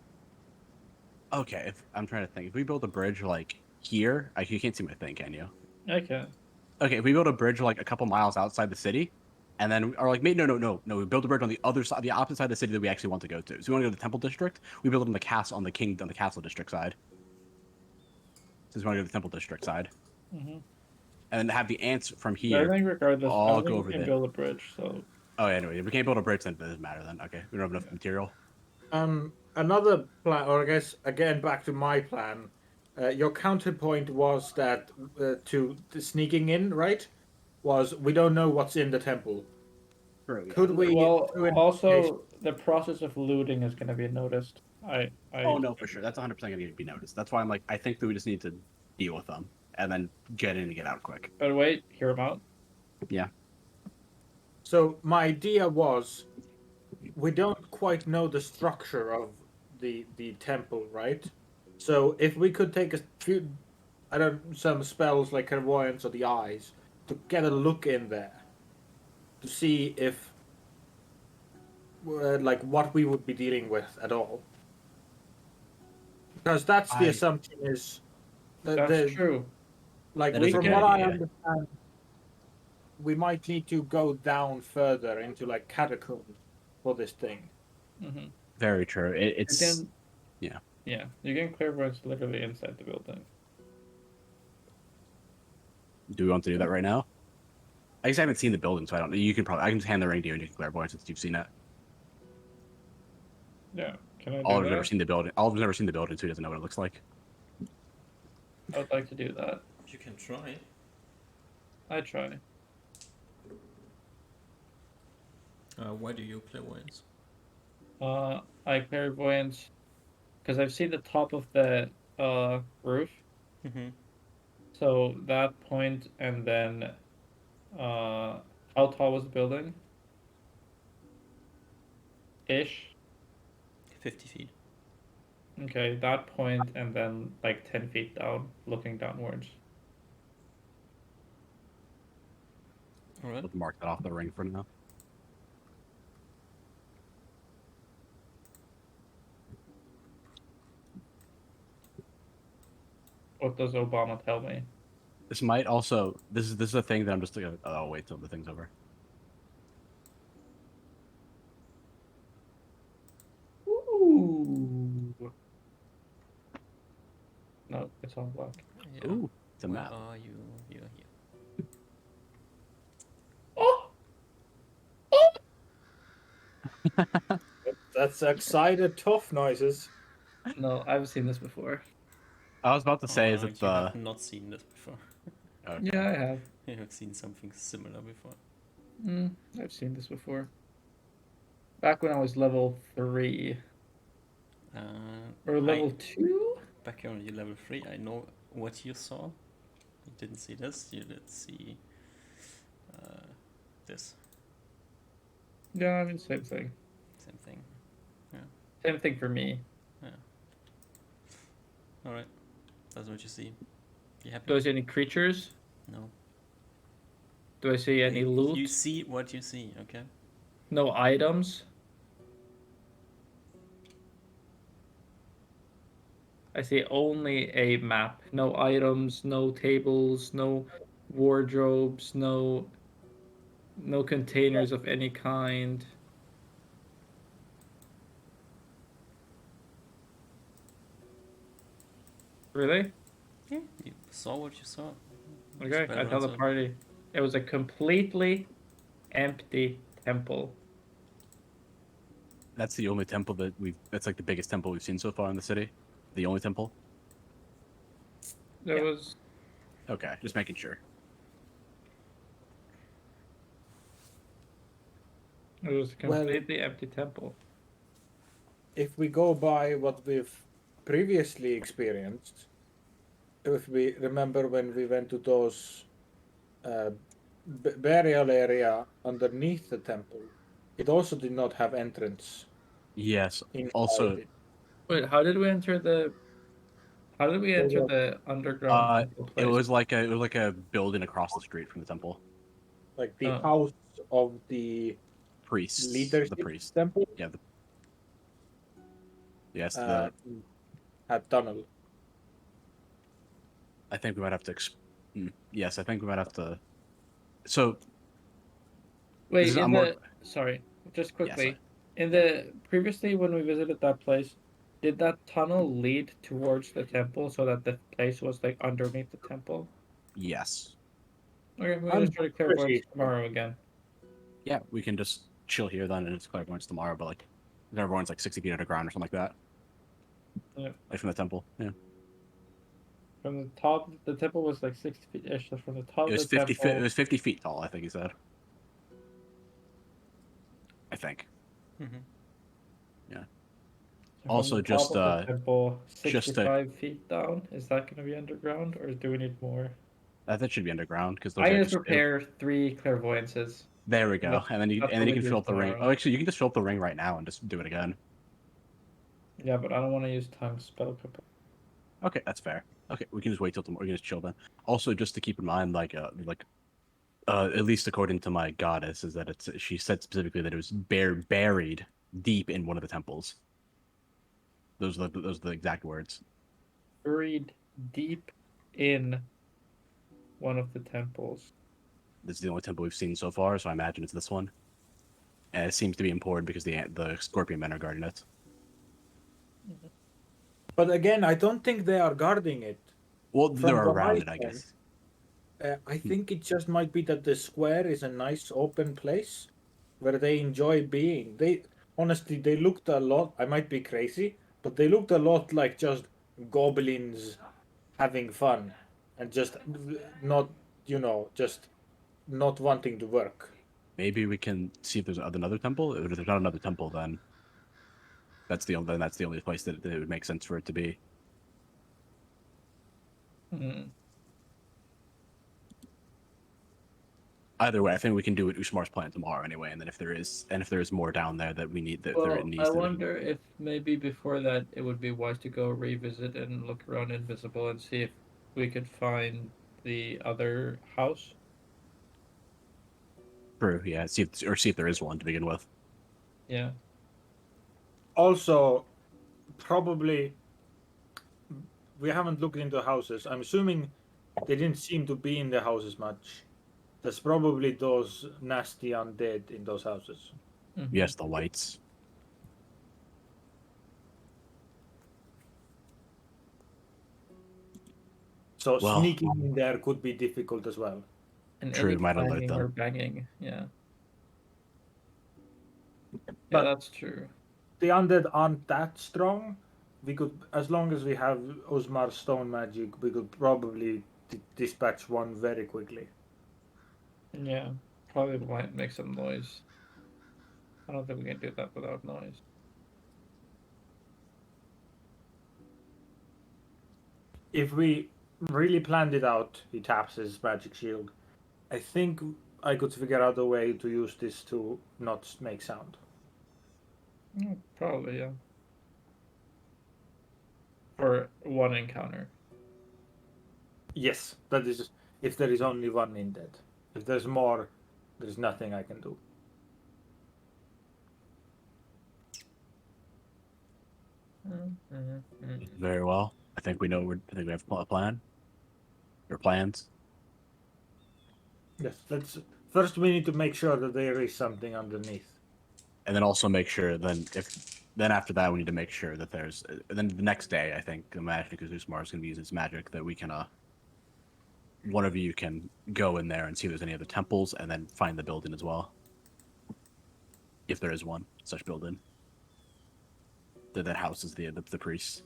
okay, if I'm trying to think, if we build a bridge like here, you can't see my thing, can you? Okay. Okay, if we build a bridge like a couple miles outside the city, and then or like no, we build a bridge on the other side, the opposite side of the city that we actually want to go to. So we want to go to the Temple District. We build it on the castle on the Castle District side. Since we want to go to the Temple District side, Mm-hmm. and then have the ants from I here think regardless, I all don't go think over we can there. build a bridge. So Oh yeah, anyway, if we can't build a bridge, then it doesn't matter. Then okay, we don't have enough Yeah. material. Another plan, or I guess again back to my plan. Your counterpoint was that to the sneaking in, right? Was we don't know what's in the temple. True, yeah. Could we, well, through investigation, also the process of looting is going to be noticed. Oh no, for sure. That's 100% gonna be noticed. That's why I'm like, I think that we just need to deal with them and then get in and get out quick. But wait, hear him out. Yeah. so my idea was we don't quite know the structure of the temple, right? So if we could take a few, I don't some spells like clairvoyance or the eyes to get a look in there to see if like what we would be dealing with at all, because that's the I assumption is that That's the true. like That is a from good what I idea. understand, we might need to go down further into like catacombs for this thing. Mm-hmm. Very true. It's Again, yeah. yeah, you can clairvoyance literally inside the building. Do we want to do that right now? I guess I haven't seen the building, so I don't know. You can probably I can just hand the ring to you and you can clairvoyance since you've seen it. Yeah, can I do Oliver's that? never seen the building. Oliver's never seen the building, so he doesn't know what it looks like. I would like to do that. You can try. I try. Why do you play wines? I clairvoyance because I've seen the top of the roof. Mm-hmm. So that point, and then how tall was the building? Ish. 50 feet. Okay, that point, and then like 10 feet down, looking downwards. Alright. Let's mark that off the ring for now. What does Obama tell me? This might also this is a thing that I'm just gonna I'll wait till the thing's over. Ooh. No, it's all black. Yeah. Ooh, it's a Where map. are you? You're here. Oh! That's excited, tough noises. No, I've seen this before. I was about to say is it You have the not seen this before. okay. Yeah, I have. You have seen something similar before. I've seen this before. Back when I was level 3. Or level 2? Back here on your level 3, I know what you saw. You didn't see this, you did see this. Yeah, I mean, same thing. Same thing. Same thing for me. Alright. That's what you see. You happy? Do I see any creatures? No. Do I see any loot? You see what you see, okay? No items? I see only a map. No items, no tables, no wardrobes, no containers of any kind. Really? Yeah, you saw what you saw. Okay, Spread I tell around the some- party. It was a completely empty temple. That's the only temple that we've. That's like the biggest temple we've seen so far in the city. The only temple. There Yeah. was Okay, just making sure. a Well- completely empty temple. If we go by what we've previously experienced, if we remember when we went to those burial area underneath the temple, it also did not have entrance Yes. inside Also, it. Wait, how did we enter the? How did we enter was- the underground temple it place? was like a building across the street from the temple. Like the Oh. house of the Priests. leadership The priest. temple Yeah. Yes. uh, had tunnel. I think we might have to. Yes, I think we might have to. So Wait, is- in I'm the sorry, just Yeah, quickly. sorry. In the previously when we visited that place, did that tunnel lead towards the temple so that the place was like underneath the temple? Yes. Okay, we'll I'm just try to clarify pretty this tomorrow again. Yeah, we can just chill here then, and it's clairvoyance tomorrow. But like, everyone's like 60 feet underground or something like that. Yeah. Like from the temple. Yeah. From the top, the temple was like 60 feet ish. So from the top It of was the 50 feet. temple, It was 50 feet tall. I think he said. I think. Mhm. from Also, the just, top of the temple, just to- 65 feet down. Is that going to be underground, or do we need more? That should be underground because those I are just just. prepare 3 clairvoyances. There we go. That's- And then you that's what we can do fill up the ring. tomorrow. Oh, actually, you can just fill up the ring right now and just do it again. Yeah, but I don't want to use tongue spell. Okay, that's fair. Okay, we can just wait till tomorrow. We can just chill then. Also, just to keep in mind, at least according to my goddess, is that she said specifically that it was buried deep in one of the temples. Those are the exact words. Buried deep in one of the temples. This is the only temple we've seen so far, so I imagine it's this one. And it seems to be important because the scorpion men are guarding it. But again, I don't think they are guarding it. Well, From they're what around I it, I saw, guess. I think it just might be that the square is a nice open place where they enjoy being. They honestly, they looked a lot. I might be crazy, but they looked a lot like just goblins having fun and just not, just not wanting to work. Maybe we can see if there's another temple. If there's not another temple, then that's the only place that it would make sense for it to be. Hmm. Either way, I think we can do what Ushmar's plan tomorrow anyway. And then if there is more down there that we need that there Well, it needs I to be. wonder if maybe before that it would be wise to go revisit and look around Invisible and see if we could find the other house. True, yeah. See if there is one to begin with. Yeah. Also, probably we haven't looked into houses. I'm assuming they didn't seem to be in the houses much. There's probably those nasty undead in those houses. Mhm. Yes, the lights. So Well, sneaking in there could be difficult as well. And True, any might alert clanging them. or banging. Yeah. Yeah, But- that's true. The undead aren't that strong. We could, as long as we have Osmar's stone magic, we could probably dispatch one very quickly. Yeah. Probably might make some noise. I don't think we can do that without noise. If we really planned it out, he taps his magic shield. I think I could figure out a way to use this to not make sound. Probably, yeah. For one encounter. Yes, that is if there is only one undead. If there's more, there's nothing I can do. Very well. I think we know. I think we have a plan. Or plans. Yes, let's first we need to make sure that there is something underneath. and then also make sure then after that we need to make sure that there's and then the next day I think imagine because Usmar is going to be using his magic that we can one of you can go in there and see if there's any other temples and then find the building as well if there is one such building that houses the priests.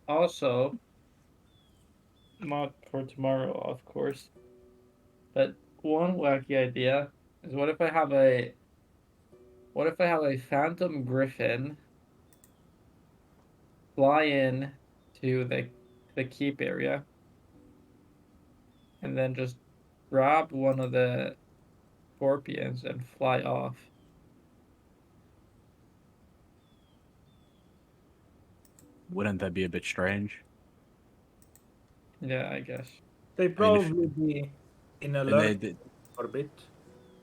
Also, not for tomorrow, of course, but one wacky idea is what if I have a phantom griffin fly in to the keep area and then just grab one of the scorpions and fly off. Wouldn't that be a bit strange? Yeah, I guess. They I mean, probably be in alert for a bit.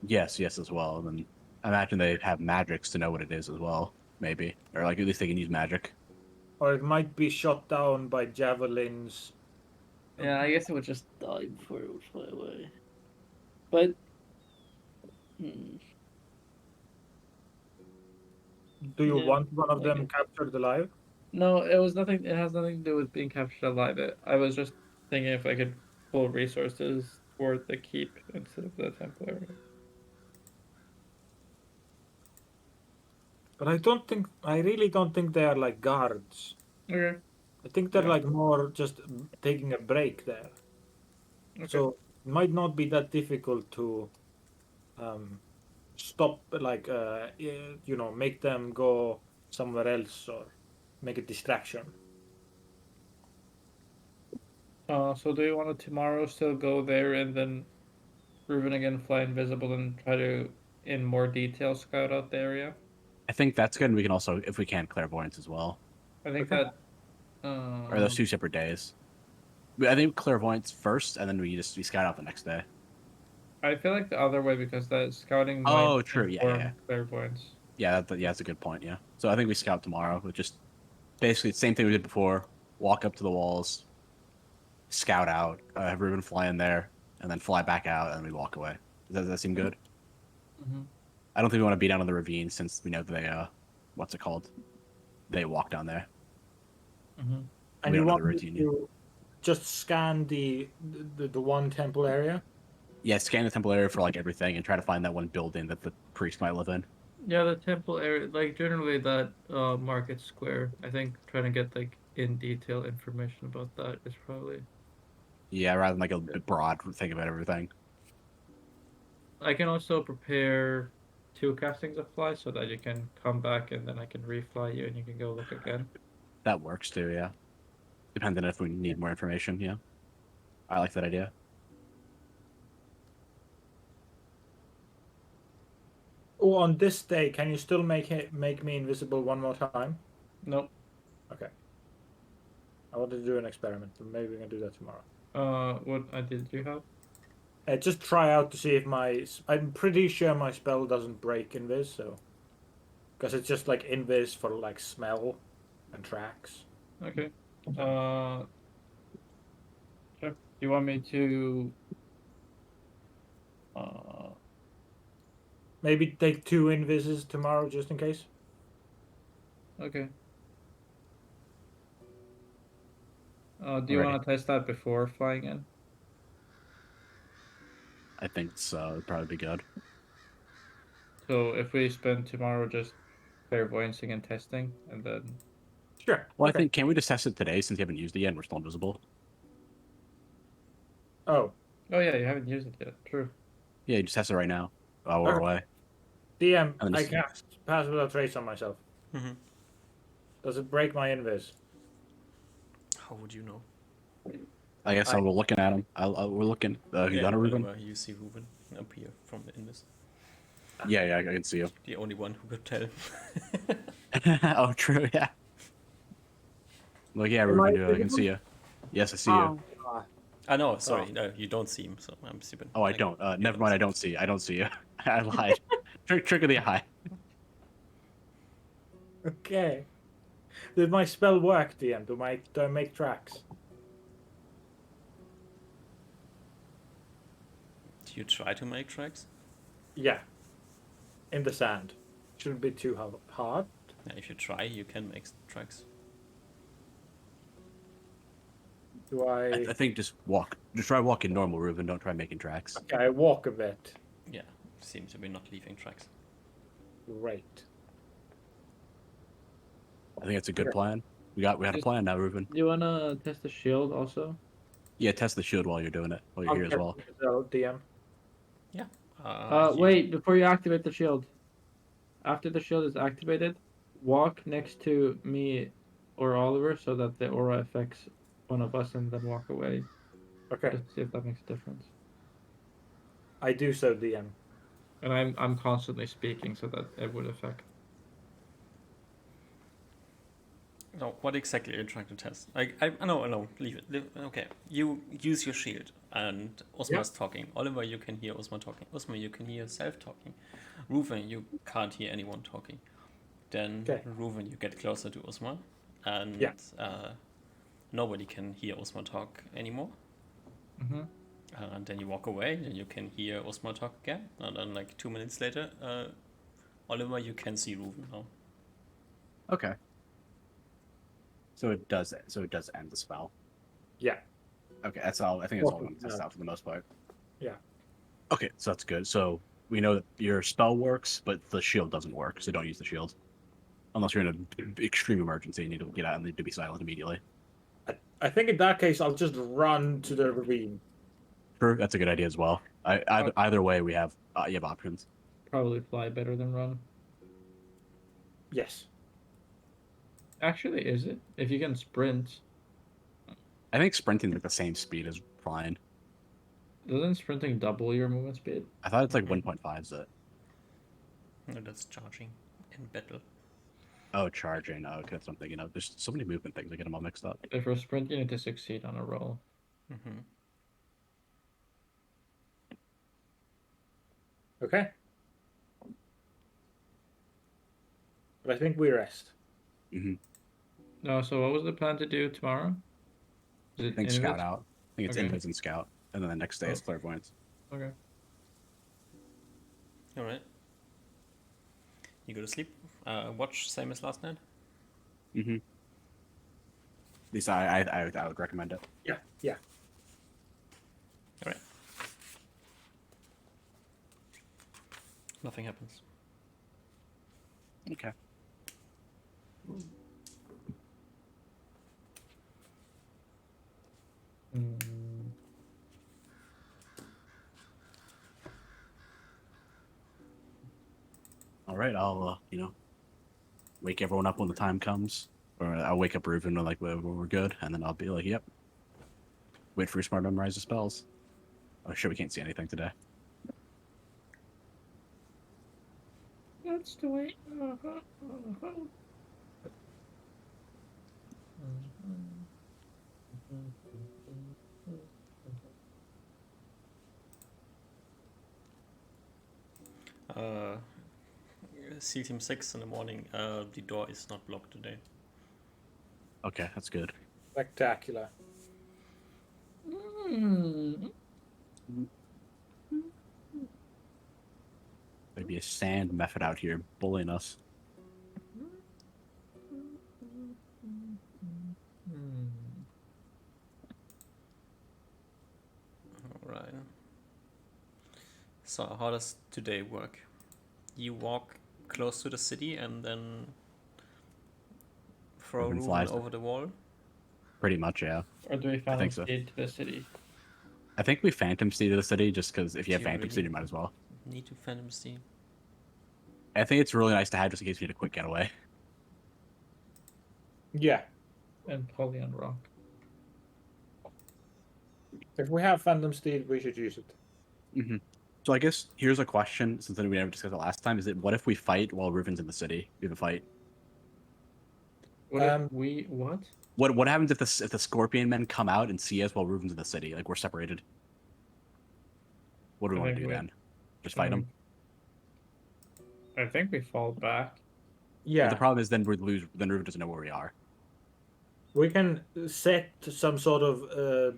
yes as well, and then I imagine they have magics to know what it is as well, maybe, or like at least they can use magic. Or it might be shot down by javelins. Yeah, I guess it would just die before it would fly away. But Do you Yeah, want one of them okay. captured alive? No, it was nothing. It has nothing to do with being captured alive. I was just thinking if I could pull resources toward the keep instead of the temple area. But I really don't think they are like guards. Okay. I think they're Yeah. like more just taking a break there. Okay. So it might not be that difficult to stop, like, make them go somewhere else or make a distraction. So do you want to tomorrow still go there and then Ruben again fly invisible and try to in more detail scout out the area? I think that's good, and we can also, if we can, clairvoyance as well. I think Okay. that. Or those two separate days. I think clairvoyance first, and then we scout out the next day. I feel like the other way because the scouting Oh, might true. Yeah, inform yeah. clairvoyance. Yeah, that's a good point. Yeah. So I think we scout tomorrow with just basically the same thing we did before. Walk up to the walls, scout out, have Ruben fly in there, and then fly back out, and we walk away. Does that seem good? Mm-hmm. I don't think we want to be down on the ravine since we know they what's it called? They walk down there. Mm-hmm. And We you don't know want the me routine yet. to just scan the one temple area? Yeah, scan the temple area for like everything and try to find that one building that the priest might live in. Yeah, the temple area, like generally that market square. I think trying to get like in detail information about that is probably. Yeah, rather than like a broad thing about everything. I can also prepare 2 castings of fly so that you can come back and then I can refly you and you can go look again. That works too, yeah. Depending on if we need more information, yeah. I like that idea. Oh, on this day, can you still make me invisible one more time? Nope. Okay. I wanted to do an experiment, but maybe we can do that tomorrow. What I did you have? Just try out to see if I'm pretty sure my spell doesn't break invis, so because it's just like invis for like smell and tracks. Okay. Sure. You want me to? Maybe take 2 invises tomorrow just in case. Okay. Do you want to test that before flying in? I think so. It'd probably be good. So if we spend tomorrow just clairvoyancing and testing, and then Sure. Well, okay. I think, can we just test it today since you haven't used it yet and we're still invisible? Oh. Oh yeah, you haven't used it yet. True. Yeah, you just test it right now while we're Okay. away. DM, And then I just- cast Pass Without Trace on myself. Mm-hmm. Does it break my invis? How would you know? I guess we're looking at him. We're looking. You done it, Ruben? You see Ruben up here from the invis. Yeah, I can see you. The only one who could tell. Oh, true, yeah. Look, yeah, Ruben, I can see you. Yes, I see you. I know, sorry, no, you don't see him, so I'm stupid. Oh, I don't. Never mind, I don't see you. I lied. Trick of the eye. Okay. Did my spell work, DM? Do I make tracks? you try to make tracks. Yeah. In the sand. Shouldn't be too hard. Yeah, if you try, you can make tracks. Do I? I think just walk. Just try walking normal, Ruben. Don't try making tracks. Okay, I walk a bit. Yeah, seem to be not leaving tracks. Great. I think it's a good Okay. plan. We had a Just- plan now, Ruben. Do you wanna test the shield also? Yeah, test the shield while you're doing it. While you're here as well. DM. Yeah. Wait, before you activate the shield. After the shield is activated, walk next to me or Oliver so that the aura affects one of us and then walk away. Okay. Just to see if that makes a difference. I do so, DM. And I'm constantly speaking so that it would affect. So what exactly are you trying to test? I know. Leave it. Okay. You use your shield, and Osmar's talking. Oliver, you can hear Osmar talking. Osmar, you can hear yourself talking. Reuven, you can't hear anyone talking. Then Reuven, you get closer to Osmar, and nobody can hear Osmar talk anymore. Mm-hmm. And then you walk away, and you can hear Osmar talk again. And then, like 2 minutes later, Oliver, you can see Reuven now. Okay. So it does. So it does end the spell. Yeah. Okay, that's all. I think that's all I want to test out for the most part. Yeah. Okay, so that's good. So we know that your spell works, but the shield doesn't work. So don't use the shield unless you're in an extreme emergency and you need to get out and need to be silent immediately. I think in that case, I'll just run to the ravine. True, that's a good idea as well. Either way, you have options. Probably fly better than run. Yes. Actually, is it? If you can sprint, I think sprinting at the same speed as flying. doesn't sprinting double your movement speed? I thought it's like 1.5 is it? No, that's charging in battle. Oh, charging. Oh, okay, that's what I'm thinking of. There's so many movement things. I get them all mixed up. If for sprint, you need to succeed on a roll. Mm-hmm. Okay. But I think we rest. Mm-hmm. No, so what was the plan to do tomorrow? Is I it think Invis? scout out. I think it's Okay. Invis and scout, and then the next day is clairvoyance. Okay. All right. You go to sleep. Watch same as last night. Mm-hmm. At least I would recommend it. Yeah. Yeah. All right. Nothing happens. Okay. Mm. All right. I'll wake everyone up when the time comes, or I'll wake up Reuven when we're good, and then I'll be like, "Yep." Wait for Smart to memorize the spells. Oh shit, we can't see anything today. That's the way. SEAL Team 6 in the morning. The door is not blocked today. Okay, that's good. Spectacular. Mm. There'd be a sand method out here bullying us. Alright. So how does today work? You walk close to the city and then throw Reuven Reuven flies over the wall? Pretty much, yeah. Or do we think phantom so. speed to the city? I think we Phantom Steed to the city just because if you have Do you Phantom really? Steed, you might as well. Need to Phantom Steed. I think it's really nice to have just in case we need a quick getaway. Yeah. And Pollyon Rock. If we have Phantom Steed, we should use it. Mm-hmm. So I guess here's a question, since we never discussed it last time: is it what if we fight while Reuven's in the city? We have a fight. What Um, if we what? What happens if the Scorpion men come out and see us while Reuven's in the city? Like we're separated. What do we I want to think do we- then? Just fight them. I think we fall back. Yeah. The problem is then we lose. Then Reuven doesn't know where we are. We can set some sort of,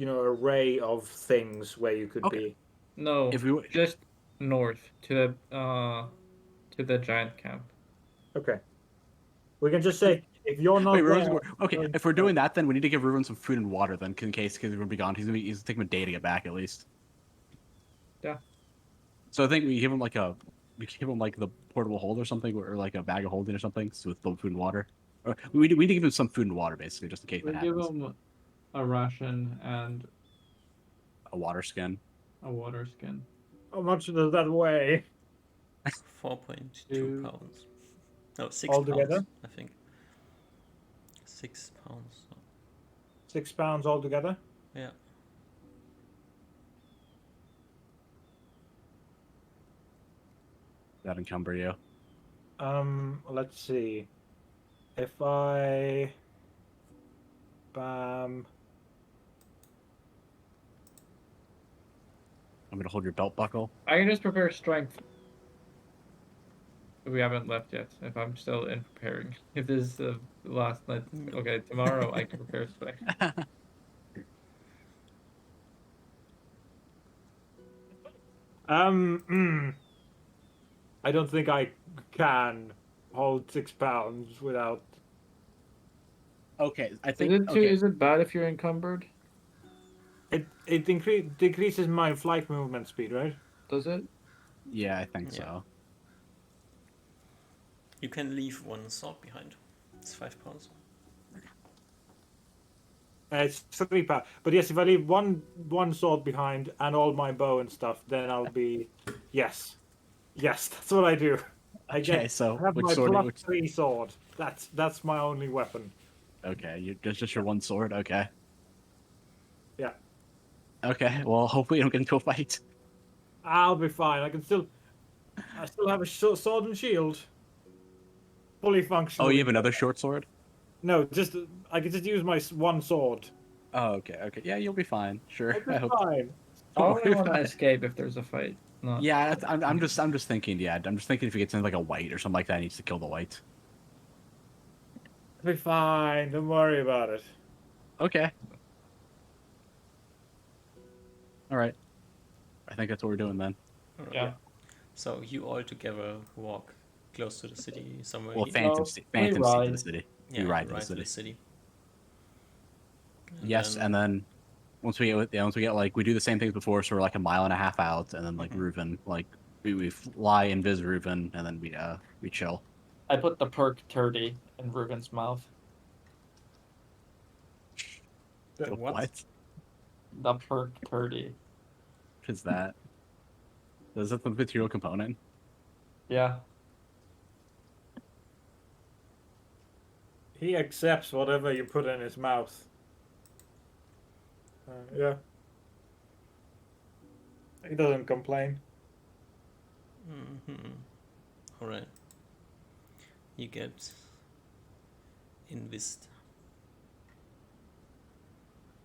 array of things where you could Okay. be. No, If we just north to the giant camp. Okay. We can just say if you're not wait, there. okay, if we're doing that, then we need to give Ruben some food and water then, in case he's gonna be gone. He's taking a day to get back at least. Yeah. So I think we give him like the portable hold or something, or like a bag of holding or something, so with food and water. Or we need to give him some food and water basically, just in case We that give happens. him a ration and A water skin. a water skin. How much does that weigh 4.2 Two. pounds. No, 6 altogether? pounds, I think. 6 pounds. 6 pounds altogether. Yeah. That encumber you. Let's see. If I bam. I'm gonna hold your belt buckle. I can just prepare strength. We haven't left yet. If I'm still in preparing. If this is the last night, okay, tomorrow I can prepare strength. I don't think I can hold 6 pounds without. Okay, I Is think. it too? Okay. Is it bad if you're encumbered? It decreases my flight movement speed, right? Does it? Yeah, I think Yeah. so. You can leave one sword behind. It's 5 pounds. It's 3 pounds. But yes, if I leave one sword behind and all my bow and stuff, then I'll be. Yes, that's what I do. I Okay, so I have which my sword? plus 3 sword. That's my only weapon. Okay, just your one sword. Okay. Yeah. Okay. Well, hopefully you don't get into a fight. I'll be fine. I still have a sword and shield. Fully functional. Oh, you have another short sword. No, I can just use my one sword. Oh, okay. Okay. Yeah, you'll be fine. Sure. I'll be I hope. fine. I Don't only worry want to about it. escape if there's a fight. No. Yeah, I'm just thinking. Yeah, I'm just thinking if he gets into like a white or something like that, he needs to kill the white. I'll be fine. Don't worry about it. Okay. All right. I think that's what we're doing then. Alright. Yeah. So you all together walk close to the city somewhere Well, here. No, Phantom we City to ride. the city. Yeah, We you ride to the ride to city. the city. Yes, and then once we get like we do the same things before, so we're like a mile and a half out, and then like Mhm. Reuven, like we fly and visit Reuven, and then we chill. I put the perk 30 in Ruben's mouth. The what? What The perk 30. is that? Is that the material component? Yeah. He accepts whatever you put in his mouth. Yeah. He doesn't complain. Alright. You get invest.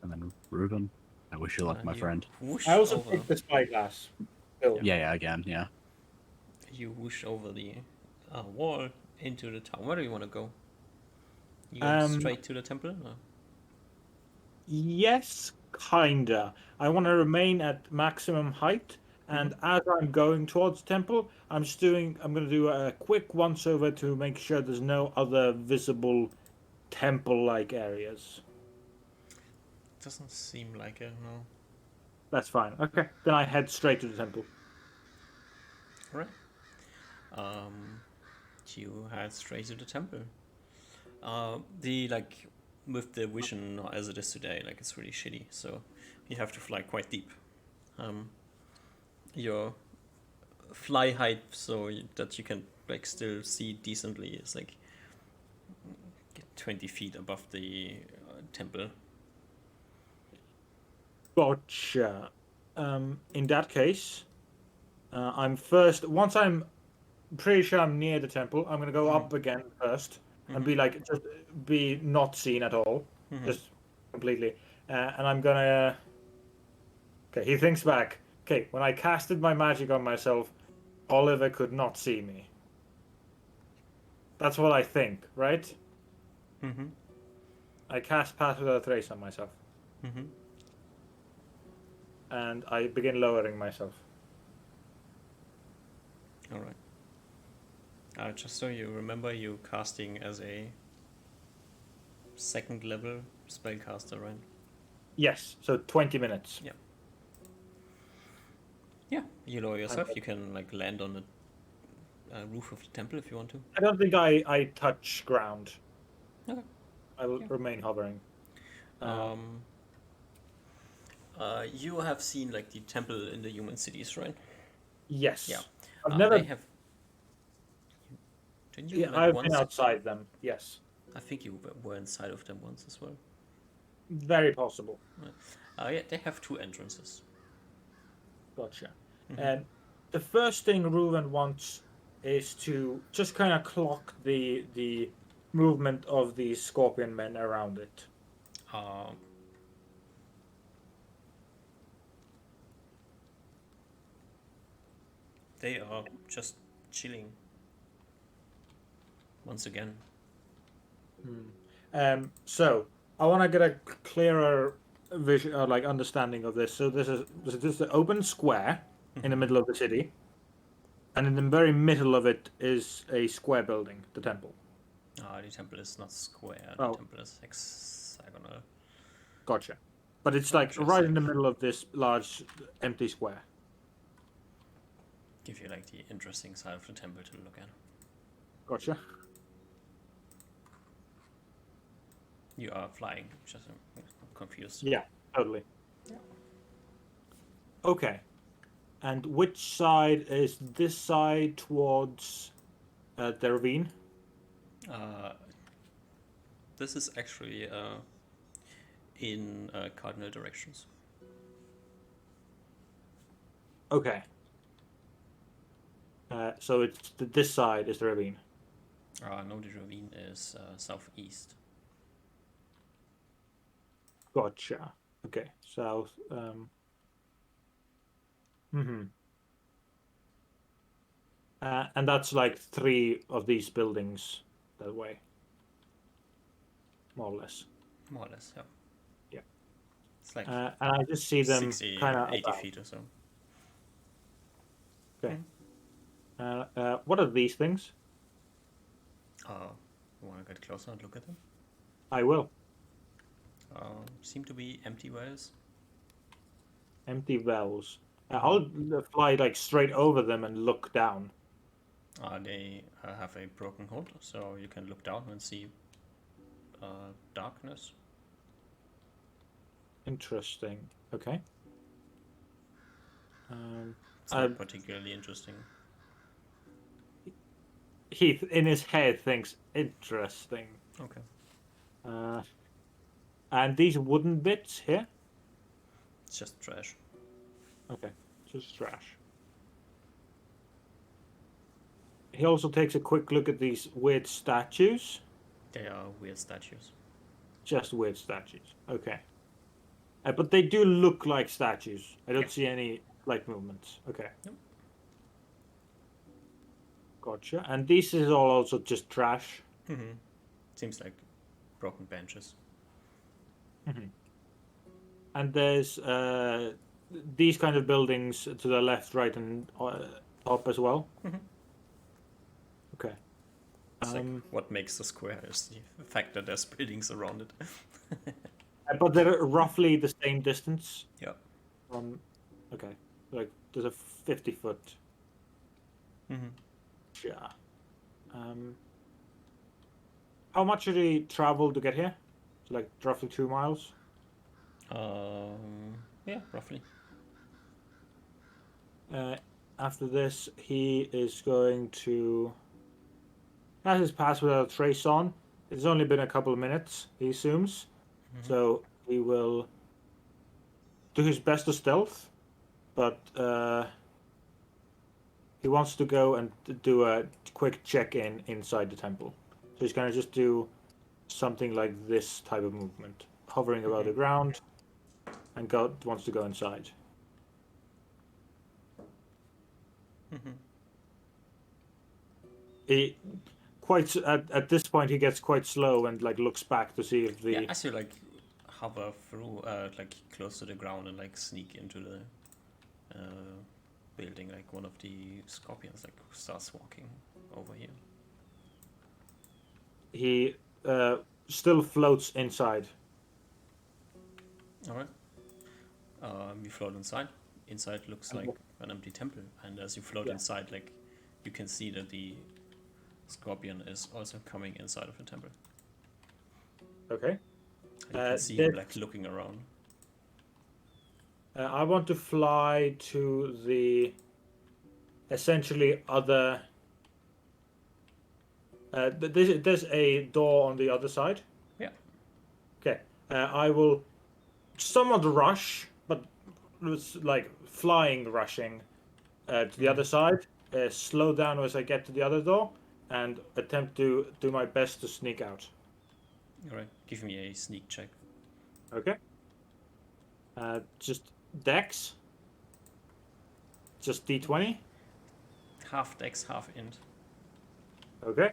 And then Reuven, I wish you luck, and my you friend. Whoosh I also over. take the spyglass. Still. Yeah, again, yeah. You whoosh over the wall into the town. Where do you want to go? You go Um, straight to the temple? Or? Yes, kinda. I want to remain at maximum height, and as I'm going towards temple, I'm going to do a quick once over to make sure there's no other visible temple-like areas. Doesn't seem like it, no. That's fine. Okay, then I head straight to the temple. Alright. You head straight to the temple. With the vision as it is today, like it's really shitty, so you have to fly quite deep. Your fly height, that you can like still see decently, is like 20 feet above the temple. Gotcha. In that case, I'm first. Once I'm pretty sure I'm near the temple, I'm gonna go up again first and be like, just be not seen at all, just completely. And I'm gonna. Okay, he thinks back. Okay, when I casted my magic on myself, Oliver could not see me. That's what I think, right? Mm-hmm. I cast Pass Without a Trace on myself, Mm-hmm. and I begin lowering myself. All right. Just so you remember, you casting as a second level spellcaster, right? Yes, so 20 minutes. Yeah, you lower yourself. Okay. You can like land on the roof of the temple if you want to. I don't think I touch ground. Okay. I will Yeah. remain hovering. You have seen like the temple in the human cities, right? Yes. Yeah. I've never. They have. Didn't you Yeah, like I've once? been outside them. Yes. I think you were inside of them once as well. Very possible. Yeah, they have two entrances. Gotcha. Mhm. And the first thing Reuven wants is to just kind of clock the movement of the scorpion men around it. They are just chilling. Once again. So I want to get a clearer vision, like understanding of this. So this is the open square in the middle of the city, and in the very middle of it is a square building, the temple. The temple is not square. Oh. The temple is hexagonal. Gotcha. But it's like Just right like- in the middle of this large empty square. Give you like the interesting side of the temple to look at. Gotcha. You are flying. Just confused. Yeah, totally. Okay. And which side is this side towards the ravine? This is actually in cardinal directions. Okay. So it's this side is the ravine. No, the ravine is southeast. Gotcha. Okay. South. And that's like 3 of these buildings that way. More or less. More or less, yeah. Yeah. It's like And I just see them 60, kind of 80 feet or so. Okay. What are these things? You want to get closer and look at them? I will. Seem to be empty wells. Empty wells. I'll fly like straight over them and look down. They have a broken hood, so you can look down and see darkness. Interesting. Okay. It's not particularly interesting. Heath, in his head, thinks interesting. Okay. And these wooden bits here? It's just trash. Okay, just trash. He also takes a quick look at these weird statues. They are weird statues. Just weird statues. Okay. But they do look like statues. I don't Yeah. see any light movements. Okay. Yep. Gotcha. And this is all also just trash. Mm-hmm. Seems like broken benches. And there's these kind of buildings to the left, right, and top as well. Mhm. Okay. It's like what makes the square is the fact that there's buildings around it. But they're roughly the same distance. Yeah. Okay. Like there's a 50-foot. Mm-hmm. Yeah. How much did he travel to get here? Like roughly 2 miles. Yeah, roughly. After this, he is going to. Has his pass without a trace on. It's only been a couple of minutes, he assumes. Mhm. So he will do his best to stealth, but he wants to go and do a quick check-in inside the temple. So he's going to just do something like this type of movement, hovering above the ground, and wants to go inside. Mm-hmm. He at this point he gets quite slow and like looks back to see if the Yeah, as you like hover through, like close to the ground and like sneak into the building, like one of the scorpions, like starts walking over here. He still floats inside. All right. You float inside. Inside looks like an empty temple, and as you float inside, like you can see that the scorpion is also coming inside of the temple. Okay. You can see him like looking around. I want to fly to the essentially other. There's a door on the other side. Yeah. Okay. I will somewhat rush, but it's like flying rushing to the other side. Slow down as I get to the other door, and attempt to do my best to sneak out. All right. Give me a sneak check. Okay. Just dex. Just d20. Half dex, half int. Okay.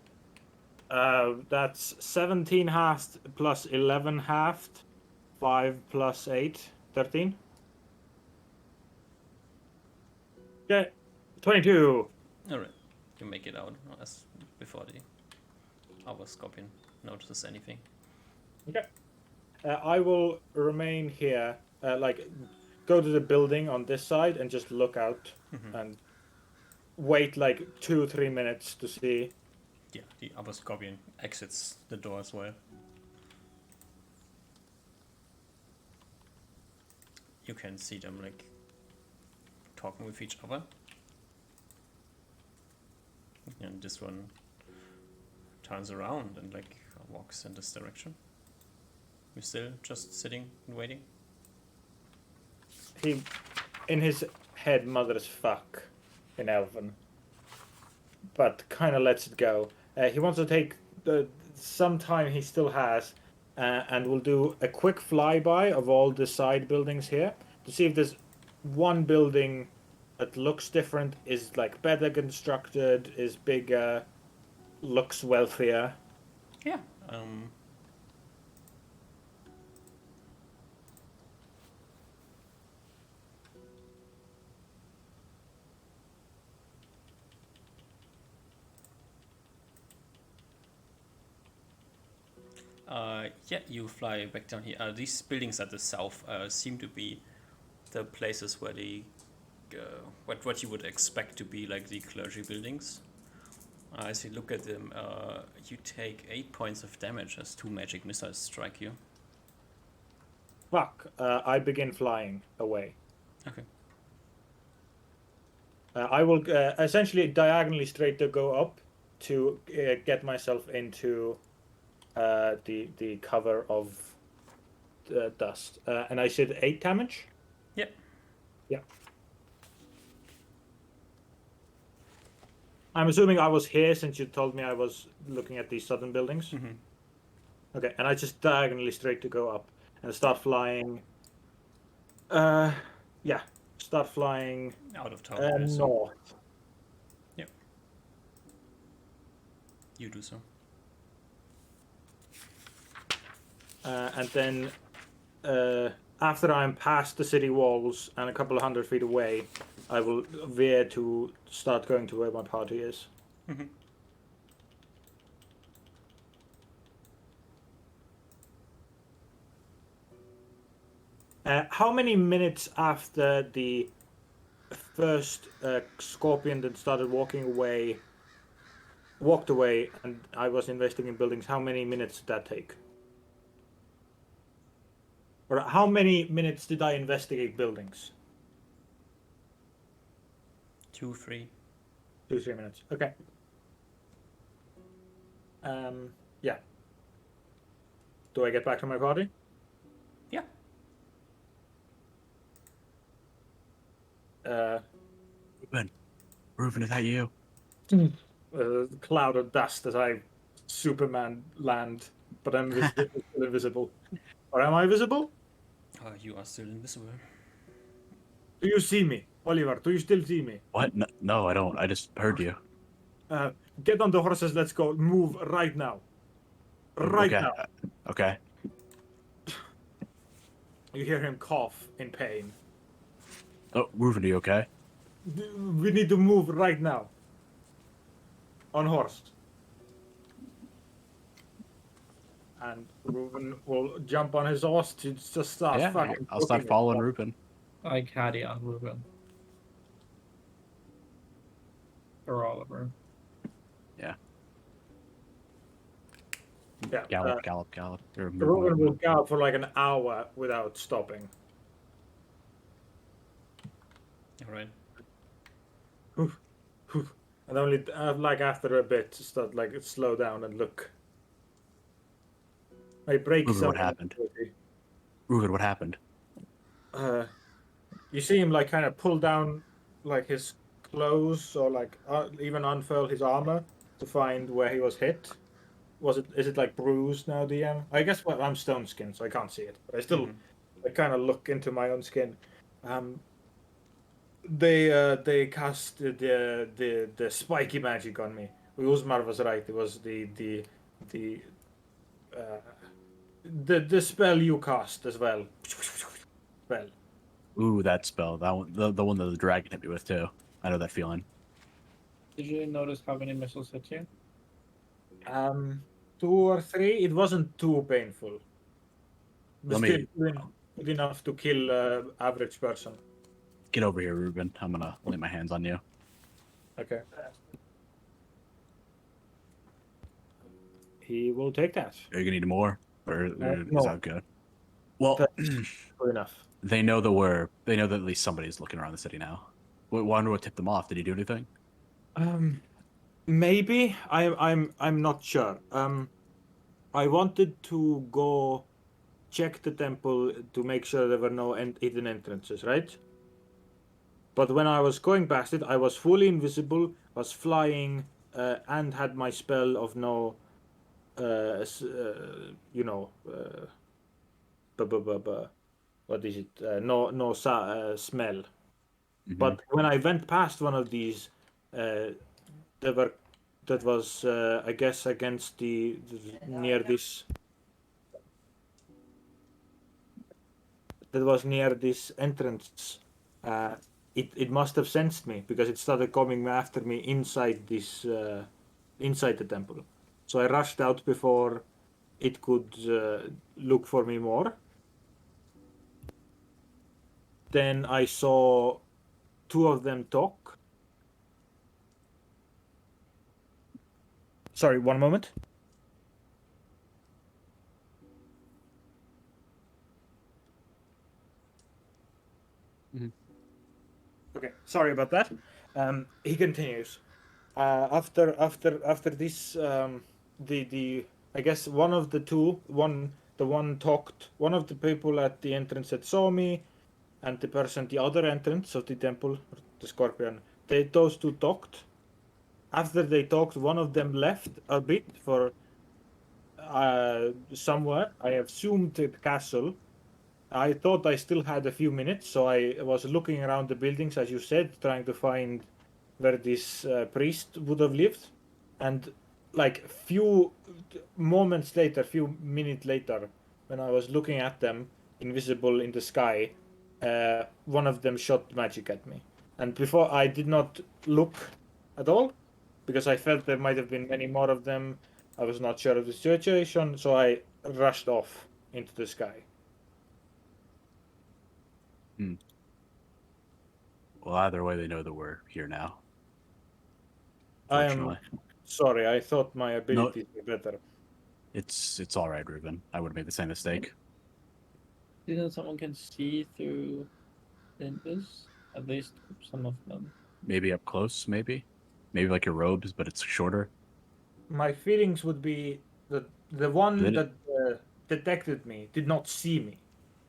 That's 17 halved plus 11 halved. 5 plus 8. 13. Okay. 22. All right. You make it out as before the other scorpion notices anything. Okay. I will remain here. Go to the building on this side and just look out and wait like 2-3 minutes to see. Yeah, the other scorpion exits the door as well. You can see them like talking with each other. And this one turns around and like walks in this direction. You're still just sitting and waiting? He, in his head, mutters fuck in Elven, but kind of lets it go. He wants to take some time he still has, and will do a quick flyby of all the side buildings here to see if there's one building that looks different, is like better constructed, is bigger, looks wealthier. Yeah. Yeah, you fly back down here. These buildings at the south seem to be the places where the what you would expect to be like the clergy buildings. As you look at them, you take 8 points of damage as 2 magic missiles strike you. Fuck. I begin flying away. Okay. I will essentially diagonally straight to go up to get myself into the cover of dust. And I said 8 damage? Yep. Yeah. I'm assuming I was here since you told me I was looking at these southern buildings. Mm-hmm. Okay, and I just diagonally straight to go up and start flying. Yeah, start flying Out of town. So north. you do so. And then after I'm past the city walls and a couple of 100 feet away, I will veer to start going to where my party is. Mm-hmm. How many minutes after the first scorpion that started walked away, and I was investigating buildings, how many minutes did that take? Or how many minutes did I investigate buildings? 2, 3. 2-3 minutes. Okay. Yeah. Do I get back to my party? Yeah. Reuben, is that you? Cloud of dust as I Superman land, but I'm still invisible. Or am I visible? You are still invisible. Do you see me? Oliver, do you still see me? What? No, I don't. I just heard you. Get on the horses, let's go. Move right now. Right okay. now. Okay. You hear him cough in pain. Oh, Reuben, are you okay? We need to move right now. On horse. And Ruben will jump on his horse to just start Yeah, fucking. I'll start booking it. following Ruben. I caddy on Ruben. Or Oliver. Yeah. Yeah, Gallop, gallop, gallop. Or move, Ruben move, will move. gallop for like an hour without stopping. All right. And only like after a bit start like slow down and look. I break Ruben, what something. happened? Ruben, what happened? You see him like kind of pull down like his clothes or like even unfurl his armor to find where he was hit. Is it like bruised now, DM? I guess I'm stone skinned, so I can't see it. But I still I kind of look into my own skin. They cast the spiky magic on me. Uzmar was right. It was the spell you cast as well. Spell. Ooh, that spell. That one, the one that the dragon hit me with too. I know that feeling. Did you notice how many missiles hit you? 2 or 3. It wasn't too painful. But Let still me good enough to kill average person. get over here, Ruben. I'm gonna lay my hands on you. Okay. He will take that. Are you gonna need more, or is no. that good? Well, Good enough. they know that at least somebody's looking around the city now. Wonder what tipped them off. Did he do anything? Maybe I'm not sure. I wanted to go check the temple to make sure there were no hidden entrances, right? But when I was going past it, I was fully invisible, was flying, and had my spell of no, what is it? No smell. But when I went past one of these, that was I guess against near this. That was near this entrance. It must have sensed me because it started coming after me inside this inside the temple. So I rushed out before it could look for me more. Then I saw 2 of them talk. Sorry, one moment. Okay, sorry about that. He continues. After this, the I guess one of the two, the one talked. One of the people at the entrance that saw me, and the person at the other entrance of the temple, the scorpion. Those two talked. After they talked, one of them left a bit for somewhere. I assumed the castle. I thought I still had a few minutes, so I was looking around the buildings, as you said, trying to find where this priest would have lived. And like few moments later, few minutes later, when I was looking at them, invisible in the sky, one of them shot magic at me. And before I did not look at all, because I felt there might have been many more of them. I was not sure of the situation, so I rushed off into the sky. Well, either way, they know that we're here now. I am Fortunately, sorry. I thought my abilities were better. it's all right, Ruben. I would have made the same mistake. Do you know someone can see through this? At least some of them. Maybe up close, maybe like your robes, but it's shorter. My feelings would be that the one that detected me did not see me.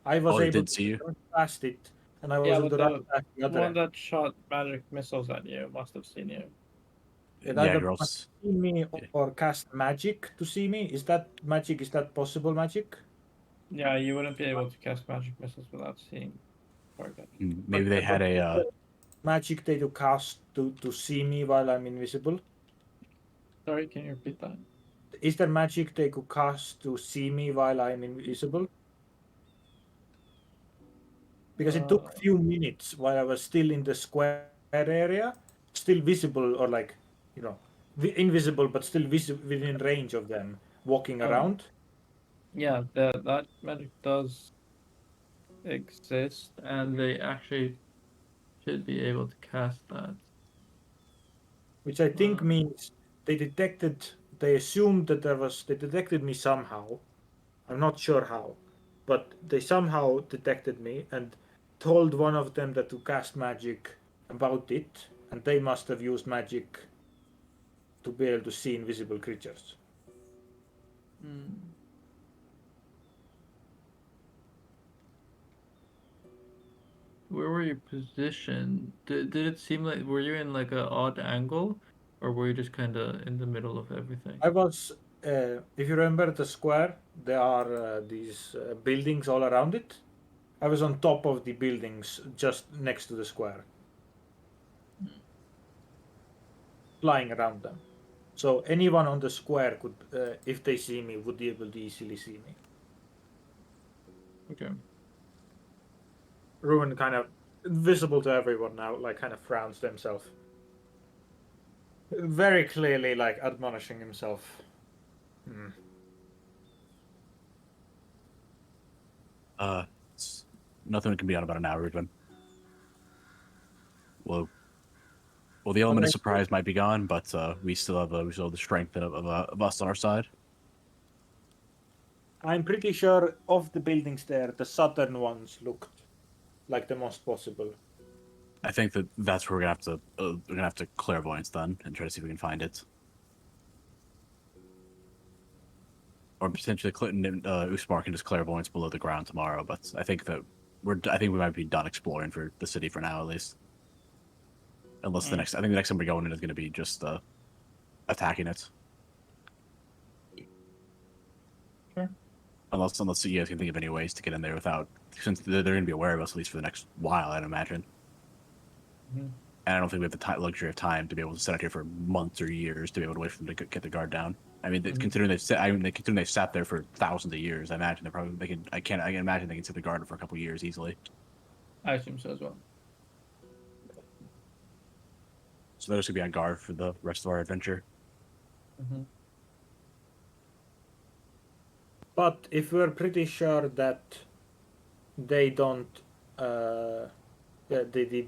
I was they able did to see you? run past it, and I was Yeah, able but to run past the the other one end. that shot magic missiles at you must have seen you. It Yeah, either you're must also, see me or cast magic to see me. Is that magic? Is that possible magic? Yeah, you wouldn't be able to cast magic missiles without seeing target. maybe they had a. Magic they do cast to see me while I'm invisible. Sorry, can you repeat that? Is there magic they could cast to see me while I'm invisible? Because it took a few minutes while I was still in the square area, still visible or like, you know, invisible but still visible within range of them walking around. Yeah, that magic does exist, and they actually should be able to cast that. Which I think Uh, means they assumed that they detected me somehow. I'm not sure how, but they somehow detected me and told one of them that to cast magic about it, and they must have used magic to be able to see invisible creatures. hmm. Where were you positioned? Did it seem like were you in like a odd angle, or were you just kind of in the middle of everything? I was, if you remember the square, there are these buildings all around it. I was on top of the buildings just next to the square, flying around them. So anyone on the square could, if they see me, would be able to easily see me. Okay. Ruin kind of visible to everyone now, like kind of frowns to himself. Very clearly, like admonishing himself. Hmm. It's nothing can be done about it now, Ruben. Well, the element of Okay. surprise might be gone, but we still have the strength of us on our side. I'm pretty sure of the buildings there, the southern ones looked like the most possible. I think that's where we're gonna have to clairvoyance then and try to see if we can find it, or potentially Clinton and Usmar can just clairvoyance below the ground tomorrow. But I think I think we might be done exploring for the city for now at least. Unless I think the next time we're going in is going to be just attacking it. Sure. Unless you guys can think of any ways to get in there without, since they're going to be aware of us at least for the next while, I'd imagine. Mm-hmm. And I don't think we have the luxury of time to be able to sit out here for months or years to be able to wait for them to get the guard down. I mean, considering they've sat there for thousands of years, I imagine they can. I can imagine they can sit the guard for a couple of years easily. I assume so as well. So they're just gonna be on guard for the rest of our adventure. Mm-hmm. But if we're pretty sure that they don't, the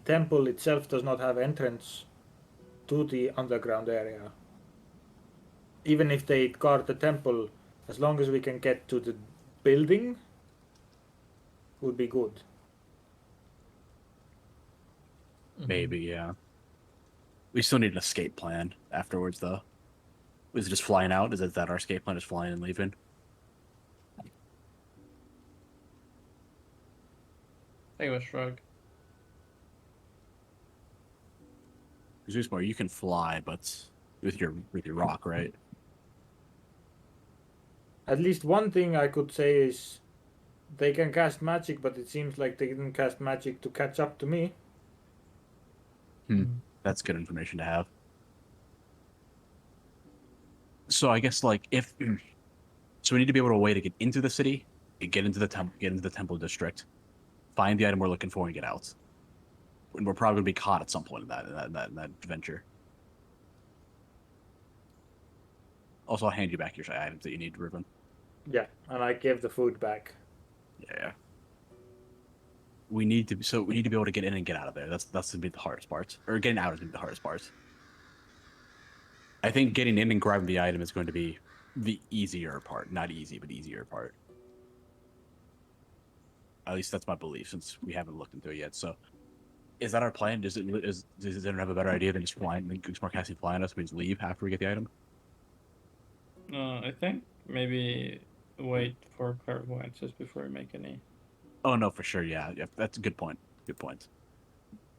temple itself does not have entrance to the underground area. Even if they guard the temple, as long as we can get to the building, would be good. Maybe, yeah. We still need an escape plan afterwards, though. Is it just flying out? Is it that our escape plan is flying and leaving? I give a shrug. Zeusmar, you can fly, but with your rock, right? At least one thing I could say is they can cast magic, but it seems like they didn't cast magic to catch up to me. That's good information to have. So I guess like if so, we need to be able to way to get into the city, get into the temple district, find the item we're looking for, and get out. And we're probably gonna be caught at some point in that adventure. Also, I'll hand you back your items that you need, Ruben. Yeah, and I gave the food back. Yeah. We need to be able to get in and get out of there. That's gonna be the hardest part. Or getting out is gonna be the hardest part. I think getting in and grabbing the item is going to be the easier part. Not easy, but easier part. At least that's my belief, since we haven't looked into it yet. So, is that our plan? Does anyone have a better idea than just flying, than smart casting flying us? We just leave after we get the item. I think maybe wait for clairvoyances before you make any. Oh no, for sure. Yeah, that's a good point. Good point.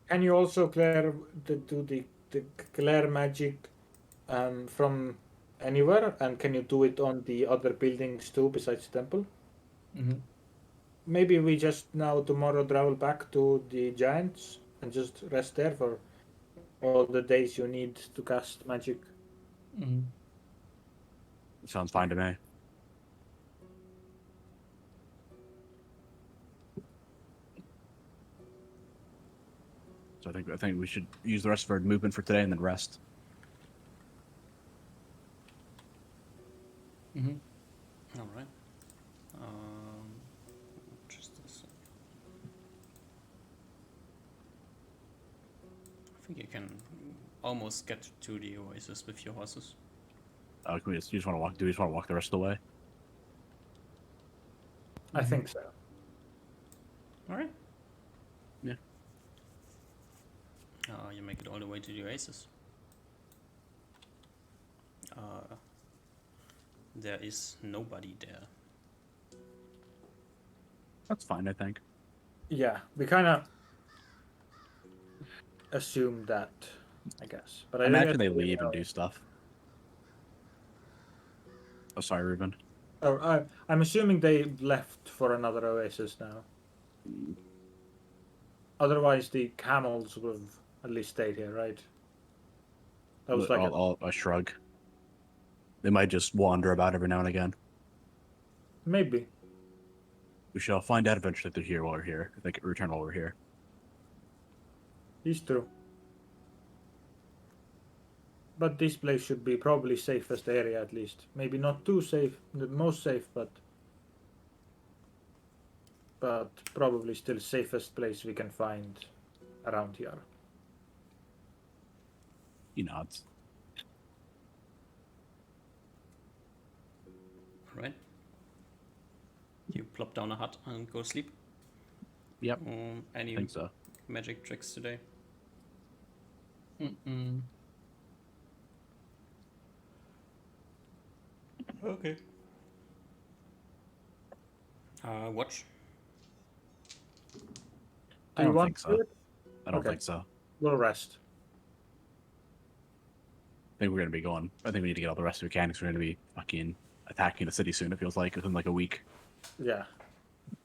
Can you also do the glare magic from anywhere? And can you do it on the other buildings too, besides the temple? Mm-hmm. Maybe we just now tomorrow travel back to the giants and just rest there for all the days you need to cast magic. Mm-hmm. Sounds fine to me. So I think we should use the rest of our movement for today and then rest. Mm-hmm. All right. Just a sec. I think you can almost get to the oasis with your horses. Can we just, you just want to walk? Do we just want to walk the rest of the way? I think so. All right. Yeah. You make it all the way to the oasis. There is nobody there. That's fine, I think. Yeah, we kind of assumed that, I guess. But I think imagine they it's- leave and do stuff. Oh, sorry, Ruben. Oh, I'm assuming they left for another oasis now. Otherwise, the camels would have at least stayed here, right? That was like A shrug. They might just wander about every now and again. maybe. We shall find out eventually if they're here while we're here. If they can return while we're here. He's true. But this place should be probably safest area at least. Maybe not too safe, the most safe, but probably still safest place we can find around here. He nods. All right. You plop down a hut and go sleep. Yep. I Any think so. magic tricks today? Mm-mm. Okay. Watch. I Do you don't want think to so. do it? I don't Okay. think so. We'll rest. I think we're gonna be going. I think we need to get all the rest we can because we're gonna be fucking attacking the city soon. It feels like within like a week. Yeah.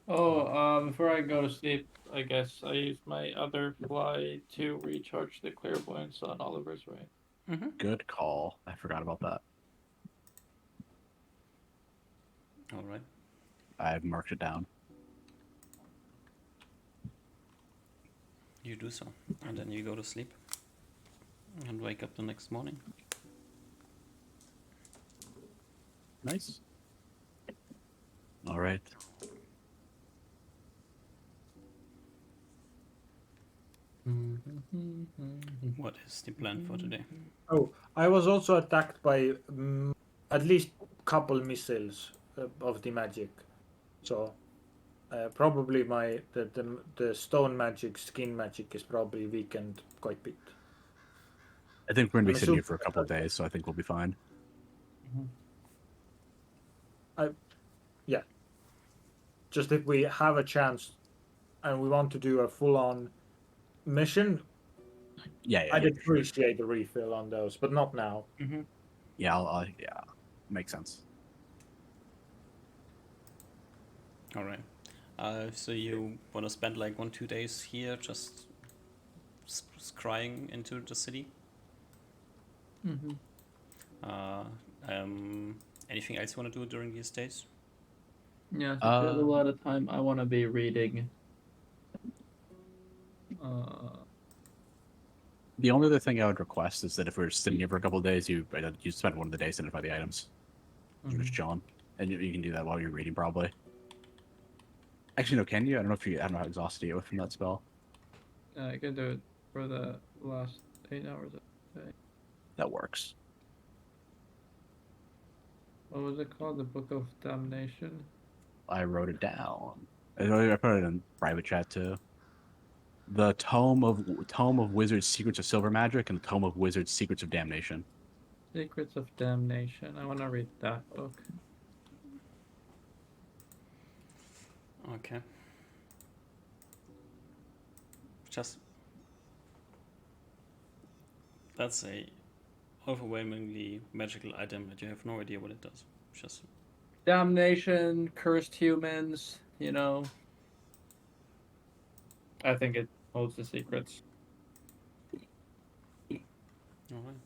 Oh, before I go to sleep, I guess I use my other fly to recharge the clairvoyance on Oliver's way. Mm-hmm. Good call. I forgot about that. All right. I've marked it down. You do so, and then you go to sleep and wake up the next morning. Nice. All right. What is the plan for today? Oh, I was also attacked by at least couple missiles of the magic. So probably the stone magic, skin magic is probably weakened quite a bit. I think we're gonna be I'm sitting here assuming for a couple of days, so I think we'll be fine. Just if we have a chance and we want to do a full-on mission, Yeah, yeah. I'd yeah, for sure. appreciate the refill on those, but not now. Mm-hmm. Yeah, yeah, makes sense. All right. So you want to spend like 1-2 days here, just scrying into the city? Mm-hmm. Anything else you want to do during these days? Yeah, so there's a lot of time I want to be reading. The only other thing I would request is that if we're sitting here for a couple of days, you spend one of the days to identify the items. You're just chilling, and you can do that while you're reading, probably. Actually, no, can you? I don't know how exhausted you are from that spell. I can do it for the last 8 hours of the day. That works. What was it called? The Book of Damnation? I wrote it down. I put it in private chat too. The Tome of Wizards' Secrets of Silver Magic and the Tome of Wizards' Secrets of Damnation. Secrets of Damnation. I want to read that book. Okay. Just that's a overwhelmingly magical item that you have no idea what it does. Just Damnation, cursed humans, you know. I think it holds the secrets. all right.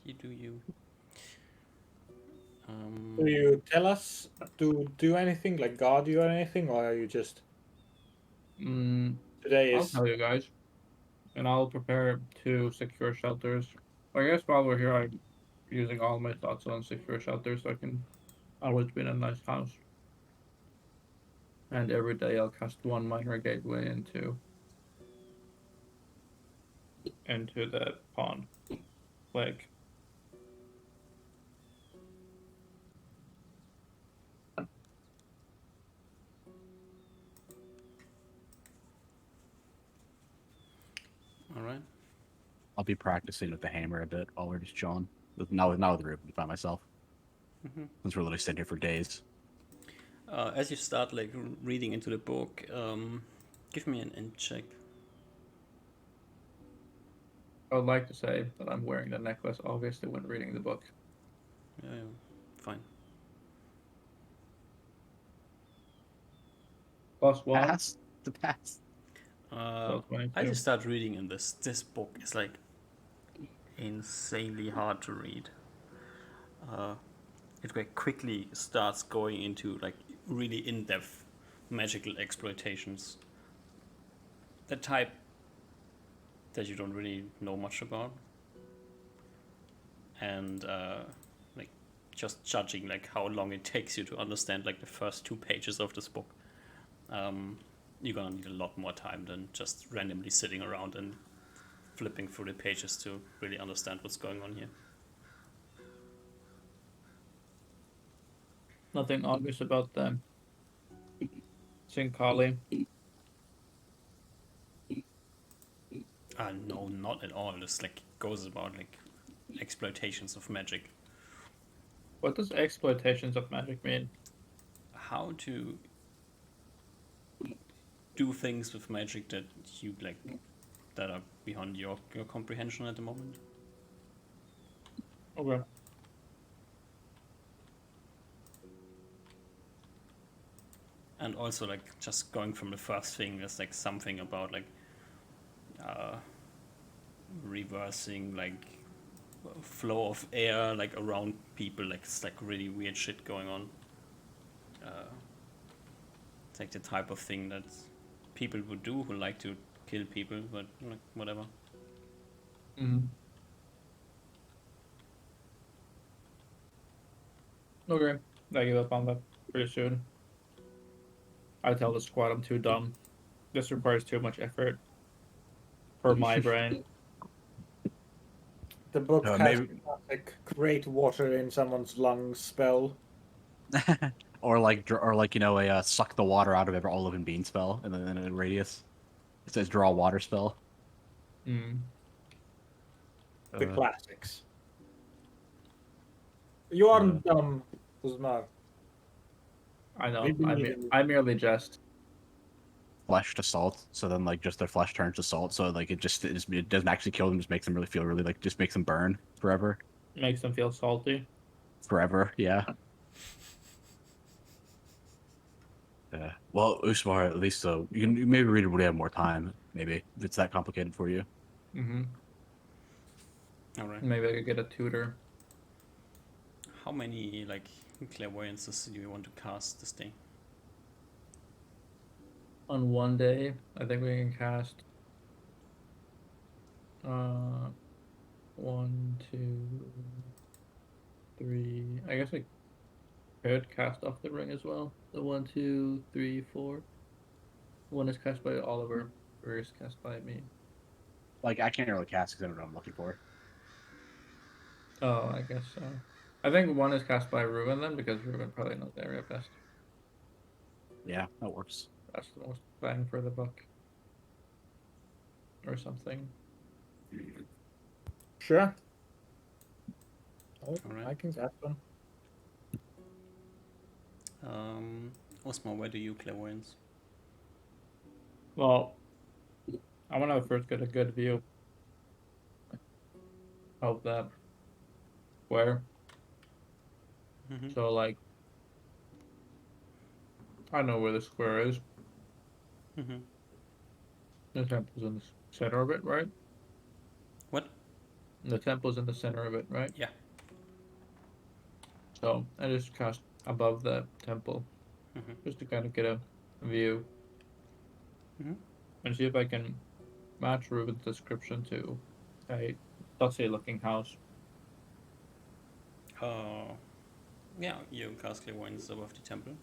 You do you. Do you tell us to do anything, like guard you or anything, or are you just Mm, today I'll is tell you guys. And I'll prepare 2 secure shelters. I guess while we're here, I'm using all my thoughts on secure shelters so I can always be in a nice house. And every day I'll cast 1 minor gateway into the pond lake. All right. I'll be practicing with the hammer a bit while we're just chilling. Not with Ruben, by myself. Mm-hmm. Since we're literally sitting here for days. As you start like reading into the book, give me an int check. I would like to say that I'm wearing the necklace, obviously, when reading the book. Yeah, fine. +1, Pass. The pass. so As 22. you start reading in this book is like insanely hard to read. It like quickly starts going into like really in-depth magical exploitations. The type that you don't really know much about, and like just judging like how long it takes you to understand like the first 2 pages of this book. You're gonna need a lot more time than just randomly sitting around and flipping through the pages to really understand what's going on here. Nothing obvious about them. Sinkali. No, not at all. This like goes about like exploitations of magic. What does exploitations of magic mean? How to do things with magic that you like that are beyond your comprehension at the moment. Okay. And also like just going from the first thing, there's like something about like reversing like flow of air like around people, like it's like really weird shit going on. It's like the type of thing that people would do who like to kill people, but like whatever. Mm-hmm. Okay. I give up on that pretty soon. I tell the squad I'm too dumb. This requires too much effort for my brain. The book has Maybe, a classic create water in someone's lungs spell. or like a suck the water out of every all living being spell, and then in a radius, it says draw water spell. Mm. The Uh, classics. You aren't dumb, Uzmar. I know. We believe in you. I merely jest. Flesh to salt, so then like just their flesh turns to salt, so like it doesn't actually kill them, just makes them really feel really like just makes them burn forever. Makes them feel salty. Forever, yeah. Yeah. Well, Usmar, at least you can maybe read it when you have more time. Maybe if it's that complicated for you. Mm-hmm. All right. Maybe I could get a tutor. How many like clairvoyances do you want to cast this day? On one day, I think we can cast 1, 2, 3. I guess I could cast off the ring as well. The 1, 2, 3, 4. One is cast by Oliver, or is cast by me. Like I can't really cast because I don't know what I'm looking for. Oh, I guess so. I think one is cast by Ruben then, because Ruben probably knows the area best. Yeah, that works. That's the most bang for the buck. Or something. Sure. Oh, Alright. I can cast one. Osmo, where do you clairvoyance? Well, I want to first get a good view of that square. Mm-hmm. So, like, I know where the square is. Mm-hmm. The temple's in the center of it, right? What? The temple's in the center of it, right? Yeah. So I just cast above the temple, Mm-hmm. just to kind of get a view Mm-hmm. and see if I can match Ruben's description to a dusty-looking house. Yeah, you cast clairvoyance above the temple.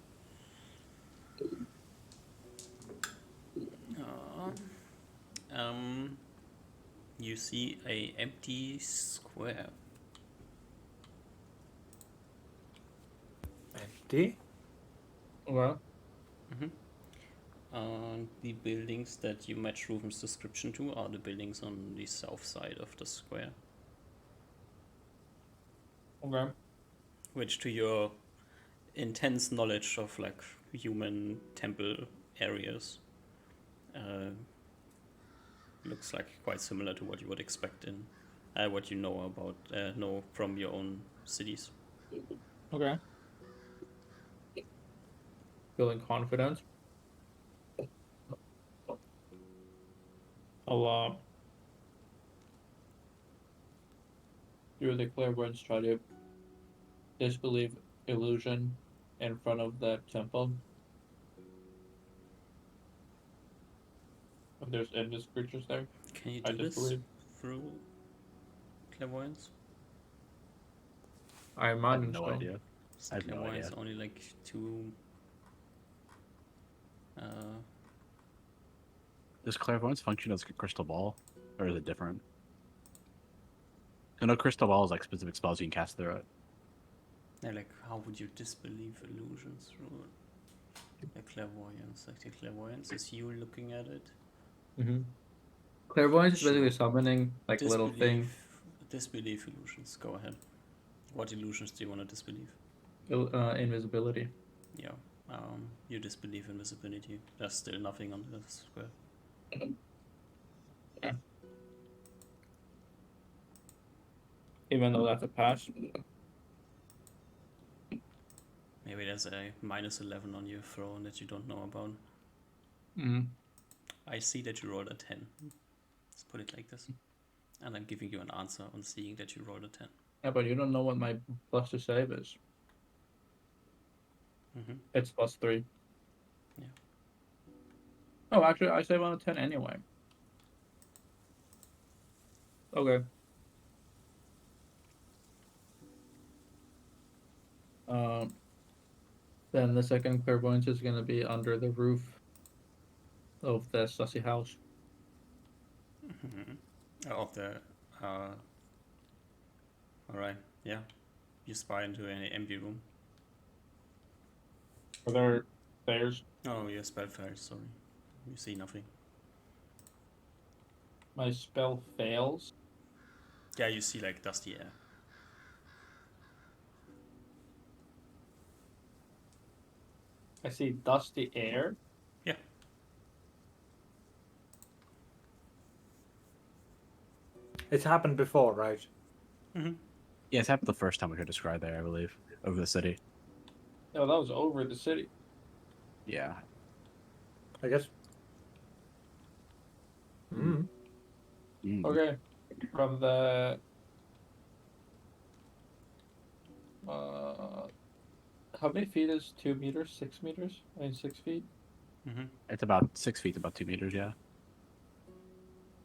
You see a empty square. Empty? Well, And the buildings that you match Ruben's description to are the buildings on the south side of the square, okay. which to your intense knowledge of like human temple areas looks like quite similar to what you would expect in what you know from your own cities. Okay. Feeling confident. I'll do the clairvoyance, try to disbelieve illusion in front of the temple. If there's endless creatures there, Can you I do this disbelieve. through clairvoyance? I I have imagine no so. idea. I have no Clairvoyance idea. only like two. Does clairvoyance function as a crystal ball, or is it different? I know crystal ball is like specific spells you can cast through it. Yeah, like how would you disbelieve illusions through the clairvoyance? Like the clairvoyance is you looking at it. Mm-hmm. Clairvoyance is basically Sure. summoning like little thing, Disbelieve illusions. Go ahead. What illusions do you want to disbelieve? invisibility. Yeah. You disbelieve invisibility. There's still nothing on this square. Even though that's a pass. Maybe there's a -11 on your throne that you don't know about. Mm-hmm. I see that you rolled a 10. Let's put it like this. And I'm giving you an answer on seeing that you rolled a 10. Yeah, but you don't know what my plus to save is. It's +3. Yeah. Oh, actually, I save on a 10 anyway. Okay. Then the second clairvoyance is going to be under the roof of the sussy house. Of the. Alright, yeah. You spy into an empty room. Are there stairs? Oh, your spell fails, sorry. You see nothing. My spell fails. Yeah, you see like dusty air. I see dusty air. Yeah. It's happened before, right? Yeah, it's happened the first time we heard described there, I believe, over the city. No, that was over the city. Yeah. I guess. Mm. Okay. From the how many feet is 2 meters? 6 meters? I mean 6 feet. It's about 6 feet, about 2 meters, yeah.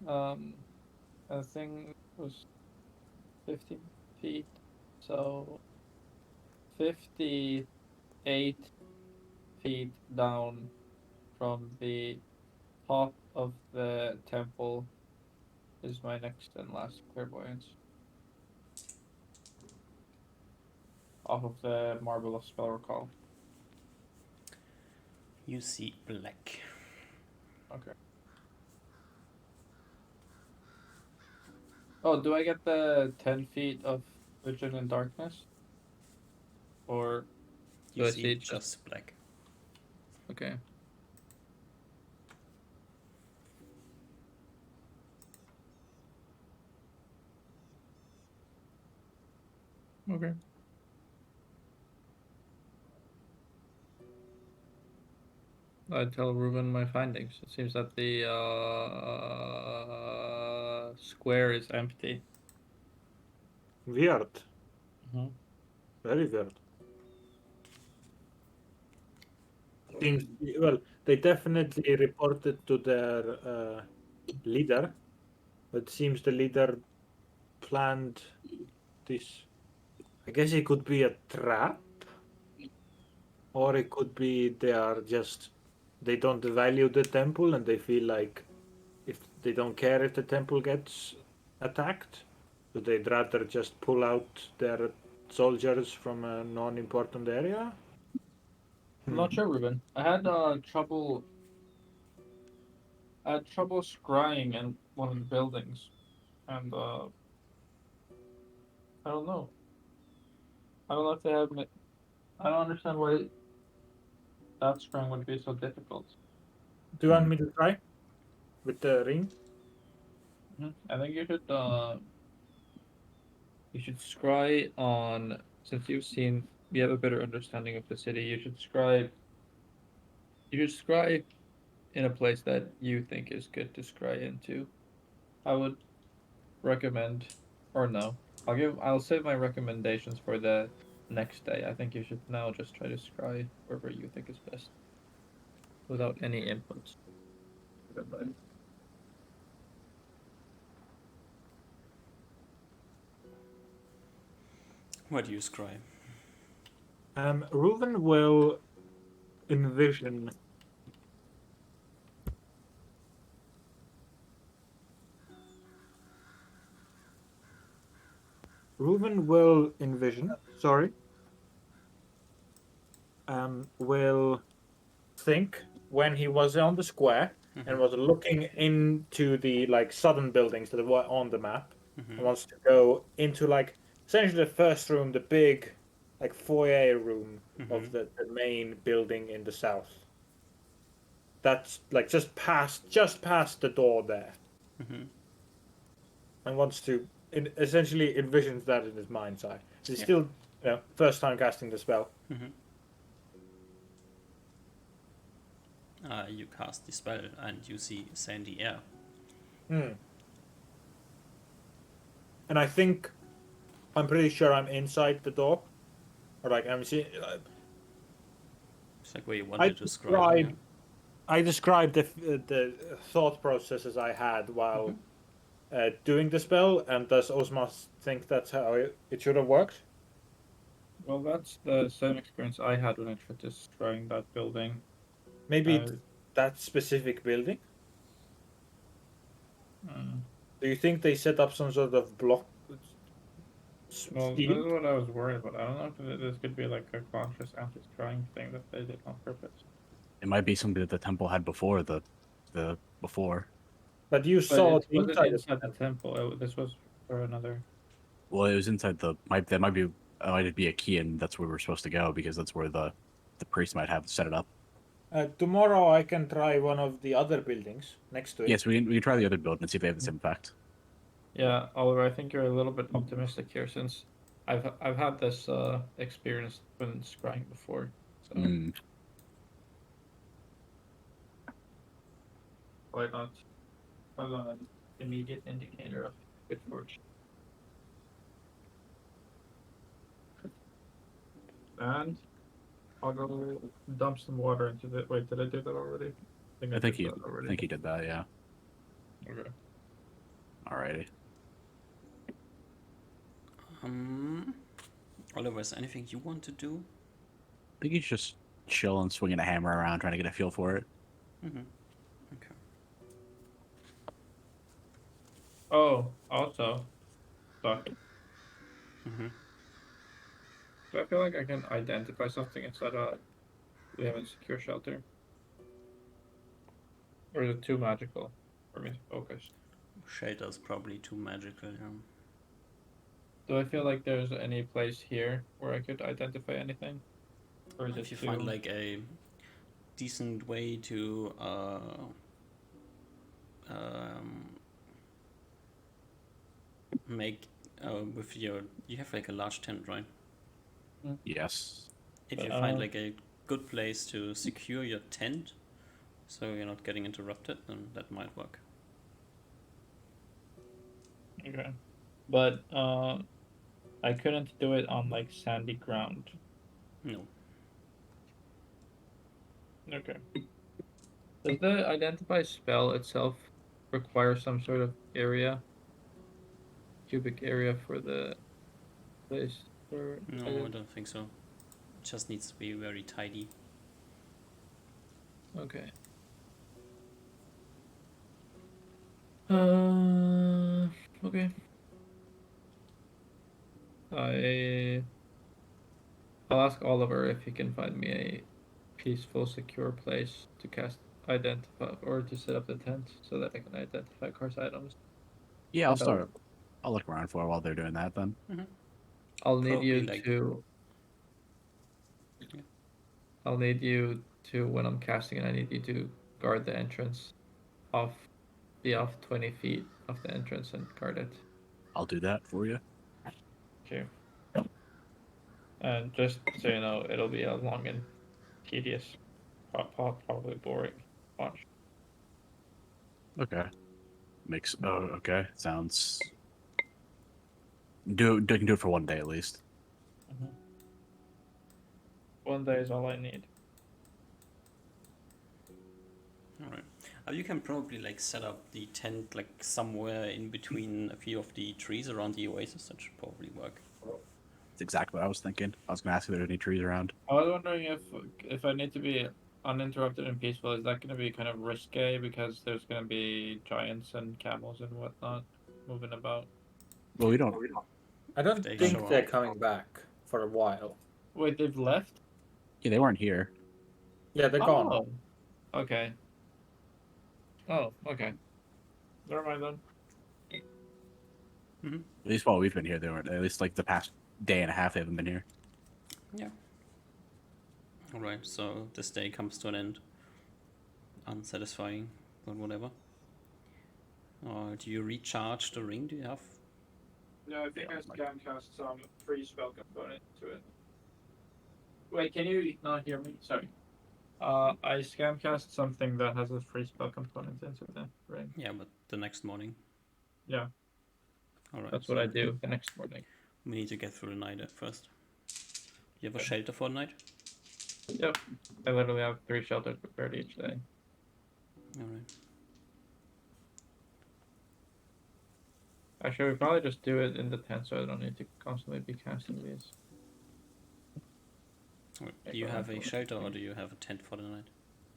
The thing was 15 feet, so 58 feet down from the top of the temple is my next and last clairvoyance. Off of the Marble of Spell Recall. You see black. Okay. Oh, do I get the 10 feet of Vision in Darkness? Or You do I see see just black. Okay. Okay. I tell Ruben my findings. It seems that the square is empty. Weird. Mm-hmm. Very weird. Seems well. They definitely reported to their leader. It seems the leader planned this. I guess it could be a trap, or it could be they don't value the temple and they feel like if they don't care if the temple gets attacked, so they'd rather just pull out their soldiers from a non-important area. I'm not sure, Ruben. I had trouble scrying in one of the buildings, and I don't know. I don't know if they have. I don't understand why that scrying would be so difficult. Do you want me to try with the ring? I think you should scry on, since you have a better understanding of the city. You should scry in a place that you think is good to scry into. I would recommend, or no, I'll save my recommendations for the next day. I think you should now just try to scry wherever you think is best, without any inputs. What do you scry? Reuven will envision. Reuven will envision. Sorry. Will think when he was on the square and was looking into the southern buildings that were on the map, and wants to go into essentially the first room, the big foyer room of the main building in the south. That's just past the door there, and wants to essentially envisions that in his mind's eye. He's still first time casting the spell. You cast the spell and you see sandy air. And I'm pretty sure I'm inside the door, or I'm seeing. It's like where you wanted to scry. I described the thought processes I had while doing the spell, and does Osmas think that's how it should have worked? Well, that's the same experience I had when I tried to scrying that building. Maybe that specific building? Do you think they set up some sort of block? Well, this is what I was worried about. I don't know if this could be like a conscious anti-scrying thing that they did on purpose. It might be something that the temple had before before. But you saw it wasn't inside the temple. This was for another. Well, it was inside that might be a key, and that's where we're supposed to go because that's where the priest might have set it up. Tomorrow I can try one of the other buildings next to it. Yes, we can try the other building and see if they have the same effect. Yeah, Oliver, I think you're a little bit optimistic here since I've had this experience when scrying before. So why not? An immediate indicator of good fortune. And I'll go dump some water into the. Wait, did I do that already? I think he did that. Yeah. Okay. Alrighty. Oliver, is there anything you want to do? I think he's just chilling, swinging a hammer around, trying to get a feel for it. Okay. Oh, also, fuck. Do I feel like I can identify something inside we have a secure shelter? Or is it too magical for me to focus? Shelter's probably too magical, yeah. Do I feel like there's any place here where I could identify anything? Or is If you it find like a decent way to make with you have like a large tent, right? Yes. If you find like a good place to secure your tent so you're not getting interrupted, then that might work. Okay. But I couldn't do it on like sandy ground. No. Okay. Does the identify spell itself require some sort of area, cubic area for the place? For No, I don't think so. It just needs to be very tidy. Okay. Okay. I'll ask Oliver if he can find me a peaceful, secure place to cast identify or to set up the tent so that I can identify course items. Yeah, I'll And start. I'll look around for it while they're doing that then. I'll need Probably you like- to. Yeah. I'll need you to when I'm casting it. I need you to guard the entrance, be off 20 feet of the entrance and guard it. I'll do that for you. Okay. And just so you know, it'll be a long and tedious, probably boring watch. Okay. Makes. Oh, okay. Sounds. They can do it for one day at least. One day is all I need. Alright. You can probably like set up the tent like somewhere in between a few of the trees around the oasis. That should probably work. That's exactly what I was thinking. I was gonna ask if there's any trees around. I was wondering if I need to be uninterrupted and peaceful, is that going to be kind of risque because there's going to be giants and camels and whatnot moving about? Well, we don't. I don't They think show they're up. coming back for a while. Wait, they've left? Yeah, they weren't here. Yeah, they're gone. Oh, okay. Oh, okay. Never mind then. At least while we've been here, they weren't. At least like the past day and a half, they haven't been here. Yeah. Alright, so this day comes to an end. Unsatisfying, but whatever. Do you recharge the ring? Do you have? No, I think I can cast some free spell component to it. Wait, can you not hear me? Sorry. I scam cast something that has a free spell component into the ring. Yeah, but the next morning. Yeah. Alright. That's what I do the next morning. We need to get through the night at first. You have a shelter for the night? Yep. I literally have 3 shelters prepared each day. Alright. Actually, we probably just do it in the tent so I don't need to constantly be casting these. Do you have a shelter or do you have a tent for the night?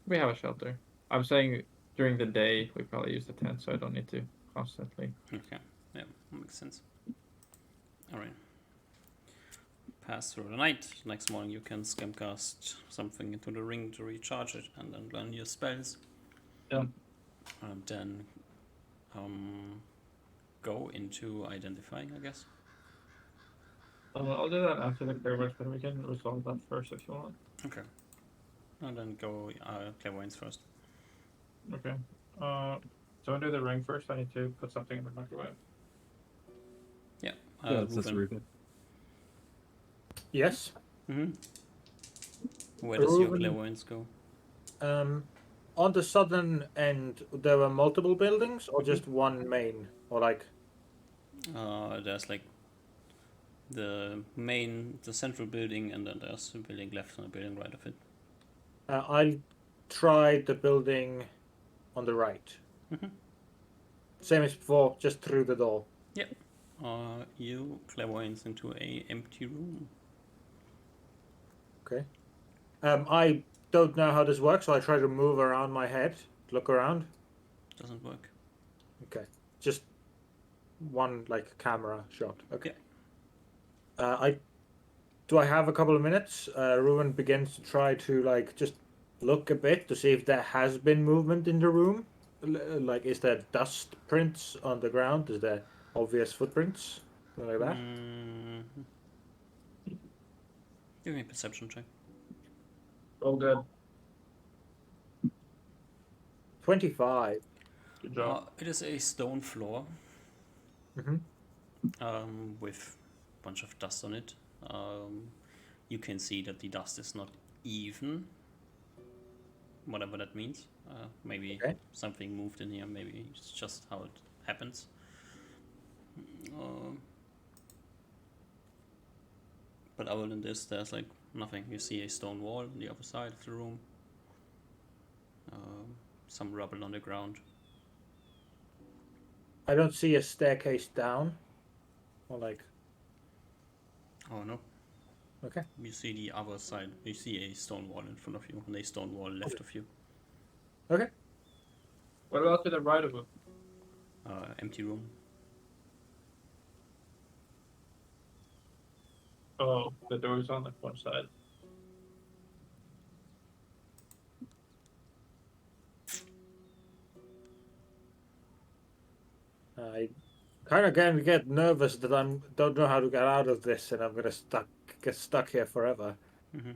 We have a shelter. I'm saying during the day we probably use the tent so I don't need to constantly. Okay, yeah, makes sense. Alright. Pass through the night. Next morning you can scamcast something into the ring to recharge it and then learn your spells. Yeah. Then go into identifying, I guess. I'll do that after the clairvoyance, but we can resolve that first if you want. Okay. And then go clairvoyance first. Okay. So I do the ring first. I need to put something in the microwave. Yeah. that's Ruben. Ruben. Yes. Where does your Ruben- clairvoyance go? On the southern end, there were multiple buildings, or just one main, or like. There's like the central building, and then there's a building left and a building right of it. I tried the building on the right. Same as before, just through the door. You clairvoyance into a empty room. Okay. I don't know how this works, so I try to move around my head, look around. Doesn't work. Okay. Just one like camera shot. Okay. Yeah. Do I have a couple of minutes? Ruben begins to try to like just look a bit to see if there has been movement in the room. Like, is there dust prints on the ground? Is there obvious footprints? Something like that. Give me a perception check. Oh, good. 25. Good job. It is a stone floor. Mm-hmm. With a bunch of dust on it. You can see that the dust is not even, whatever that means. Maybe something moved in here, maybe it's just how it happens. But other than this, there's like nothing. You see a stone wall on the other side of the room. Some rubble on the ground. I don't see a staircase down. Or like, Oh no. okay. You see the other side. You see a stone wall in front of you and a stone wall left of you. Okay. What about to the right of him? Empty room. Oh, the door's on the one side. I kind of going to get nervous that I don't know how to get out of this, and I'm gonna get stuck here forever. Mm-hmm.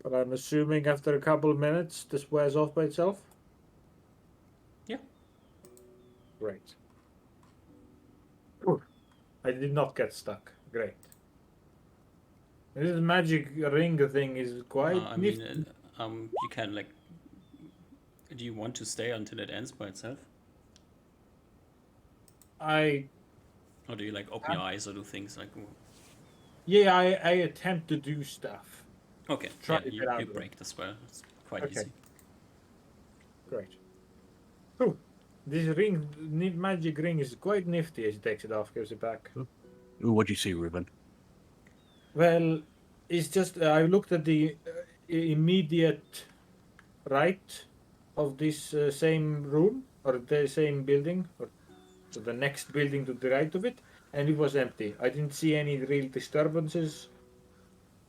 But I'm assuming after a couple of minutes, this wears off by itself. Yeah. Great. Whew. I did not get stuck. Great. This magic ring thing is quite I nifty. mean, you can like. Do you want to stay until it ends by itself, or do you like open your eyes or do things like? Yeah, I attempt to do stuff. Okay, Try yeah, to you get out of it. break the spell. It's quite Okay. easy. Great. Ooh, this magic ring is quite nifty as he takes it off, gives it back. Ooh, what'd you see, Ruben? Well, it's just I looked at the immediate right of this same room or the same building or so the next building to the right of it, and it was empty. I didn't see any real disturbances.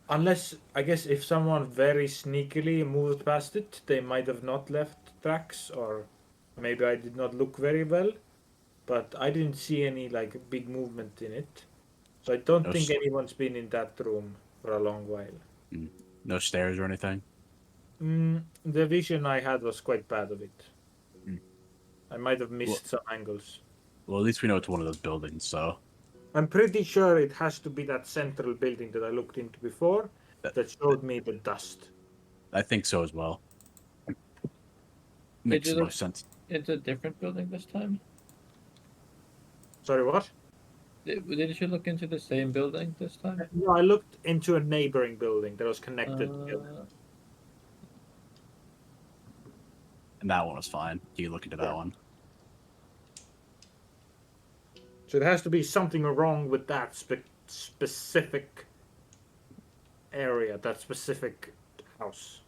Unless, I guess, if someone very sneakily moved past it, they might have not left tracks, or maybe I did not look very well. But I didn't see any like big movement in it, so I don't No, think anyone's been in that room for a long while. no stairs or anything. The vision I had was quite bad of it. Mm. I might have missed Well- some angles. Well, at least we know it's one of those buildings. So I'm pretty sure it has to be that central building that I looked into before That- that showed me the dust. I think so as well. Makes you the look- most sense. It's a different building this time. Sorry, what? Didn't you look into the same building this time? No, I looked into a neighboring building that was connected together. And that one was fine. You can look into that one. So there has to be something wrong with that specific area, that specific house.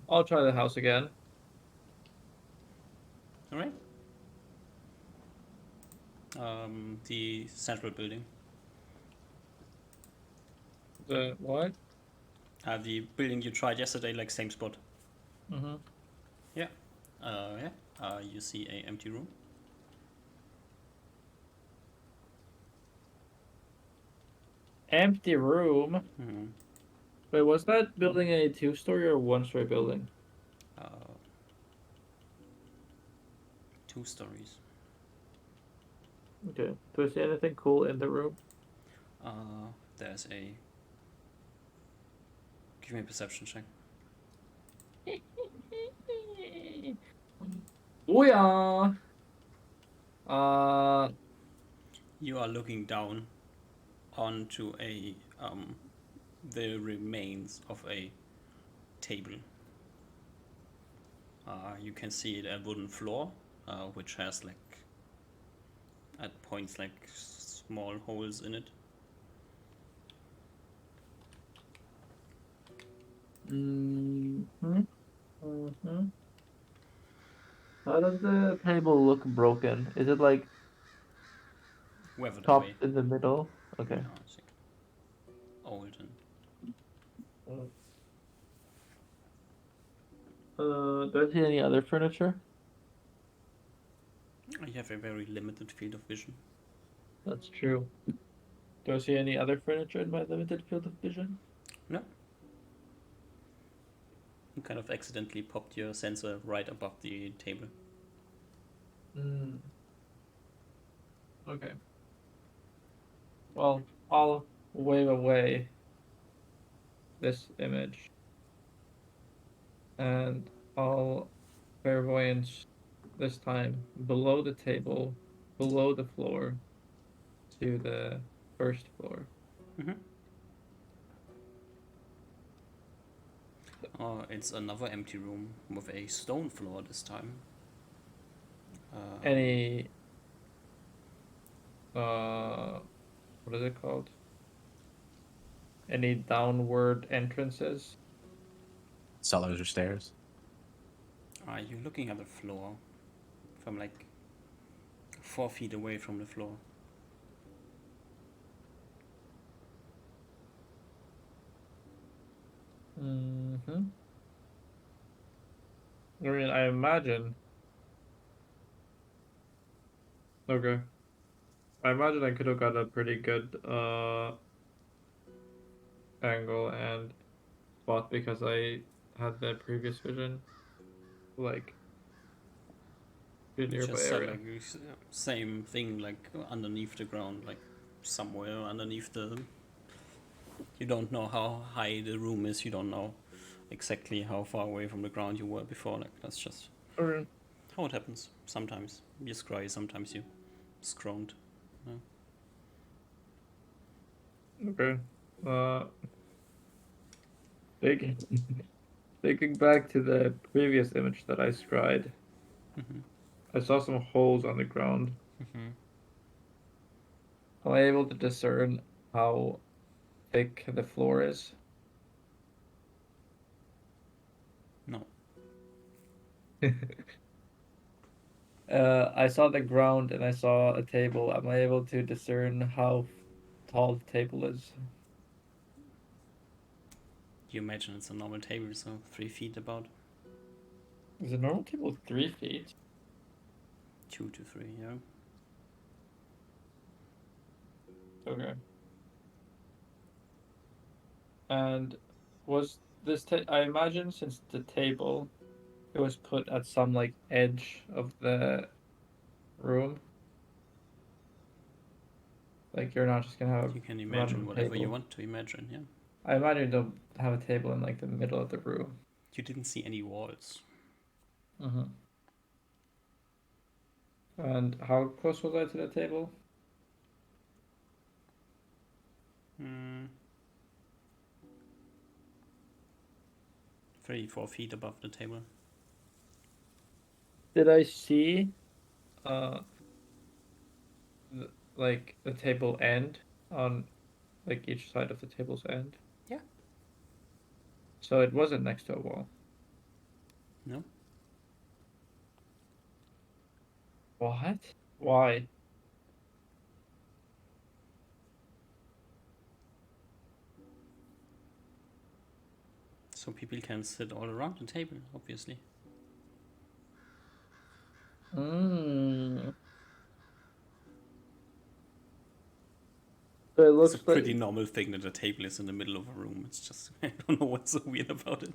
I'll try the house again. All right. The central building. The what? The building you tried yesterday, like same spot. Mm-hmm. Yeah. You see a empty room. Empty room. Mm-hmm. Wait, was that building a 2-story or 1-story building? 2 stories. Okay. Do I see anything cool in the room? There's a. Give me a perception check. Oh yeah. You are looking down onto the remains of a table. You can see a wooden floor, which has like at points like small holes in it. Mm-hmm. Mm-hmm. How does the table look broken? Is it like Weathered top away. in the middle? Okay. Yeah, it's like old and Do I see any other furniture? you have a very limited field of vision. That's true. Do I see any other furniture in my limited field of vision? No. You kind of accidentally popped your sensor right above the table. Okay. Well, I'll wave away this image. And I'll clairvoyance this time below the table, below the floor, to the first floor. Oh, it's another empty room with a stone floor this time. Any what is it called? Any downward entrances? Cellars or stairs? Are you looking at the floor from like 4 feet away from the floor? Mm-hmm. I mean, I imagine. Okay. I imagine I could have got a pretty good angle and spot because I had the previous vision, like the You nearby just said area. like same thing, like underneath the ground, like somewhere underneath the. You don't know how high the room is. You don't know exactly how far away from the ground you were before. Like that's just Okay. how it happens. Sometimes you scry, sometimes you scrolled. Okay. Uh, thinking, thinking back to the previous image that I scried, Mm-hmm. I saw some holes on the ground. Mm-hmm. Am I able to discern how thick the floor is? No. I saw the ground and I saw a table. Am I able to discern how tall the table is? You imagine it's a normal table, so 3 feet about. Is a normal table 3 feet? 2 to 3, yeah. Okay. And was this I imagine since the table it was put at some like edge of the room. Like you're not just gonna have a You can imagine random whatever you table. want to imagine, yeah. I imagine you don't have a table in like the middle of the room. You didn't see any walls. Mm-hmm. And how close was I to the table? 3, 4 feet above the table. Did I see uh like the table end on like each side of the table's end? Yeah. So it wasn't next to a wall. No? What? Why? So people can sit all around the table, obviously. Mm. So it It's a looks pretty like normal thing that a table is in the middle of a room. It's just, I don't know what's so weird about it.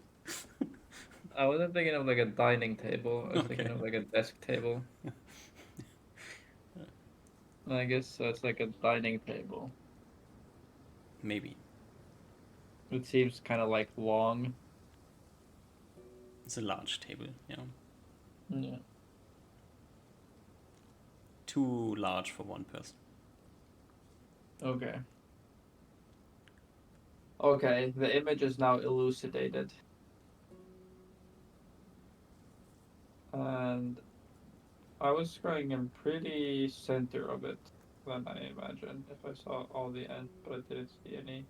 I wasn't thinking of like a dining table. I was thinking Okay. of like a desk table. I guess so. It's like a dining table. Maybe. It seems kind of like long. It's a large table, yeah. Yeah. Too large for one person. Okay. Okay. The image is now elucidated, and I was scrolling in pretty center of it than I imagined. If I saw all the ends, but I didn't see any.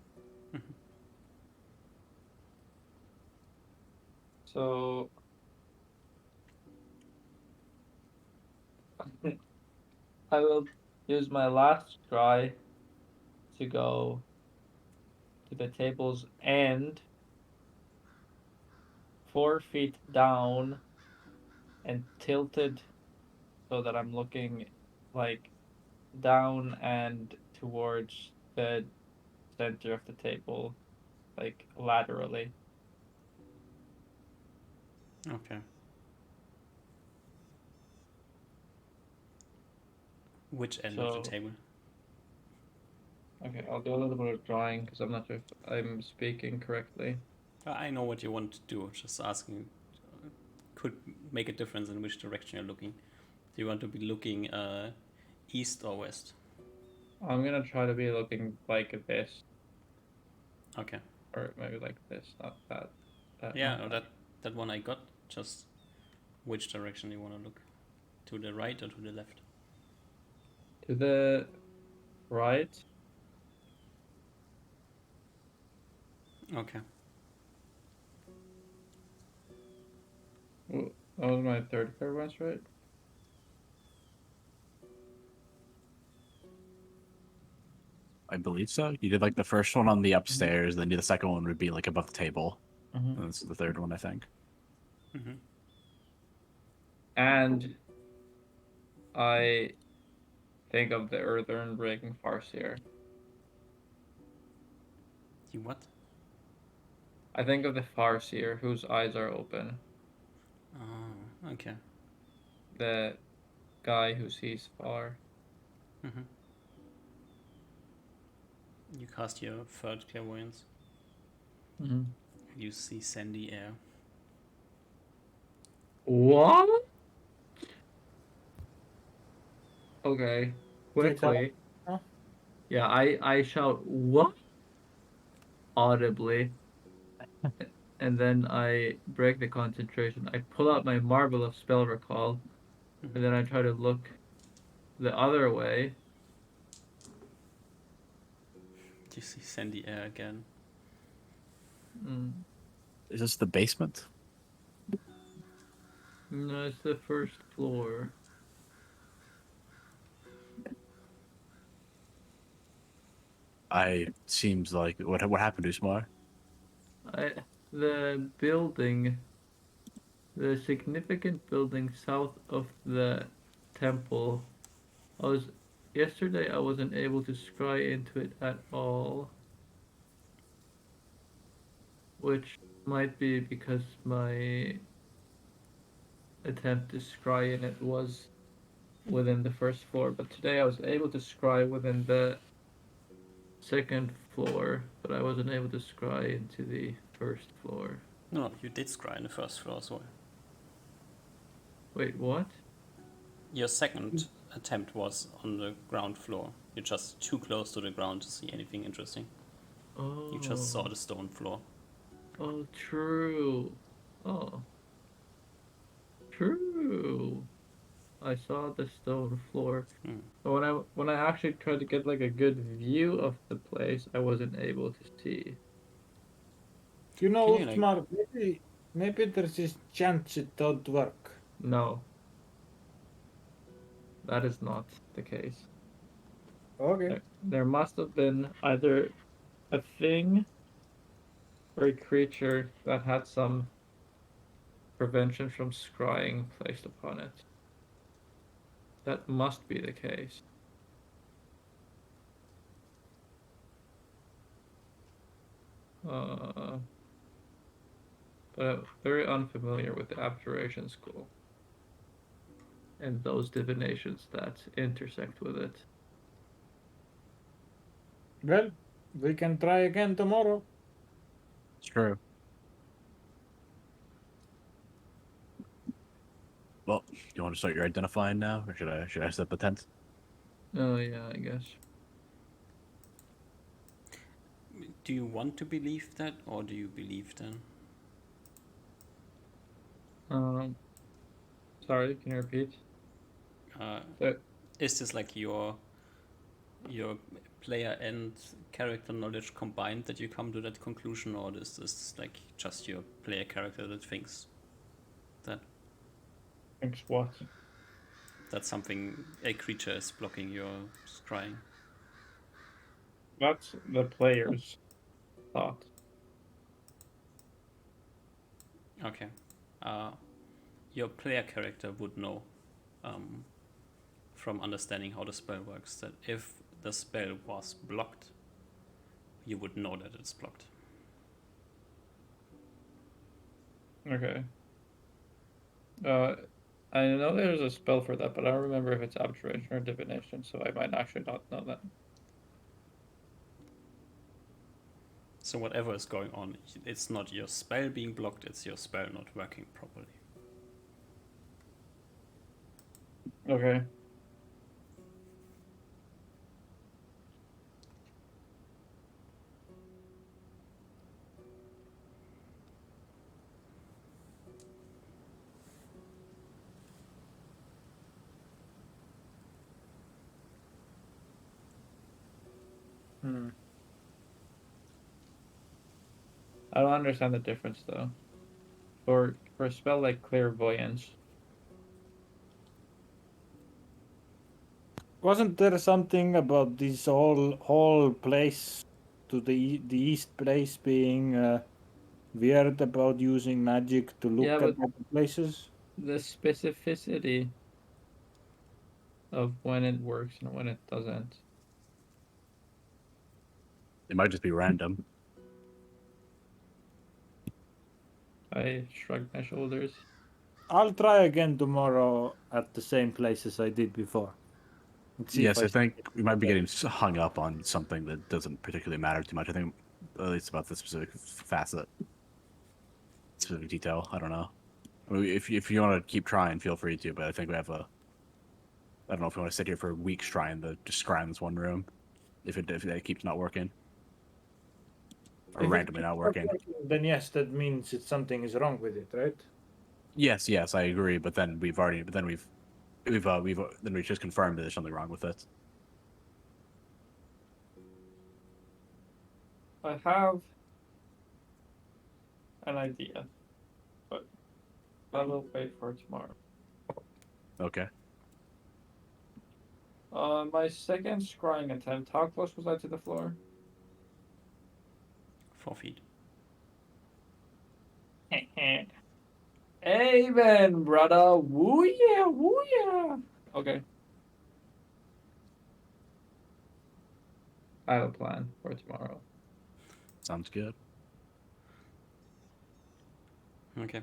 So I will use my last try to go to the table's end, 4 feet down and tilted so that I'm looking like down and towards the center of the table, like laterally. Okay. Which end of the So, table? okay, I'll do a little bit of drawing because I'm not sure if I'm speaking correctly. I know what you want to do. Just asking could make a difference in which direction you're looking. Do you want to be looking east or west? I'm gonna try to be looking like this, Okay. or maybe like this, not that. Yeah, one. that one I got. Just which direction you want to look? To the right or to the left? To the right. Okay. That was my third caravan, right? I believe so. You did like the first one on the upstairs, then the second one would be like above the table. Mm-hmm. And this is the third one, I think. Mm-hmm. And I think of the Earthern Breaking Farseer. You what? I think of the Farseer whose eyes are open. Oh, okay. The guy who sees far. Mm-hmm. You cast your third clairvoyance. Mm-hmm. You see sandy air. What? Okay. Can you tell Quickly. Huh? Yeah, I shout what audibly, and then I break the concentration. I pull out my marble of spell recall, and then I try to look the other way. You see sandy air again. Mm. Is this the basement? No, it's the first floor. Seems like what happened, Usmar? The building, the significant building south of the temple. Yesterday I wasn't able to scry into it at all, which might be because my attempt to scry in it was within the first floor, but today I was able to scry within the second floor, but I wasn't able to scry into the first floor. No, you did scry in the first floor as well. Wait, what? Your second attempt was on the ground floor. You're just too close to the ground to see anything interesting. Oh. You just saw the stone floor. Oh, true. Oh. True. I saw the stone floor. Hmm. But when I actually tried to get like a good view of the place, I wasn't able to see. You know, Can you, like- Ultmar, maybe there's this chance it don't work. No, that is not the case. Okay. There must have been either a thing or a creature that had some prevention from scrying placed upon it. That must be the case. But I'm very unfamiliar with the Abjuration School and those divinations that intersect with it. Well, we can try again tomorrow. It's true. Well, you want to start your identifying now, or should I set the tent? Oh yeah, I guess. Do you want to believe that, or do you believe then? Sorry, can you repeat? So, Is this like your player and character knowledge combined that you come to that conclusion, or is this like just your player character that thinks that thanks what? that's something a creature is blocking your scrying? That's the player's thought. Okay. Your player character would know from understanding how the spell works that if the spell was blocked, you would know that it's blocked. Okay. I know there's a spell for that, but I don't remember if it's abjuration or divination, so I might actually not know that. So whatever is going on, it's not your spell being blocked, it's your spell not working properly. Okay. Hmm. I don't understand the difference though. For a spell like clairvoyance, Wasn't there something about this whole place to the east place being weird about using magic to Yeah, look at but- other places? the specificity of when it works and when it doesn't. It might just be random. I shrugged my shoulders. I'll try again tomorrow at the same place as I did before. And see if Yes, I think stick we might be with it. getting hung up on something that doesn't particularly matter too much. I think at least about the specific facet, specific detail. I don't know. I mean, if you want to keep trying, feel free to. But I think we have a. I don't know if we want to sit here for weeks trying to just scry in this one room, if it keeps not working, or If it randomly keeps not working. then yes, that means something is wrong with it, right? Yes, I agree. But then we've just confirmed that there's something wrong with it. I have an idea, but I will wait for tomorrow. Okay. My second scrying attempt, how close was I to the floor? 4 feet. Amen, brother. Woo yeah, woo yeah. Okay. I have a plan for tomorrow. Sounds good. Okay.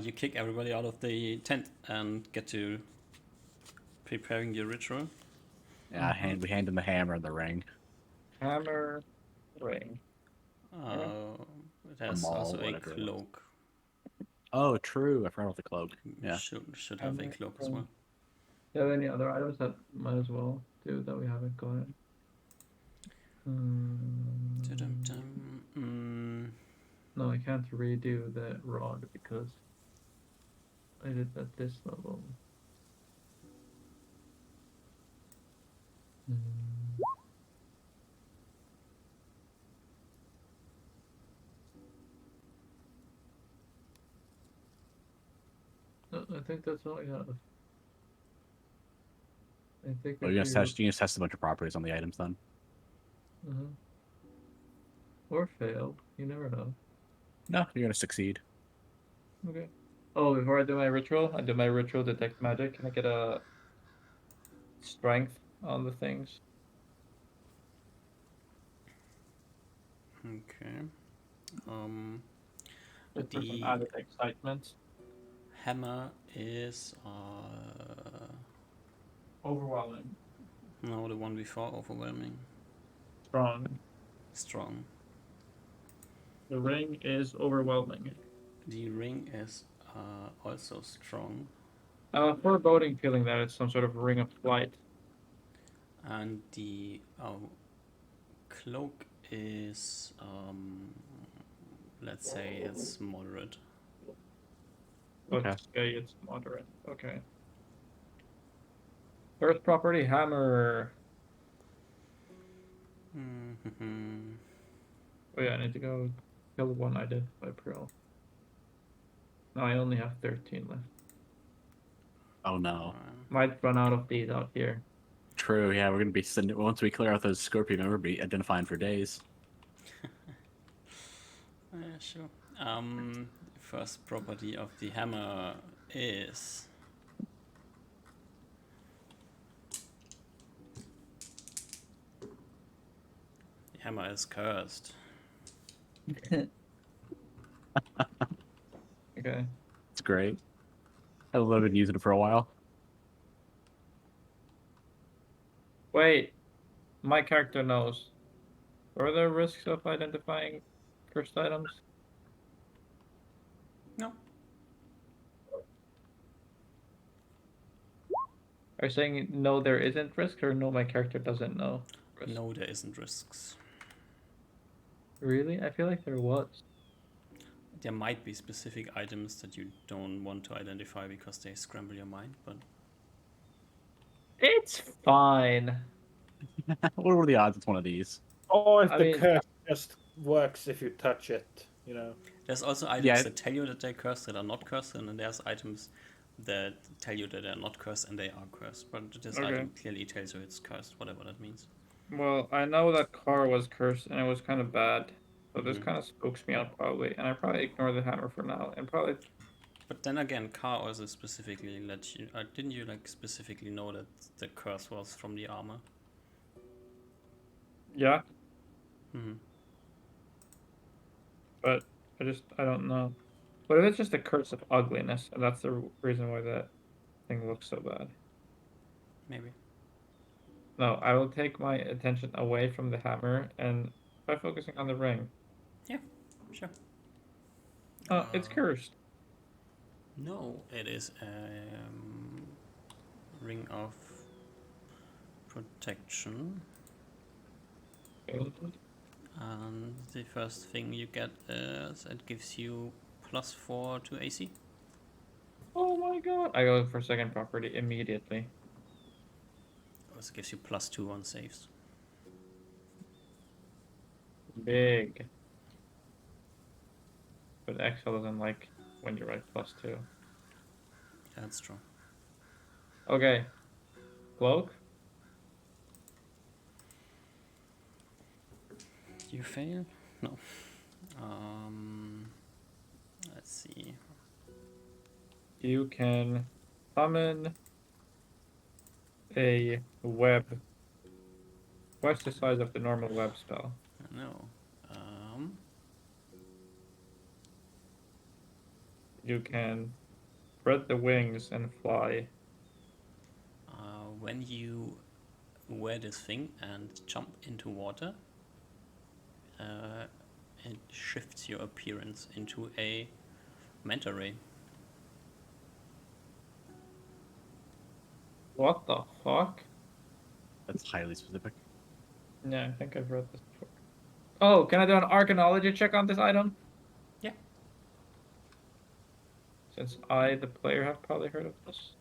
You kick everybody out of the tent and get to preparing your ritual. Yeah, we hand him the hammer and the ring. Hammer, ring. It has maul, also a whatever it was. cloak. Oh, true. I forgot about the cloak. You Yeah. should have a Hammer, cloak as ring. well. Do you have any other items that might as well do that we haven't gotten? Dum-dum-dum. No, I can't redo the rod because I did at this level. No, I think that's all I have. I think Oh, we you figured can just test a bunch of properties on the items then. Or fail. You never know. No, you're gonna succeed. Okay. Oh, before I do my ritual detect magic. Can I get a strength on the things? Okay. Just for some The added excitement. hammer is Overwhelming. no, the one before overwhelming. Strong. Strong. The ring is overwhelming. The ring is also strong, Foreboding feeling that it's some sort of ring of flight. and the cloak is let's say it's moderate. Okay. Let's say it's moderate. Okay. First property, hammer. Mm-hmm. Oh yeah, I need to go kill one I did by Pearl. No, I only have 13 left. Oh no. Might run out of these out here. True. Yeah, we're gonna be sending once we clear out those scorpion. We're gonna be identifying for days. Sure. First property of the hammer is the hammer is cursed. Okay. It's great. I've been using it for a while. Wait. My character knows. Are there risks of identifying cursed items? No. Are you saying no, there isn't risk, or no, my character doesn't know? Risk? No, there isn't risks. Really? I feel like there was. There might be specific items that you don't want to identify because they scramble your mind, but It's fine. What were the odds it's one of these? Or if I the mean- curse just works if you touch it, you know. There's also items Yeah. that tell you that they're cursed that are not cursed, and then there's items that tell you that they're not cursed and they are cursed. But this Okay. item clearly tells you it's cursed, whatever that means. Well, I know that car was cursed and it was kind of bad. So this Mhm. kind of spooks me out probably. And I probably ignore the hammer for now. And probably. But then again, Car also specifically let you. Didn't you like specifically know that the curse was from the armor? Yeah. Hmm. But I don't know. What if it's just a curse of ugliness? And that's the reason why that thing looks so bad. Maybe. No, I will take my attention away from the hammer and try focusing on the ring. Sure. Oh, it's Uh, cursed. No, it is ring of protection. And the first thing you get is it gives you +4 to AC. Oh my god. I go for second property immediately. Also gives you +2 on saves. Big. But Excel doesn't like when you write +2. That's true. Okay. Cloak? You fail? No. Let's see. You can summon a web twice the size of the normal web spell. No. You can spread the wings and fly. When you wear this thing and jump into water, it shifts your appearance into a manta ray. What the fuck? That's highly specific. Yeah, I think I've read this before. Oh, can I do an arcanology check on this item? Yeah. Since I, the player, have probably heard of this.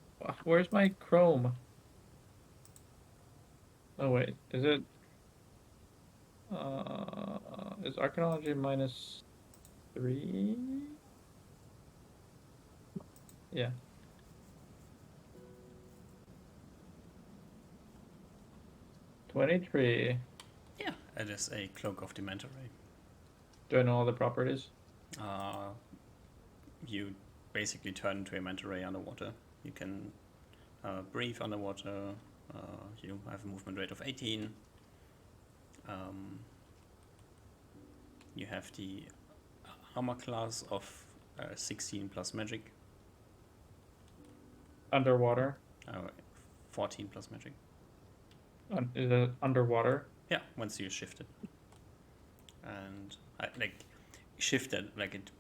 Where's my Chrome? Oh wait, is it? Is arcanology -3? Yeah. $23. Yeah. It is a cloak of the manta ray. Do I know all the properties? You basically turn into a manta ray underwater. You can breathe underwater. You have a movement rate of 18. You have the armor class of 16 plus magic. Underwater. 14 plus magic. Is it underwater? Yeah, once you shift it. And shifted, like it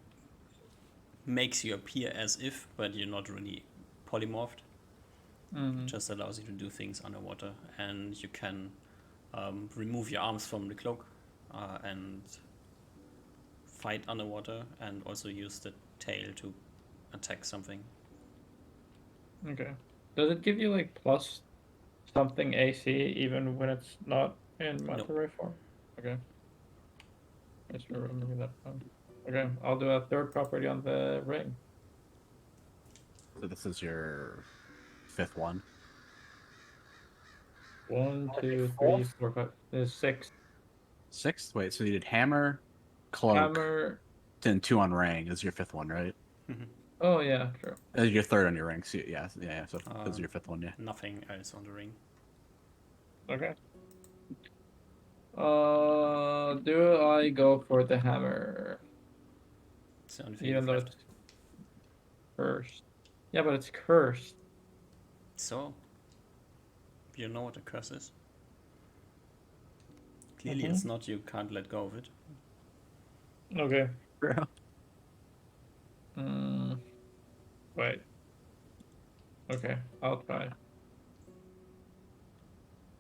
makes you appear as if, but you're not really polymorphed. Mm-hmm. Just allows you to do things underwater, and you can remove your arms from the cloak and fight underwater, and also use the tail to attack something. Okay. Does it give you like plus something AC even when it's not in manta ray form? Okay. Just remembering that one. Okay, I'll do a third property on the ring. So this is your 5th one. 1, Okay, 2, 3, fourth. 4, 5. There's 6. 6th? Wait, so you did hammer, cloak, Hammer. then 2 on ring. This is your 5th one, right? Oh yeah, true. Your 3rd on your ring. So yeah. So this is your 5th one, yeah. Nothing else on the ring. Okay. Do I go for the hammer? It's the only thing Even you've though left. it's cursed. Yeah, but it's cursed. So, you know what a curse is? Clearly Mhm. it's not, you can't let go of it. Okay. Bro. Wait. Okay, I'll try.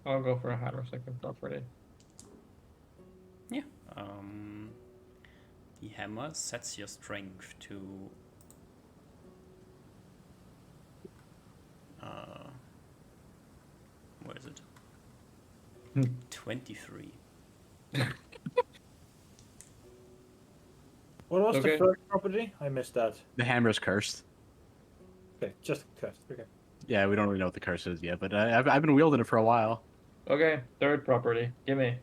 I'll go for a hammer second property. Yeah. The hammer sets your strength to where is it? 23. What was the Okay. first property? I missed that. The hammer's cursed. Okay, just cursed. Okay. Yeah, we don't really know what the curse is yet, but I've been wielding it for a while. Okay, third property. Gimme.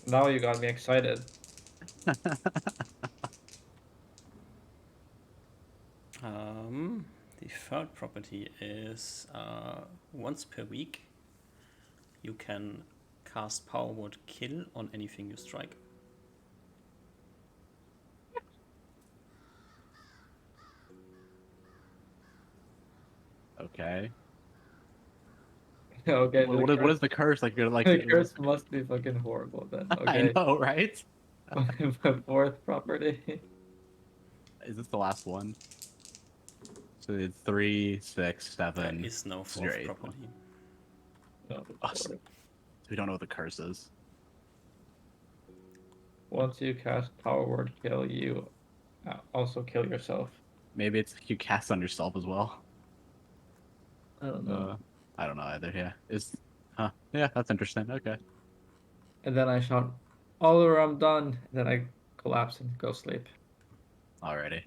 Now you got me excited. The third property is once per week you can cast Power Word Kill on anything you strike. Okay. Okay. What is the curse? Like you're like The curse must be fucking horrible then. I Okay. know, right? Fourth property. Is this the last one? So it's 3, 6, There 7. is no This is your fourth eighth one. property. No, Oh, so we don't know what the curse is. once you cast Power Word Kill, you also kill yourself. Maybe it's you cast on yourself as well. I don't know. I don't know either. Yeah, yeah, that's interesting. Okay. And then I shout, Oliver, I'm done. And then I collapse and go sleep. Alrighty.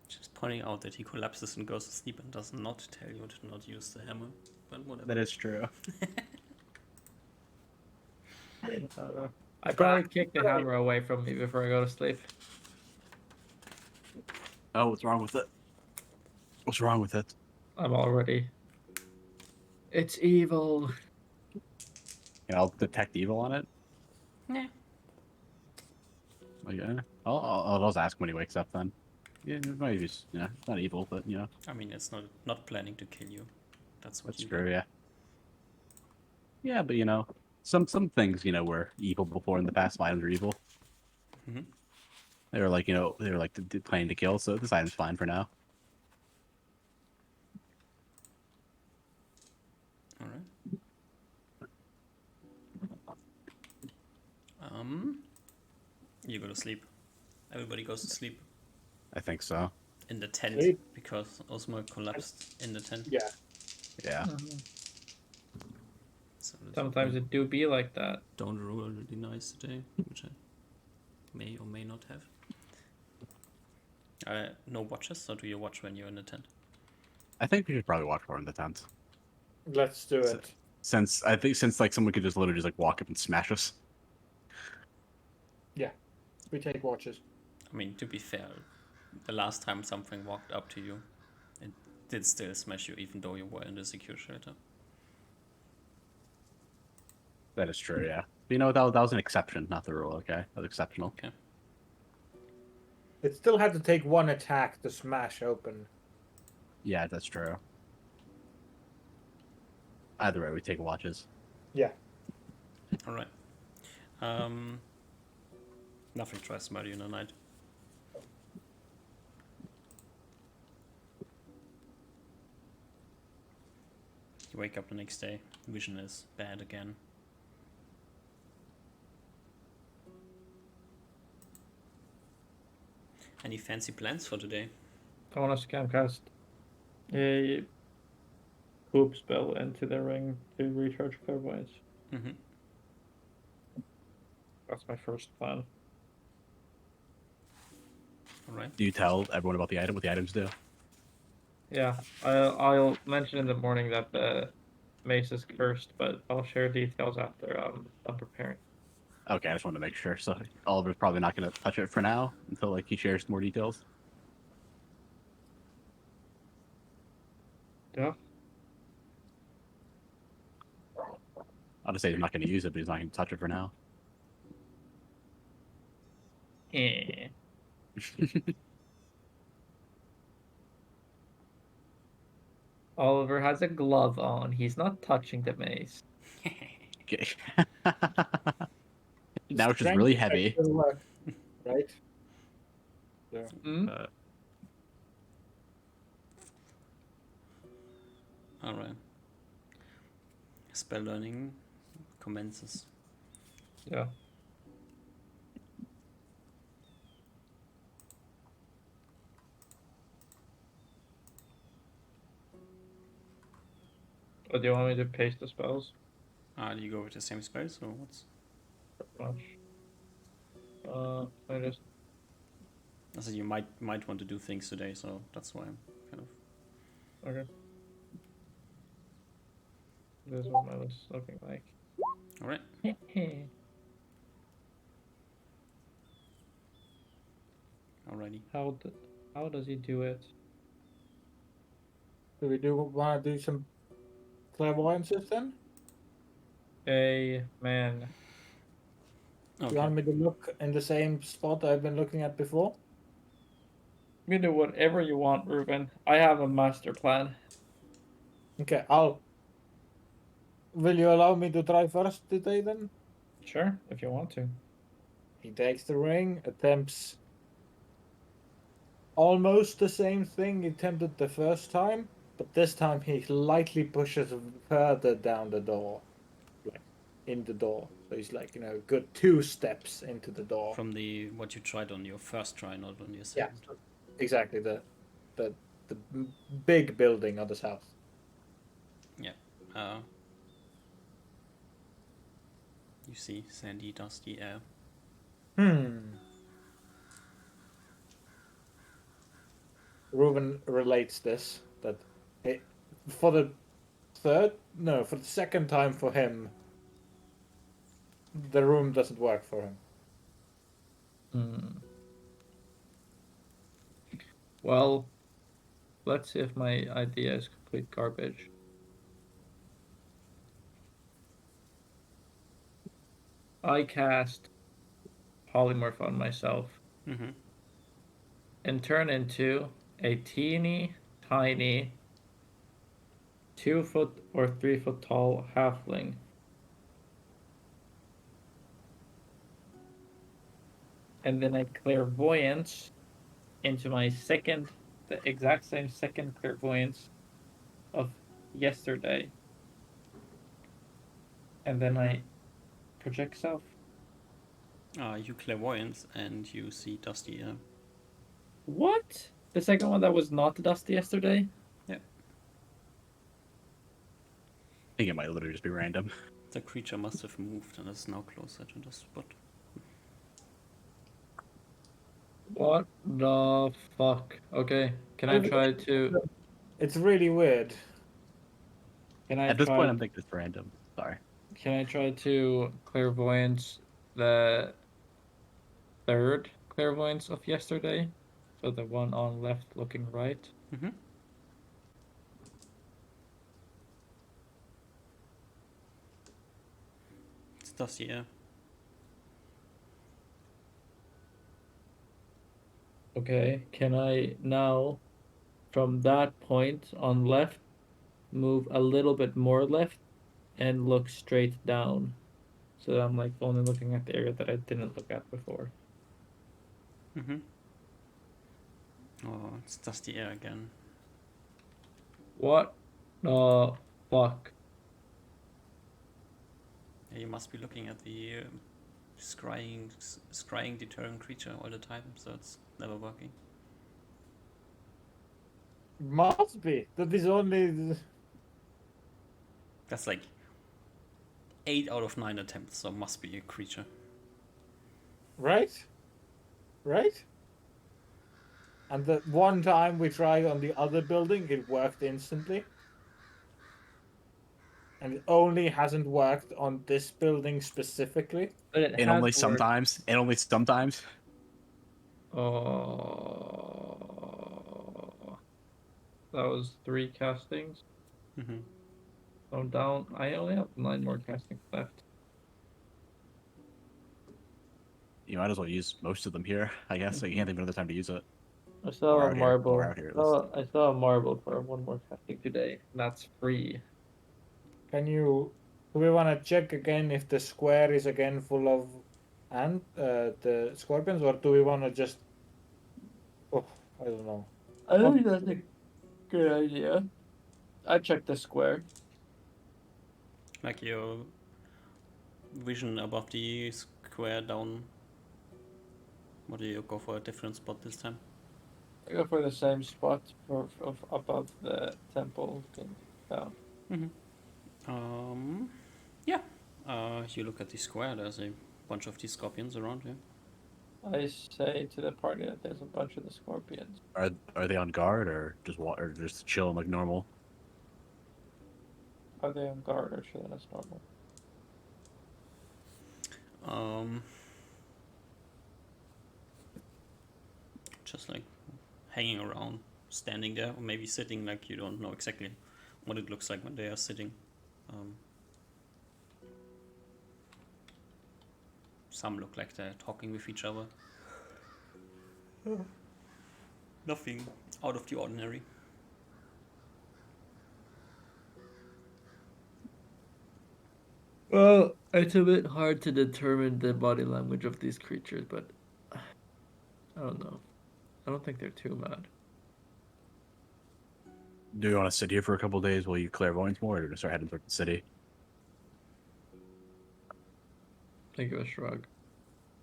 Just pointing out that he collapses and goes to sleep and does not tell you to not use the hammer. But whatever. That is true. I probably kick the hammer away from me before I go to sleep. Oh, what's wrong with it? What's wrong with it? I'm already. It's evil. I'll detect evil on it. Yeah. Like, I'll just ask when he wakes up then. Yeah, maybe it's not evil, but I mean, it's not planning to kill you. That's what that's you true. do. Yeah. Yeah, but some things were evil before in the past. Some items were evil. Mhm. They were like planning to kill, so this item's fine for now. All right. You go to sleep. Everybody goes to sleep I think so. in the tent Sleep. because Osmo collapsed in the tent. Yeah. Yeah. So that Sometimes you it do be like that. don't roll really nice today, which I may or may not have. No watches, or do you watch when you're in the tent? I think we should probably watch more in the tent. Let's do So- it. Since like someone could just literally just like walk up and smash us. We take watches. I mean, to be fair, the last time something walked up to you, it did still smash you, even though you were in the secure shelter. That is true, yeah. But that was an exception, not the rule. Okay, that was exceptional. Okay. It still had to take one attack to smash open. Yeah, that's true. Either way, we take watches. Yeah. All right. Nothing tries to murder you in the night. You wake up the next day. Vision is bad again. Any fancy plans for today? I want to scam cast a poop spell into the ring to recharge clairvoyance. Mm-hmm. That's my first plan. All right. Do you tell everyone about the item? What the items do? Yeah, I'll mention in the morning that the mace is cursed, but I'll share details after I'm preparing. Okay, I just wanted to make sure. So Oliver's probably not going to touch it for now until he shares more details. Yeah. I'll just say he's not going to use it, but he's not going to touch it for now. Eh. Oliver has a glove on. He's not touching the mace. Okay. Now it's just really heavy. Right? Hmm? All right. Spell learning commences. Yeah. But do you want me to paste the spells? Do you go with the same spells or what's? Much. I just I said you might want to do things today, so that's why I'm kind of. okay. This is what my list is looking like. All right. Alrighty. How does he do it? Do we want to do some clairvoyances then? Amen. Okay. You want me to look in the same spot I've been looking at before? You can do whatever you want, Ruben. I have a master plan. Okay, Will you allow me to try first today then? Sure, if you want to. He takes the ring, attempts almost the same thing he attempted the first time, but this time he lightly pushes further down the door, like in the door. So he's like, good 2 steps into the door. From what you tried on your first try, not on your Yeah, second. exactly. The big building on the south. Yeah. You see sandy, dusty air. Reuben relates this that for the second time for him, the room doesn't work for him. Well, let's see if my idea is complete garbage. I cast polymorph on myself Mm-hmm. and turn into a teeny tiny 2 foot or 3 foot tall halfling. And then I clairvoyance into my the exact same second clairvoyance of yesterday. And then I project self. You clairvoyance and you see dusty air. What? The second one that was not dusty yesterday? Yeah. I think it might literally just be random. The creature must have moved and is now closer to the spot. What the fuck? Okay, can I try to... It's really weird. Can I At this try... point, I'm thinking it's random. Sorry. Can I try to clairvoyance the third clairvoyance of yesterday? So the one on left looking right. Mm-hmm. It's dusty air. Okay, can I now, from that point on left, move a little bit more left and look straight down? So that I'm like only looking at the area that I didn't look at before. Mm-hmm. Oh, it's dusty air again. What the fuck? Yeah, you must be looking at the scrying deterrent creature all the time, so it's never working. Must be. That is only. That's like 8 out of 9 attempts, so must be a creature. Right? Right? And the one time we tried on the other building, it worked instantly. And it only hasn't worked on this building specifically. But it And has only worked. sometimes. And only sometimes. Oh, that was 3 castings. Mm-hmm. I'm down. I only have 9 more castings left. You might as well use most of them here, I guess. So you can't think of another time to use it. I still Or have a out here, marble. or out here, at least. I still have marble for 1 more casting today. That's free. Do we want to check again if the square is again full of the scorpions, or do we want to just? Oh, I don't know. I think that's a good idea. I checked the square. Like your vision above the square down. What do you go for a different spot this time? I go for the same spot above the temple looking down. Mm-hmm. Yeah. You look at the square. There's a bunch of these scorpions around here. I say to the party that there's a bunch of the scorpions. Are they on guard or or just chilling like normal? Are they on guard or chilling as normal? Um, just like hanging around, standing there, or maybe sitting. Like you don't know exactly what it looks like when they are sitting. Um, some look like they're talking with each other. Nothing out of the ordinary. Well, it's a bit hard to determine the body language of these creatures, but I don't know. I don't think they're too mad. Do you want to sit here for a couple days while you clairvoyance more, or start heading toward the city? I give a shrug.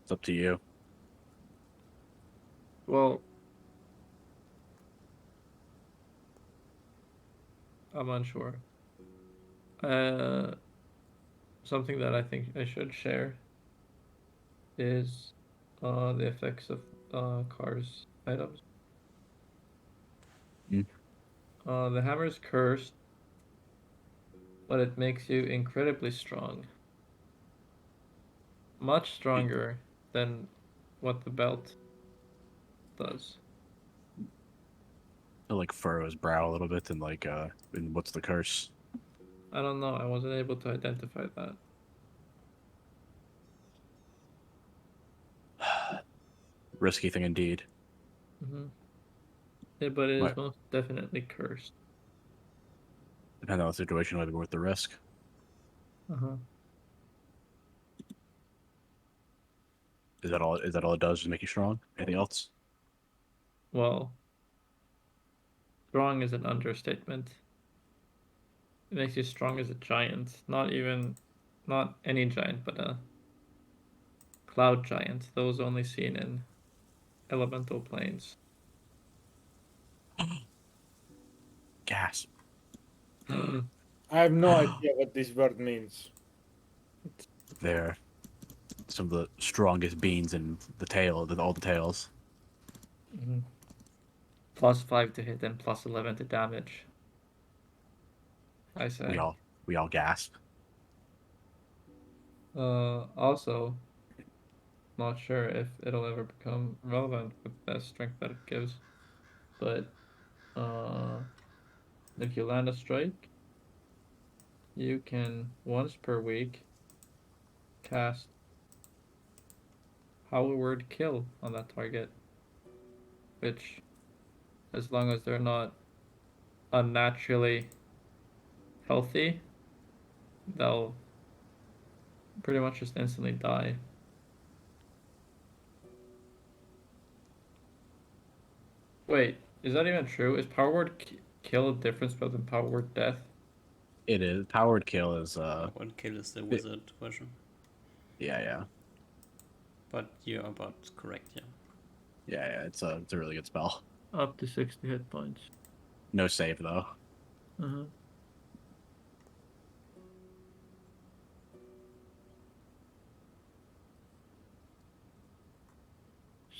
It's up to you. Well, I'm unsure. Something that I think I should share is the effects of cars items. Mm. The hammer is cursed, but it makes you incredibly strong. Much stronger than what the belt does. He'll like furrow his brow a little bit and like, and what's the curse? I don't know. I wasn't able to identify that. Risky thing indeed. Mm-hmm. Yeah, but it is Might most definitely cursed. depend on the situation, might be worth the risk. Uh-huh. Is that all? Is that all it does? Just make you strong? Anything else? Well, strong is an understatement. It makes you strong as a giant. Not any giant, but a cloud giant. Those only seen in elemental planes. Gasp. I have no idea what this word means. They're some of the strongest beings in the tail, all the tails. Mm-hmm. +5 to hit and +11 to damage. I We say. all we all gasp. Also, not sure if it'll ever become relevant with the strength that it gives, but if you land a strike, you can once per week cast Howl Word Kill on that target, which, as long as they're not unnaturally healthy, they'll pretty much just instantly die. Wait, is that even true? Is Power Word Kill a difference between Power Word Death? It is powered kill is One kill is the wizard version. yeah. But you're about correct, yeah. Yeah, it's a really good spell. Up to 60 hit points. No save though. Uh-huh.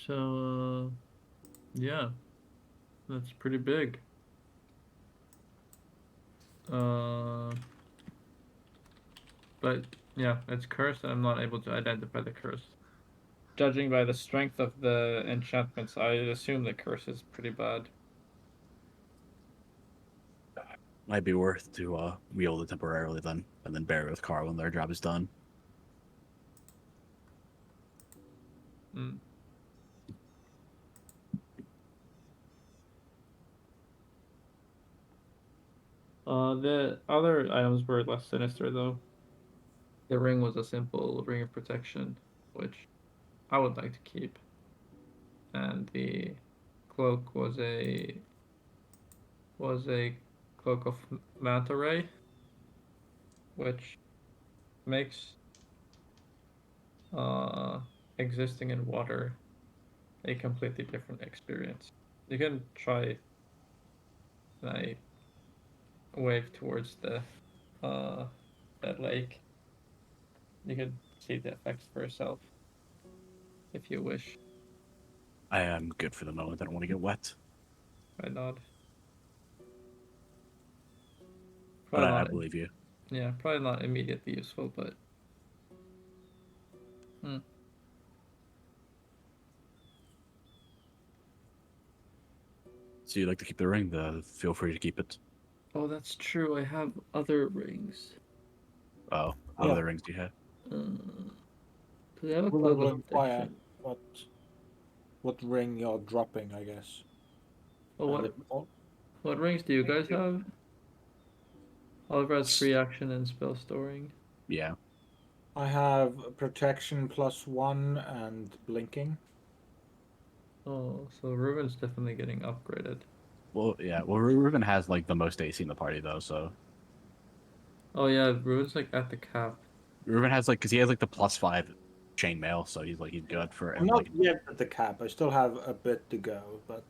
So, yeah, that's pretty big. But yeah, it's cursed, and I'm not able to identify the curse. Judging by the strength of the enchantments, I assume the curse is pretty bad. Might be worth to wield it temporarily then, and then bury it with Carl when their job is done. Mm. The other items were less sinister though. The ring was a simple ring of protection, which I would like to keep. And the cloak was a cloak of manta ray, which makes uh existing in water a completely different experience. You can try, and I wave towards the that like you can see the effects for yourself if you wish. I am good for the moment. I don't want to get wet, Why not? but Probably I not. believe you. Yeah, probably not immediately useful, but So you like to keep the ring? Feel free to keep it. oh, that's true. I have other rings. Oh, what Yeah. other rings do you have? Does it have a Ruben cloak will of inquire protection? what ring you're dropping, I guess. Well, And what rings do you guys have? Oliver has free action and spell storing. Yeah. I have protection +1 and blinking. Oh, so Ruben's definitely getting upgraded. Well, yeah. Well, Ruben has like the most AC in the party though, so Oh yeah, Ruben's like at the cap. Ruben has like because he has like the +5 chainmail, so he's good for I'm and not like yet at the cap. I still have a bit to go, but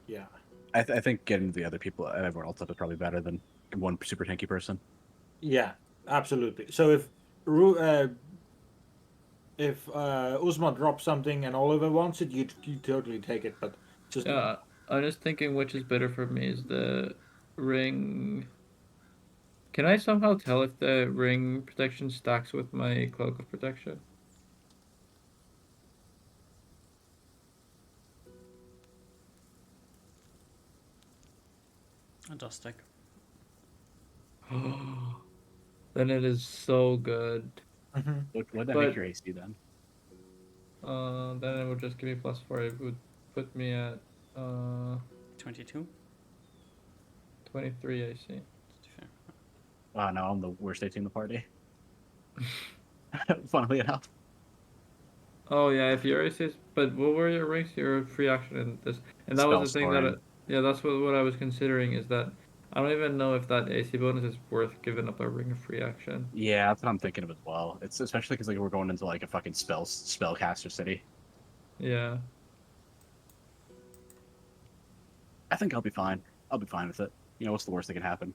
yeah. I think getting the other people and everyone else up is probably better than one super tanky person. Yeah, absolutely. So if Uzma drops something and Oliver wants it, you totally take it. But just Yeah, I'm just thinking which is better for me. Is the ring? Can I somehow tell if the ring protection stacks with my cloak of protection? It does stick. Then it is so good. Mhm. Would that make But your AC then? then it would just give me +4. It would put me at 22? 23 AC. Fair. Oh no, I'm the worst AC in the party. Funnily enough. Oh yeah, if your AC is, but what were your rings? Your free action and this, and that was Spell the thing that, storing. yeah, that's what I was considering is that I don't even know if that AC bonus is worth giving up a ring of free action. Yeah, that's what I'm thinking of as well. It's especially because like we're going into like a fucking spellcaster city. Yeah, I think I'll be fine. I'll be fine with it. You know, what's the worst that can happen?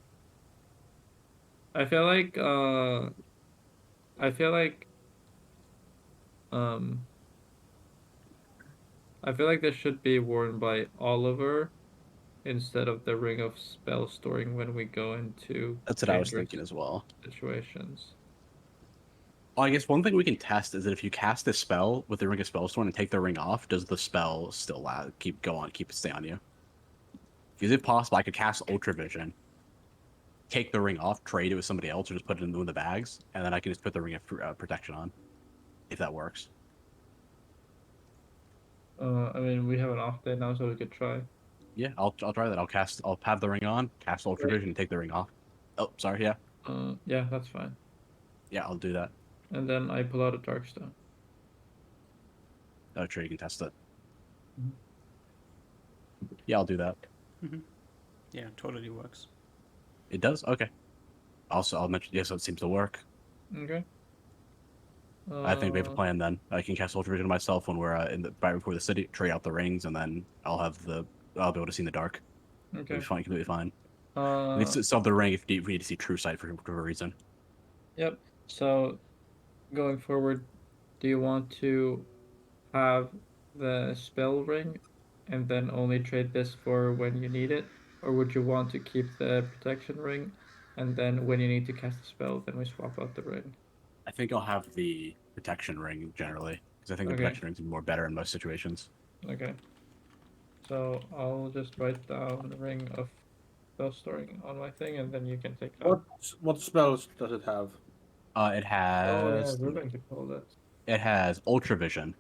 I feel like I feel like um I feel like this should be worn by Oliver instead of the ring of spell storing when we go into That's what I was dangerous thinking as well. situations. Well, I guess one thing we can test is that if you cast a spell with the ring of spellstorm and take the ring off, does the spell still keep it stay on you? Is it possible I could cast Ultra Vision, take the ring off, trade it with somebody else, or just put it in one of the bags, and then I can just put the ring of protection on, if that works. I mean we have an off day now, so we could try. Yeah, I'll try that. I'll have the ring on, cast Ultra Vision, and take the ring off. Oh, sorry, yeah, Yeah, that's fine. yeah, I'll do that. And then I pull out a dark stone. Oh, sure, you can test it. Mhm. Yeah, I'll do that. Yeah, totally works. It does. Okay. Also, I'll mention. Yeah, so it seems to work. Okay. I think we have a plan then. I can cast Ultra Vision myself when we're right before the city, trade out the rings, and then I'll be able to see in the dark. It'll Okay. be fine, completely fine. We Uh, need to solve the ring if we need to see True Sight for whatever reason. yep. So going forward, do you want to have the spell ring and then only trade this for when you need it? Or would you want to keep the protection ring and then when you need to cast a spell, then we swap out the ring? I think I'll have the protection ring generally because I think the Okay. protection ring's more better in most situations. Okay. So I'll just write down the ring of spell storing on my thing and then you can take that. what spells does it have? It Oh yeah, has Ruben could call that. Ultra Vision,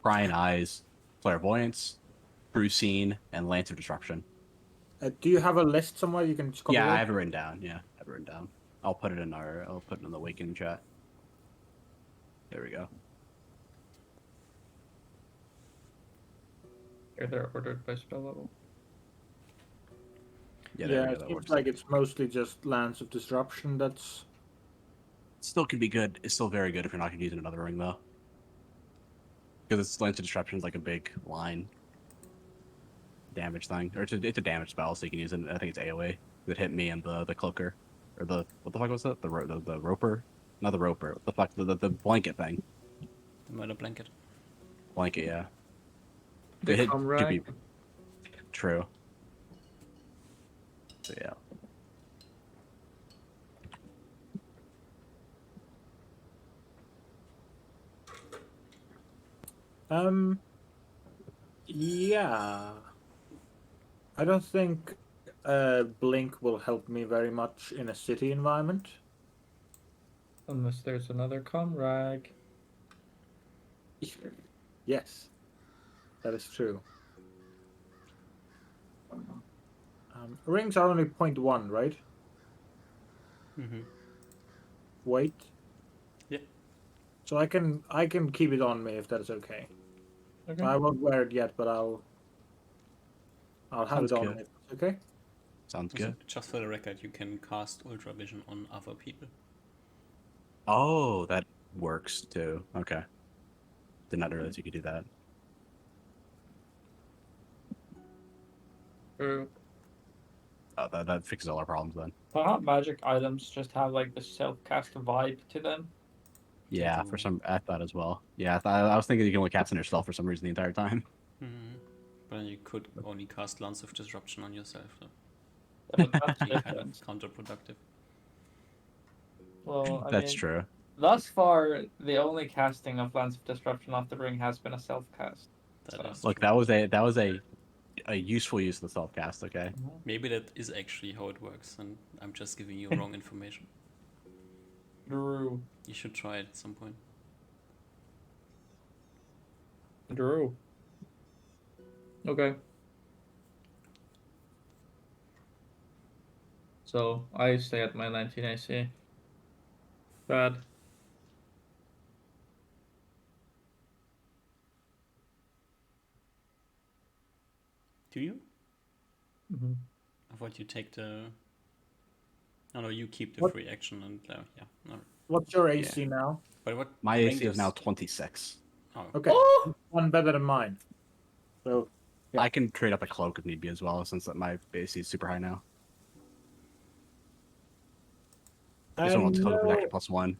Prying Eyes, Clairvoyance, True Seen, and Lance of Disruption. Do you have a list somewhere you can just copy? Yeah, I that? have it written down. Yeah, I have it written down. I'll put it in the Awakening chat. There we go. Here they're ordered by spell level. Yeah, there Yeah, we go. it That seems works. like it's mostly just Lance of Disruption. That's Still can be good. It's still very good if you're not going to use another ring though, because it's Lance of Disruption is like a big line damage thing, or it's a damage spell, so you can use it. I think it's AOE that hit me and the cloaker. or the what the fuck was that? The roper, not the roper. What the fuck? The blanket thing. The murder blanket. Blanket, yeah. The It hit two comrade. people. True. So yeah. Yeah. I don't think Blink will help me very much in a city environment. Unless there's another comrade. Yes, that is true. Rings are only 0.1, right? Mm-hmm. Weight. Yeah. So I can keep it on me if that is okay. Okay. I won't wear it yet, but I'll have Sounds it on good. me. Okay. Sounds Also, good. just for the record, you can cast Ultra Vision on other people. Oh, that works too. Okay. Did not realize you could do that. True. Oh, that fixes all our problems then. Thought magic items just have like the self-cast vibe to them. Yeah, do. for some, I thought as well. Yeah, I was thinking you can only cast on yourself for some reason the entire time. Mm-hmm. But then you could only cast Lance of Disruption on yourself. So Yeah, but that's be kind of different. counterproductive. Well, I That's mean, true. thus far, the only casting of Lance of Disruption off the ring has been a self-cast. That So- is Look, true. that was a useful use of the self cast. Okay. Maybe that is actually how it works, and I'm just giving you wrong information. Drew. You should try it at some point. Drew. Okay. So I stay at my 19 AC. Bad. Do you? Mm-hmm. I thought you take the. Oh no, you keep the What- free action and yeah. No. What's your AC now? But what? My ring AC is does- now 26. Oh, Okay, Oh! one better than mine. So Yeah. I can trade up a cloak if need be as well, since my AC is super high now. This one wants cloak protection +1.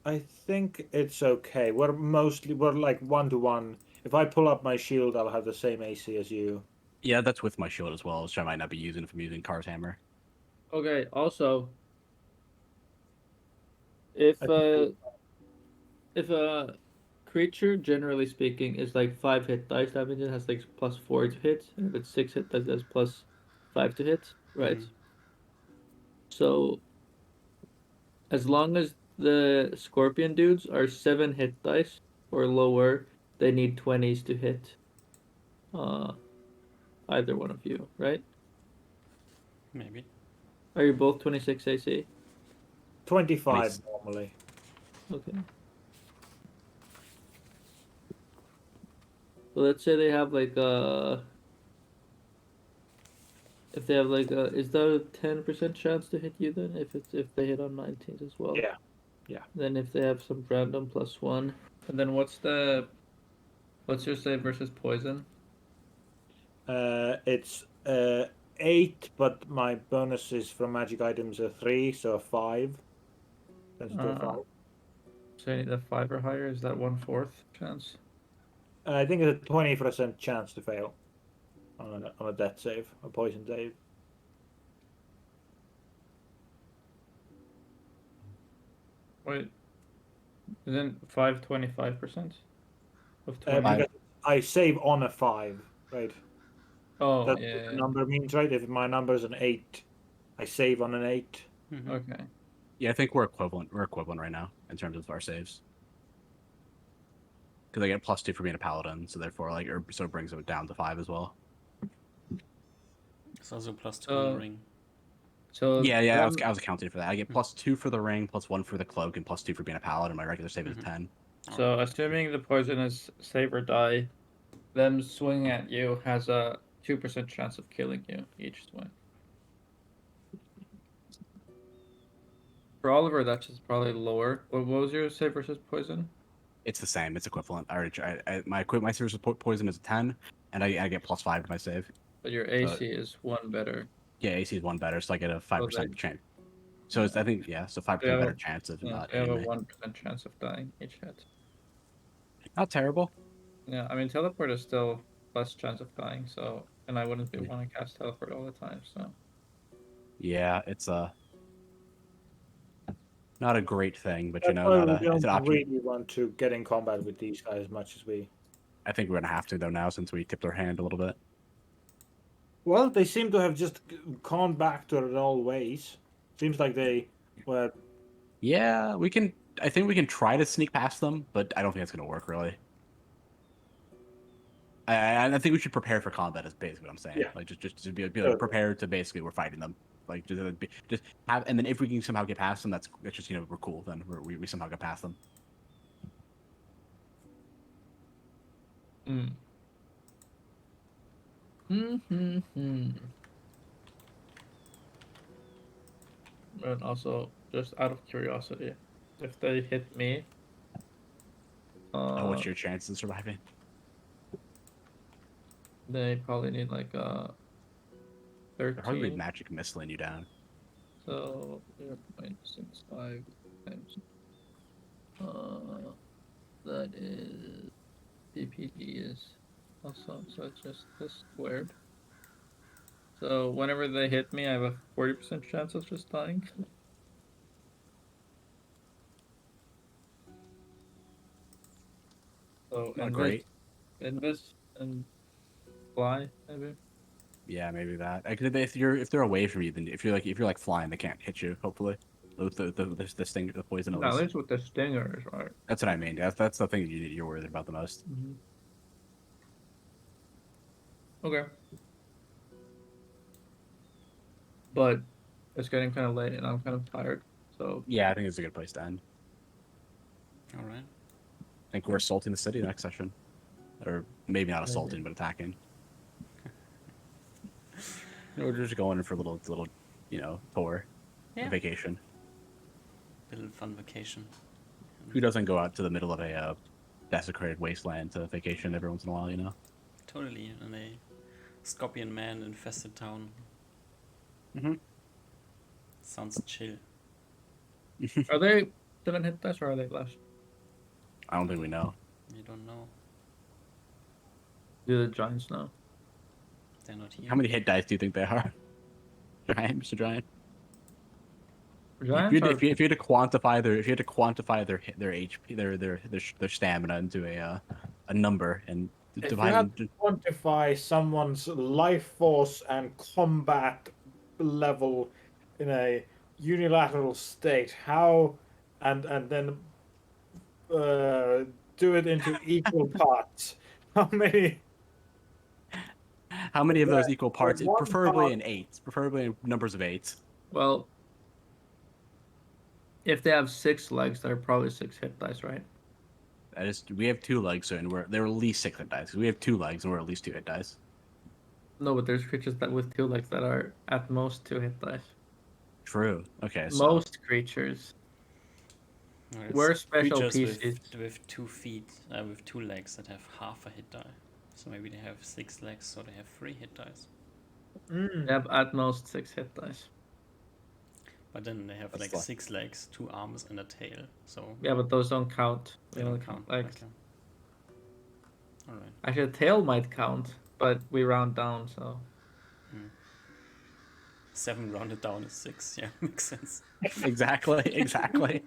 I think it's okay. We're like 1-to-1. If I pull up my shield, I'll have the same AC as you. Yeah, that's with my shield as well, which I might not be using if I'm using Car's hammer. Okay, also, if I think if a creature, generally speaking, is like 5 hit dice damage, it has like +4 to hit, and if it's 6 hit dice, that's +5 to hit, right? Mhm. So, as long as the scorpion dudes are 7 hit dice or lower, they need 20s to hit either one of you, right? maybe. Are you both 26 AC? 25 Nice. normally. Okay. So let's say they have like if they have like is that a 10% chance to hit you then if they hit on 19s as well? Yeah. Then if they have some random +1, and then what's your save versus poison? It's 8, but my bonuses from magic items are 3, so 5. That's still 5. So you need a 5 or higher. Is that 1/4 chance? I think it's a 20% chance to fail on a death save, a poison save. Wait, isn't 5 25% of 20? Because I save on a 5, right? Oh That's yeah, what the yeah. number means, right? If my number is an 8, I save on an 8. Mhm. Okay. Yeah, I think we're equivalent. We're equivalent right now in terms of our saves. Because I get +2 for being a paladin, so therefore, so it brings it down to 5 as well. It's also +2 on the ring. So Yeah, I was them- accounting for that. I get +2 for the ring, +1 for the cloak, and +2 for being a paladin. My regular save is Mhm. 10. So assuming the poison is save or die, them swinging at you has a 2% chance of killing you each swing. For Oliver, that's just probably lower. What was your save versus poison? It's the same. It's equivalent. I already tried. My save versus poison is a 10, and I get +5 to my save. But your AC is 1 better. Yeah, AC is 1 better, so I get a 5% they- chance. So it's, I think, yeah, so 5% Yeah, better chance of Yeah, not they have hitting a me. 1% chance of dying each hit. Not terrible. Yeah, I mean teleport is still less chance of dying, so and I wouldn't be Yeah. want to cast teleport all the time, so Yeah, it's not a great thing, but That's why not we it's don't an option. really want to get in combat with these guys as much as we. I think we're gonna have to though now since we tipped our hand a little bit. Well, they seem to have just gone back to their old ways. Seems like they were. Yeah, we can. I think we can try to sneak past them, but I don't think that's gonna work really. I think we should prepare for combat. Is basically what I'm saying. Yeah. Like just to be like, Totally. prepared to basically we're fighting them. Like just have, and then if we can somehow get past them, that's just we're cool. Then we somehow get past them. Hmm. Hmm. And also, just out of curiosity, if they hit me, What's your chance of surviving? they probably need like a They're hardly 13. magic missiling you down. So 0.65 times. That is PPD is also so it's just this squared. So whenever they hit me, I have a 40% chance of just dying. So Not great. invest and fly maybe. Yeah, maybe that. If they're away from you, then if you're like flying, they can't hit you. Hopefully, the sting, the poison at No, least. that's what the stinger is, right? That's what I mean. That's the thing you're worried about the most. Mm-hmm. Okay. But it's getting kind of late and I'm kind of tired. So Yeah, I think it's a good place to end. All right. I think we're assaulting the city next session, or maybe not assaulting, but attacking. We're just going in for a little tour, Yeah. vacation. Little fun vacation. Who doesn't go out to the middle of a desecrated wasteland to vacation every once in a while? Totally in a scorpion man infested town. Mm-hmm. Sounds chill. are they 7 hit dice or are they less? I don't think we know. You don't know. Do the giants know? They're not here. How many hit dice do you think they are? Giant, Mr. Giant. Giants are If you had to quantify their HP, their stamina into a number and If you divide had it to quantify someone's life force and combat level in a unilateral state, how and then do it into equal parts. How many? how many of those Yeah, equal parts? one Preferably part- in eights. Preferably in numbers of eights. well. If they have 6 legs, they're probably 6 hit dice, right? That is, we have 2 legs, so and they're at least 6 hit dice. We have 2 legs, and we're at least 2 hit dice. No, but there's creatures that with 2 legs that are at most 2 hit dice. True. Okay. So Most creatures. Well, it's We're special creatures PCs. with 2 feet, with 2 legs that have half a hit die. So maybe they have 6 legs, so they have 3 hit dice. They have at most 6 hit dice. But then they have That's like like- 6 legs, 2 arms, and a tail. So Yeah, but those don't count. they don't count. Legs. Okay. All right. Actually, a tail might count, but we round down, so. 7 rounded down is 6. Yeah, makes sense. exactly.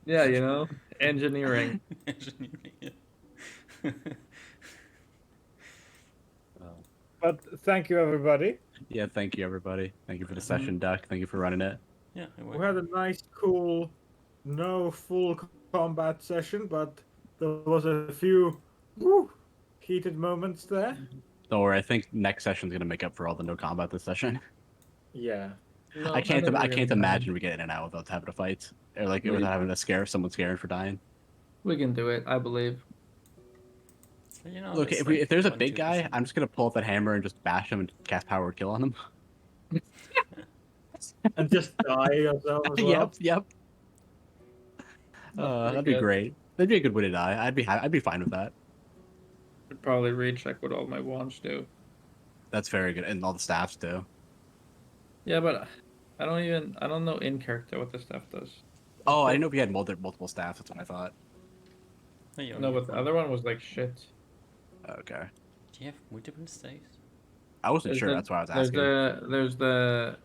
Yeah, engineering. Engineering. Yeah. But thank you, everybody. Yeah. Thank you, everybody. Thank you for the session, Duck. Thank you for running it. Yeah, it We worked. had a nice, cool, no full combat session, but there was a few heated moments there. Don't worry. I think next session's gonna make up for all the no combat this session. Yeah. No, I can't think I we're can't gonna imagine we get in and out without having a fight, or like without having to scare someone scared for dying. We can do it, I believe. So, you know, Look, it's if there's a big 22%. guy, I'm just gonna pull up that hammer and just bash him and cast power kill on him. And just die yourself as well. Yep. That's That'd pretty be good. great. That'd be a good way to die. I'd be fine with that. Should probably recheck what all my wands do. That's very good, and all the staffs too. Yeah, but I don't know in character what the staff does. Oh, I didn't know if you had multiple staff. That's what I thought. No, you only No, have but the one. other one was like shit. Okay. Do you have multiple staves? I wasn't There's sure. the That's why I was there's asking.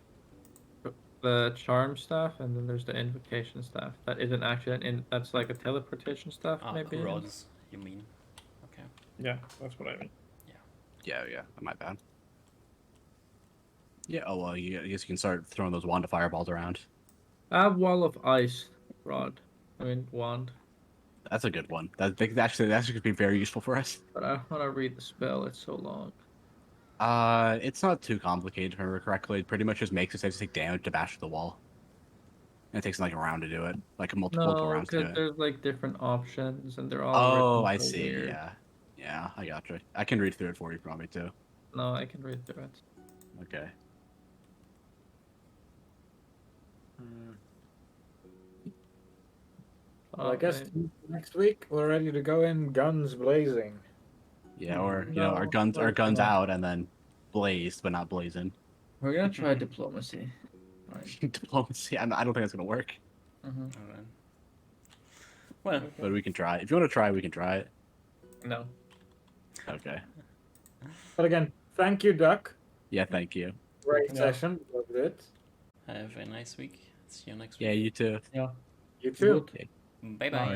the charm staff, and then there's the invocation staff. That isn't actually that's like a teleportation staff, Ah, maybe. rods, you mean? Okay. Yeah, that's what I mean. Yeah. My bad. Yeah. Oh well. I guess you can start throwing those wand of fireballs around. I have wall of ice rod. I mean wand. That's a good one. That could be very useful for us. But I want to read the spell. It's so long. It's not too complicated, if I remember correctly. It pretty much just makes it safe to take damage to bash the wall. And it takes like a round to do it, like multiple No, rounds to do because it. there's like different options, and they're all Oh, written I so see. weird. Yeah, I gotcha. I can read through it for you if you want me to. No, I can read through it. Okay. Well, I guess Okay. next week we're ready to go in guns blazing. Yeah, or No, our guns we're not. out and then blazed but not blazing. We're gonna try diplomacy. Right. Diplomacy. I don't think that's gonna work, Mm-hmm. Alright. Well, but we can try. If you want to try, we can try it. No. Okay. But again, thank you, Duck. Yeah. Thank you. Great Yeah. session. Loved it. have a nice week. See you next Yeah. week. You too. Yeah. You too. Good. Bye bye. Alright,